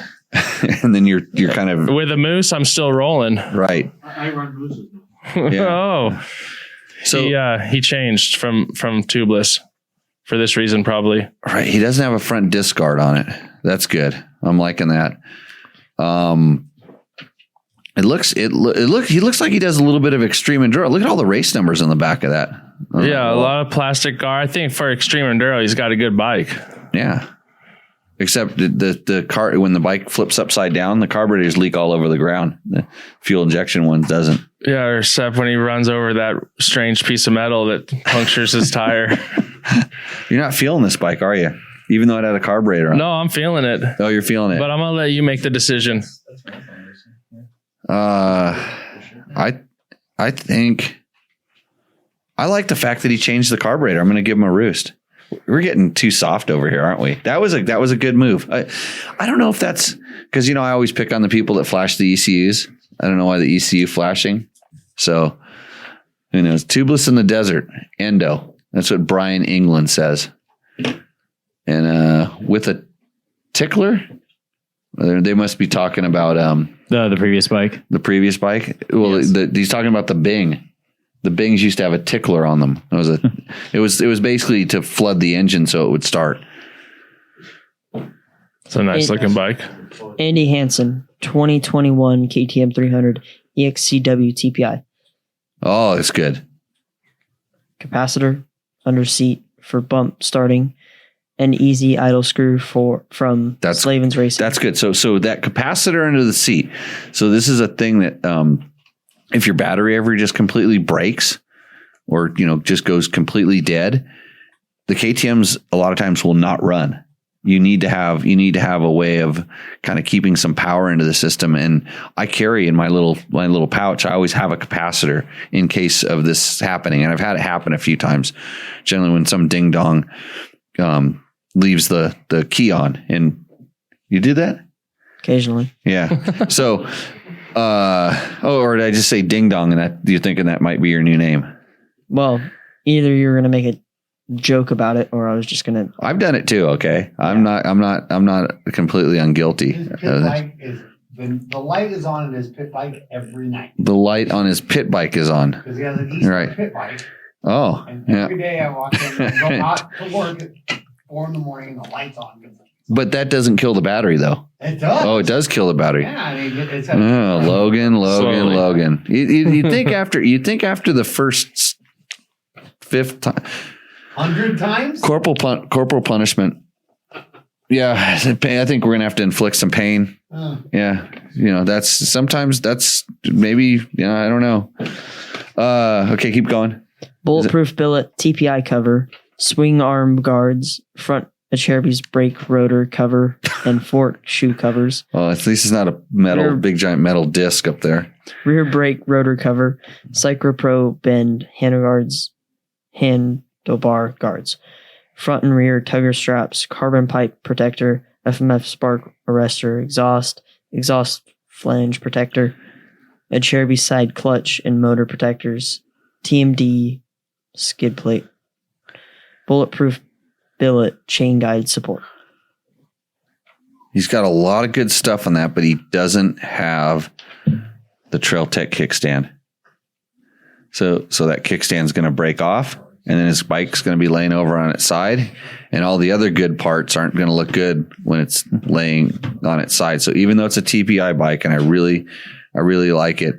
then you're kind of with a Moose. I'm still rolling. Right. I run Mooses now. Yeah. Oh, so he changed from tubeless. For this reason, probably. Right. He doesn't have a front disc guard on it. That's good. I'm liking that. He looks like he does a little bit of extreme enduro. Look at all the race numbers on the back of that. A lot of plastic guard. I think for extreme enduro, he's got a good bike. Yeah. Except the car, when the bike flips upside down, the carburetors leak all over the ground. The fuel injection one doesn't. Yeah, or except when he runs over that strange piece of metal that punctures his tire. You're not feeling this bike, are you? Even though it had a carburetor on. No, I'm feeling it. Oh, you're feeling it. But I'm going to let you make the decision. I think I like the fact that he changed the carburetor. I'm going to give him a roost. We're getting too soft over here, aren't we? That was a good move. I don't know if that's because, I always pick on the people that flash the ECUs. I don't know why the ECU flashing. So, who knows? Tubeless in the desert, Endo. That's what Brian England says. And with a tickler, they must be talking about the previous bike. The previous bike. Well, yes. He's talking about the Bing. The Bings used to have a tickler on them. It was basically to flood the engine so it would start. It's a nice looking bike. Andy Hansen, 2021 KTM 300 EXCW TPI. Oh, it's good. Capacitor, under seat for bump starting, an easy idle screw from Slavin's Racing. That's good. So that capacitor under the seat. So this is a thing that if your battery ever just completely breaks or just goes completely dead, the KTMs a lot of times will not run. You need to have a way of kind of keeping some power into the system. And I carry in my little pouch, I always have a capacitor in case of this happening. And I've had it happen a few times, generally when some ding dong leaves the key on. And you did that? Occasionally. Yeah. So, or did I just say ding dong and that you're thinking that might be your new name? Well, either you're going to make a joke about it or I was just going to. I've done it too. Okay. I'm not completely unguilty. The light is on in his pit bike every night. The light on his pit bike is on. Because he has an Eastern pit bike. Oh, and yeah. Every day I walk in and go out to work at 4 a.m. and the light's on. But that doesn't kill the battery, though. It does. Oh, it does kill the battery. Yeah, I mean, it's Logan. You think after the first 5th time, 100 times corporal punishment. Yeah, I think we're gonna have to inflict some pain. Yeah, that's maybe. I don't know. Okay, keep going. Bulletproof billet TPI cover, swing arm guards, front Achereby's brake rotor cover, and fork shoe covers. Well, at least it's not a big giant metal disc up there. Rear brake rotor cover, Cycropro bend handlebar guards, front and rear tugger straps, carbon pipe protector, FMF spark arrestor, exhaust flange protector, Achereby side clutch and motor protectors, TMD skid plate, bulletproof billet chain guide support. He's got a lot of good stuff on that, but he doesn't have the Trail Tech kickstand. So that kickstand's going to break off, and then his bike's going to be laying over on its side, and all the other good parts aren't going to look good when it's laying on its side. So even though it's a TPI bike, and I really like it,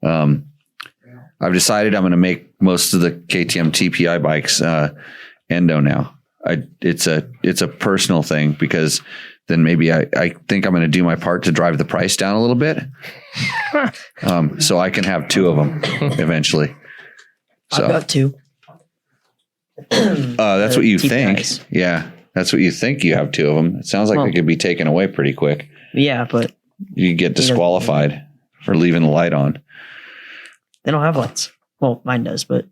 I've decided I'm going to make most of the KTM TPI bikes endo now. It's a personal thing because then maybe I think I'm going to do my part to drive the price down a little bit, so I can have 2 of them eventually. So I've got 2. That's what you TPIs. think. Yeah, that's what you think. You have 2 of them. It sounds like they could be taken away pretty quick. Yeah, but you get disqualified for leaving the light on. They don't have lights. Well, mine does, but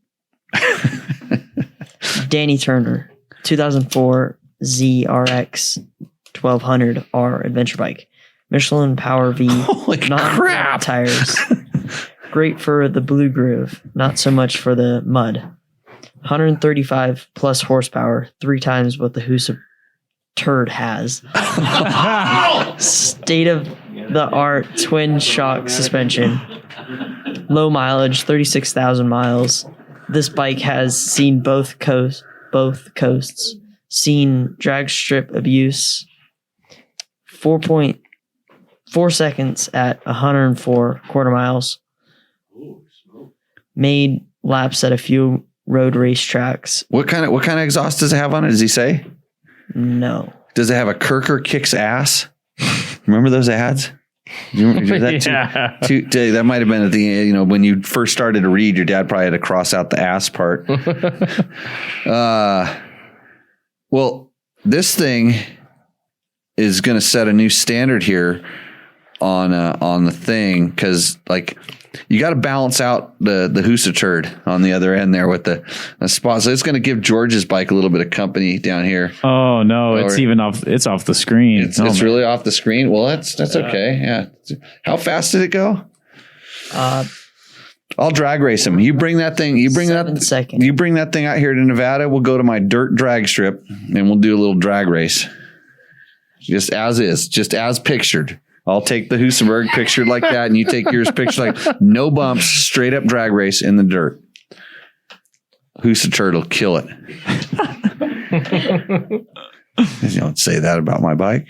Danny Turner, 2004 ZRX 1200R adventure bike, Michelin Power V non-flat tires. Great for the blue groove, not so much for the mud. 135 plus horsepower, 3 times what the Husa turd has. State of the art twin shock suspension. Low mileage, 36,000 miles. This bike has seen both coasts, seen drag strip abuse, 4.4 seconds at 104 quarter miles. Made laps at a few road race tracks. What kind of exhaust does it have on it? Does he say? No. Does it have a Kirker kicks ass? Remember those ads? You remember that that might have been at the when you first started to read. Your dad probably had to cross out the ass part. Well, this thing is going to set a new standard here on the thing because you got to balance out the Husa turd on the other end there with the spot. So it's going to give George's bike a little bit of company down here. Oh no, it's off the screen. It's really off the screen. Well, that's okay. Yeah. How fast did it go? I'll drag race him. You bring that thing. You bring 7 seconds. You bring that thing out here to Nevada. We'll go to my dirt drag strip and we'll do a little drag race. Just as is, just as pictured. I'll take the Husaberg pictured like that, and you take yours pictured like no bumps, straight up drag race in the dirt. Husa turtle, kill it. You don't say that about my bike.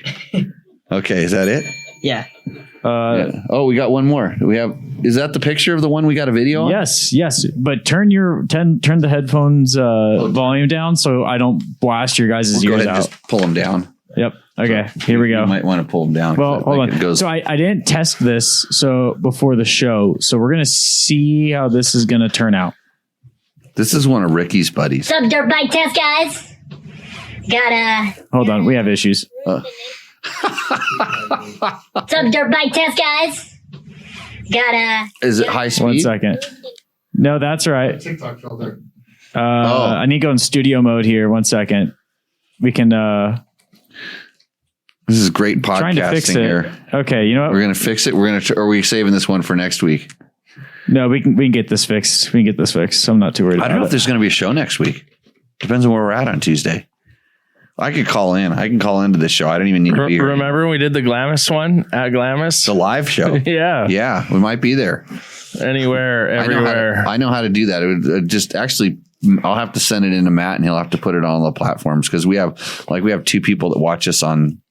Okay, is that it? Yeah. Yeah. Oh, we got one more. We have Is that the picture of the one we got a video on? Yes. But turn the headphones volume down so I don't blast your guys' Go ears ahead and out. just pull them down. Yep. Okay. Here we go. You might want to pull them down. Well, hold on. So I didn't test this before the show. So we're gonna see how this is gonna turn out. This is one of Ricky's buddies. What's up, dirt bike test, guys? Hold on. We have issues. What's up, dirt bike test, guys? Is it high speed? 1 second. No, that's right. TikTok filter. I need to go in studio mode here. 1 second. We can. This is great trying to fix podcasting it. here. Okay, you know what? We're gonna fix it. Are we saving this one for next week? No, we can get this fixed. We can get this fixed. I'm not too worried. I don't know if there's going to be a show next week. Depends on where we're at on Tuesday. I could call in. I can call into this show. I don't even need to be here. Remember when we did the Glamis one at Glamis? The live show. Yeah, we might be there. Anywhere, everywhere. I know how to do that. It would just actually, I'll have to send it into Matt, and he'll have to put it on the platforms because we have 2 people that watch us on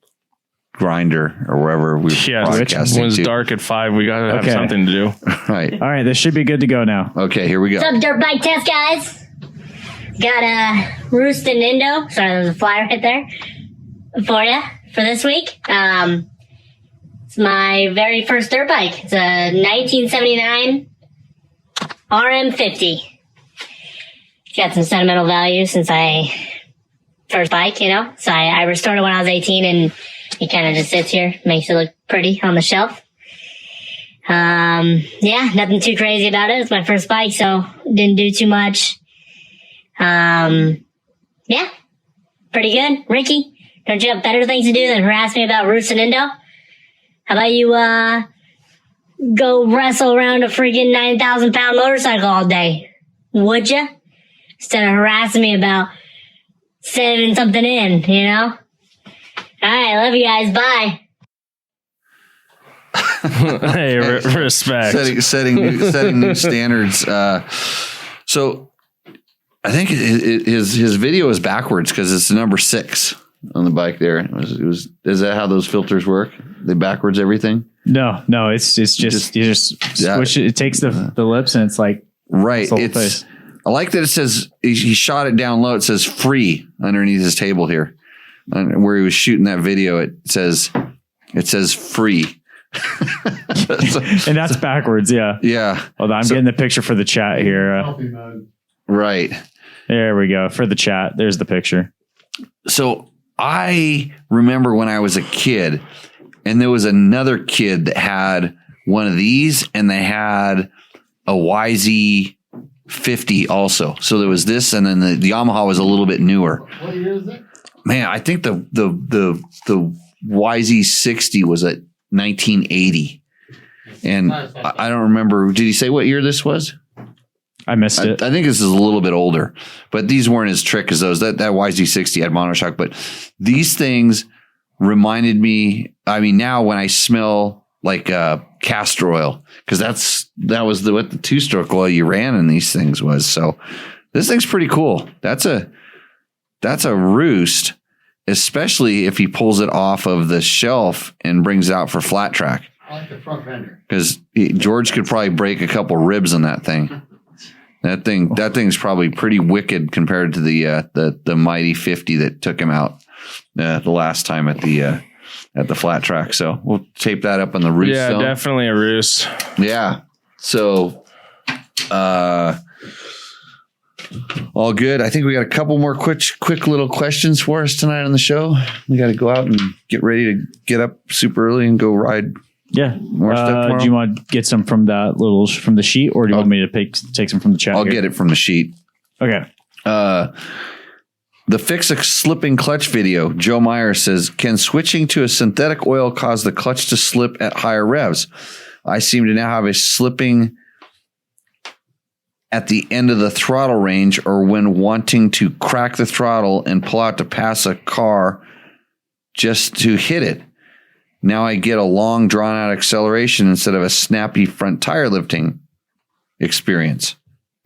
Grindr or wherever we're broadcasting. When it's dark at 5, we got to have something to do. Right. All right. This should be good to go now. Okay, here we go. What's up, dirt bike test, guys? Roost and Indo. Sorry, there's a flyer right there for you for this week. It's my very first dirt bike. It's a 1979 RM50. It's got some sentimental value since first bike, So I restored it when I was 18, and it kind of just sits here, makes it look pretty on the shelf. Nothing too crazy about it. It's my first bike, so didn't do too much. Pretty good. Ricky, don't you have better things to do than harass me about Roost and Indo? How about you, go wrestle around a freaking 9,000-pound motorcycle all day? Would you? Instead of harassing me about sending something in, All right, love you guys. Bye. Hey, respect. Setting new standards. So I think his video is backwards because it's number 6 on the bike there. Is that how those filters work? They backwards everything? No, it's just you just switch it. It takes the lips and it's like right. I like that it says he shot it down low. It says free underneath his table here. Where he was shooting that video, it says free. And that's backwards, yeah. Yeah. Hold on, I'm getting the picture for the chat here. Right. There we go. For the chat, there's the picture. So I remember when I was a kid, and there was another kid that had one of these, and they had a YZ50 also. So there was this, and then the Yamaha was a little bit newer. What year is it? Man, I think the YZ60 was at 1980, and I don't remember. Did he say what year this was? I missed it. I think this is a little bit older, but these weren't as trick as those. That YZ60 had monoshock, but these things reminded me. I mean, now when I smell like castor oil, because that was what the 2-stroke oil you ran in these things was. So this thing's pretty cool. That's a Roost, especially if he pulls it off of the shelf and brings it out for flat track. I like the front fender. Because George could probably break a couple ribs on that thing. That thing's probably pretty wicked compared to the mighty 50 that took him out the last time at the flat track. So we'll tape that up on the Roost. Yeah, definitely a Roost. Yeah. So all good. I think we got a couple more quick little questions for us tonight on the show. We got to go out and get ready to get up super early and go ride. Yeah. More stuff tomorrow. Do you want to get some from from the sheet, or do you want me to take some from the chat? I'll get it from the sheet. Okay. The Fix a Slipping Clutch video. Joe Meyer says, can switching to a synthetic oil cause the clutch to slip at higher revs? I seem to now have a slipping at the end of the throttle range or when wanting to crack the throttle and pull out to pass a car just to hit it. Now I get a long drawn out acceleration instead of a snappy front tire lifting experience.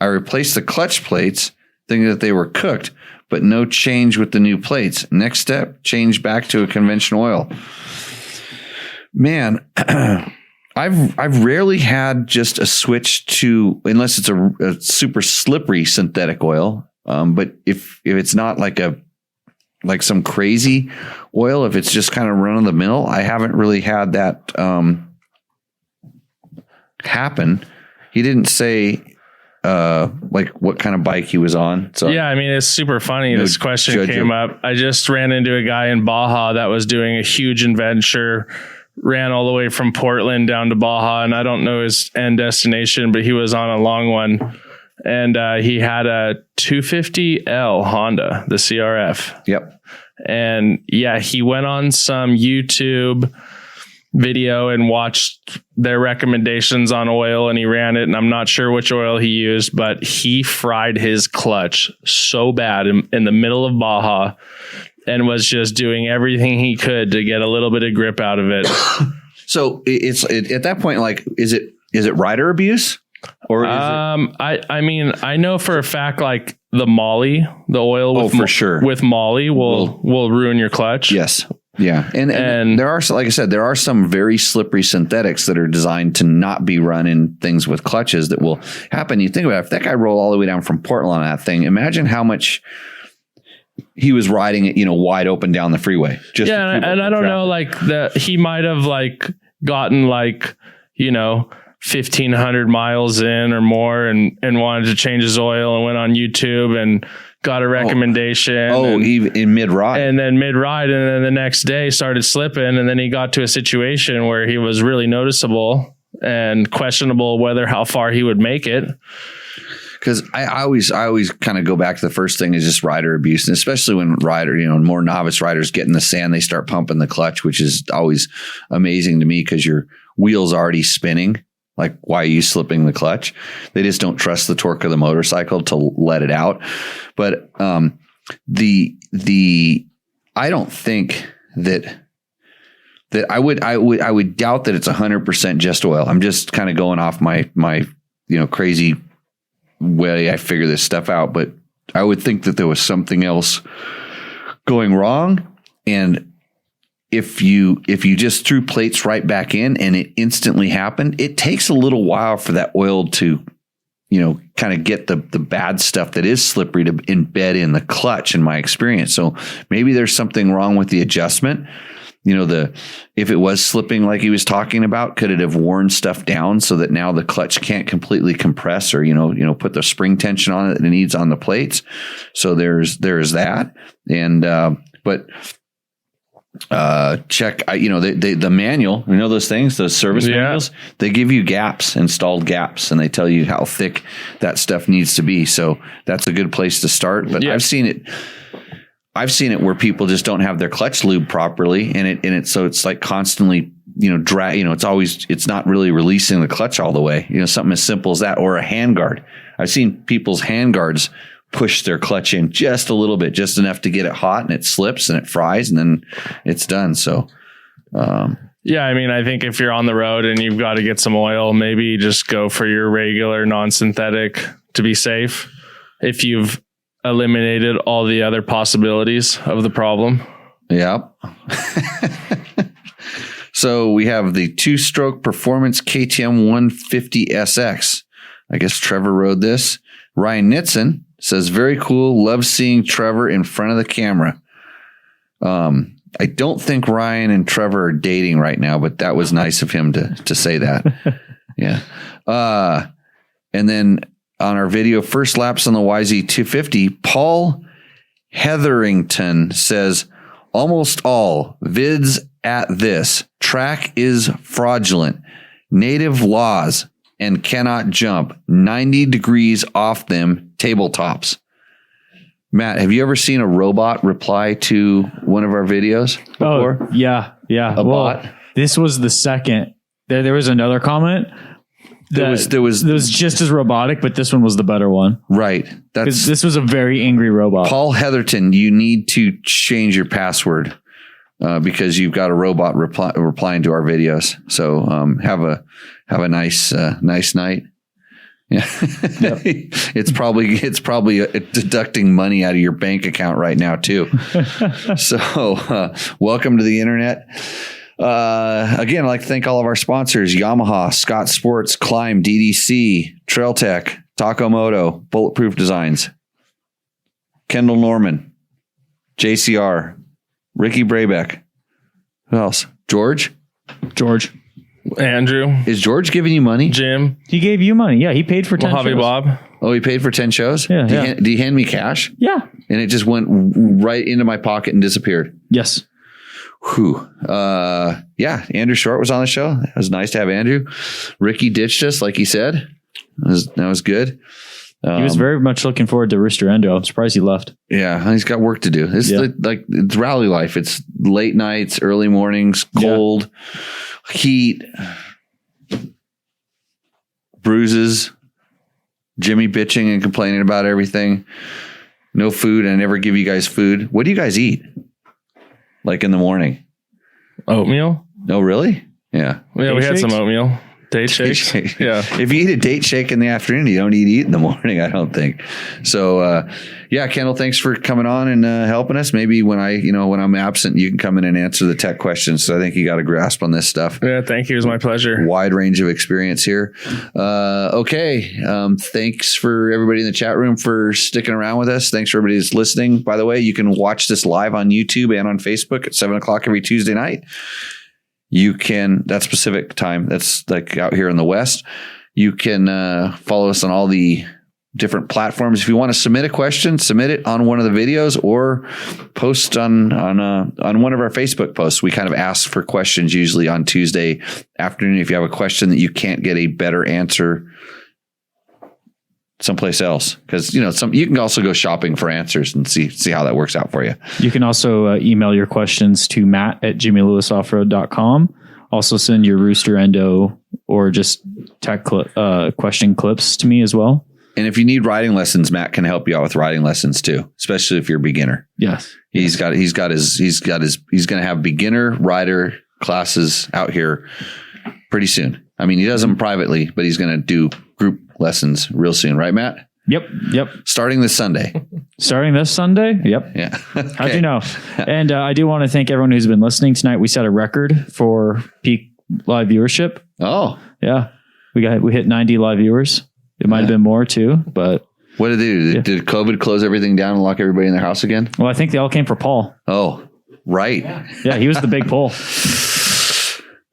I replaced the clutch plates thinking that they were cooked, but no change with the new plates. Next step, change back to a conventional oil. Man, I I've rarely had just a switch to, unless it's a super slippery synthetic oil. But if it's not like some crazy oil, if it's just kind of run of the mill, I haven't really had that happen. He didn't say like what kind of bike he was on. So yeah, I mean, it's super funny. This question came up. I just ran into a guy in Baja that was doing a huge adventure, ran all the way from Portland down to Baja, and I don't know his end destination, but he was on a long one. And he had a 250L Honda, the CRF. Yep. And yeah, he went on some YouTube video and watched their recommendations on oil, and he ran it, and I'm not sure which oil he used, but he fried his clutch so bad in the middle of Baja and was just doing everything he could to get a little bit of grip out of it. So it's at that point, like, is it rider abuse? Or is I mean, I know for a fact, like the Molly, the oil with for sure with Molly will ruin your clutch. Yes. Yeah. And there are, like I said, there are some very slippery synthetics that are designed to not be run in things with clutches that will happen. You think about it, if that guy rolled all the way down from Portland on that thing, imagine how much he was riding it, wide open down the freeway. And I don't know, like he might have like gotten like, 1,500 miles in or more and wanted to change his oil and went on YouTube and got a recommendation. Even in mid-ride. And then mid-ride, and then the next day started slipping, and then he got to a situation where he was really noticeable and questionable whether how far he would make it. Because I always kind of go back to the first thing is just rider abuse, and especially when more novice riders get in the sand, they start pumping the clutch, which is always amazing to me because your wheel's already spinning. Like, why are you slipping the clutch? They just don't trust the torque of the motorcycle to let it out. But I don't think that I would doubt that it's 100% just oil. I'm just kind of going off my crazy way I figure this stuff out. But I would think that there was something else going wrong, and if you just threw plates right back in and it instantly happened, it takes a little while for that oil to, kind of get the bad stuff that is slippery to embed in the clutch, in my experience. So maybe there's something wrong with the adjustment. If it was slipping like he was talking about, could it have worn stuff down so that now the clutch can't completely compress or, put the spring tension on it that it needs on the plates? So there's that. And, check, the manual, those things, those service manuals, they give you installed gaps, and they tell you how thick that stuff needs to be. So that's a good place to start. But I've seen it where people just don't have their clutch lube properly, and so it's like constantly, drag, it's not really releasing the clutch all the way, something as simple as that, or a handguard. I've seen people's handguards push their clutch in just a little bit, just enough to get it hot, and it slips and it fries, and then it's done. So, I mean, I think if you're on the road and you've got to get some oil, maybe just go for your regular non-synthetic to be safe. If you've eliminated all the other possibilities of the problem. Yep. So we have the 2-stroke performance KTM 150 SX. I guess Trevor rode this. Ryan Nitzen says, very cool. Love seeing Trevor in front of the camera. I don't think Ryan and Trevor are dating right now, but that was nice of him to say that. Yeah. And then on our video, first laps on the YZ250, Paul Hetherington says, almost all vids at this track is fraudulent, native laws, and cannot jump 90 degrees off them tabletops. Matt, have you ever seen a robot reply to one of our videos before? Oh, yeah. A bot? This was the second. There was another comment. There was just as robotic, but this one was the better one. Right. This was a very angry robot. Paul Heatherton, you need to change your password because you've got a robot replying to our videos. So have a nice night. Yeah. Yep. It's probably deducting money out of your bank account right now too. So welcome to the internet. Again, I'd like to thank all of our sponsors: Yamaha, Scott Sports, Climb, DDC, Trail Tech, Taco Moto, Bulletproof Designs, Kendall Norman, JCR, Ricky Brabeck. Who else? George. Andrew. Is George giving you money? Jim. He gave you money. Yeah, he paid for 10 Mojave shows. Bob. Oh, he paid for 10 shows? Yeah, Did he hand me cash? Yeah. And it just went right into my pocket and disappeared. Yes. Whew. Yeah, Andrew Short was on the show. It was nice to have Andrew. Ricky ditched us, like he said. That was good. He was very much looking forward to Rooster Endo. I'm surprised he left. Yeah, he's got work to do. It's it's rally life. It's late nights, early mornings, cold, heat, bruises, Jimmy bitching and complaining about everything. No food. I never give you guys food. What do you guys eat? Like in the morning? Oatmeal. Oh, really? Yeah. Yeah, we had some oatmeal. Date shakes. Yeah. If you eat a date shake in the afternoon, you don't need to eat in the morning, I don't think. So, yeah, Kendall, thanks for coming on and helping us. Maybe when I'm absent, you can come in and answer the tech questions. So I think you got a grasp on this stuff. Yeah, thank you. It was my pleasure. Wide range of experience here. Okay. Thanks for everybody in the chat room for sticking around with us. Thanks for everybody that's listening. By the way, you can watch this live on YouTube and on Facebook at 7:00 every Tuesday night. You can, that's Pacific time. That's like out here in the West. You can follow us on all the different platforms. If you want to submit a question, submit it on one of the videos or post on one of our Facebook posts. We kind of ask for questions usually on Tuesday afternoon. If you have a question that you can't get a better answer someplace else, because you can also go shopping for answers and see how that works out for you. You can also email your questions to matt@jimmylewisoffroad.com. Also send your Rooster Endo or just tech question clips to me as well. And if you need riding lessons, Matt can help you out with riding lessons too, especially if you're a beginner. Yes. He's going to have beginner rider classes out here pretty soon. I mean, he does them privately, but he's going to do group lessons real soon. Right, Matt? Yep. Starting this Sunday. Yep. Yeah. Okay. How'd you know? And I do want to thank everyone who's been listening tonight. We set a record for peak live viewership. Oh, yeah. We hit 90 live viewers. It might have been more too, but what did they do? Did COVID close everything down and lock everybody in their house again? Well, I think they all came for Paul. Oh, right. Yeah, he was the big pull.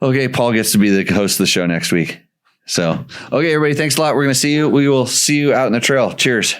Okay, Paul gets to be the host of the show next week. So, okay, everybody, thanks a lot. We're going to see you. We will see you out in the trail. Cheers.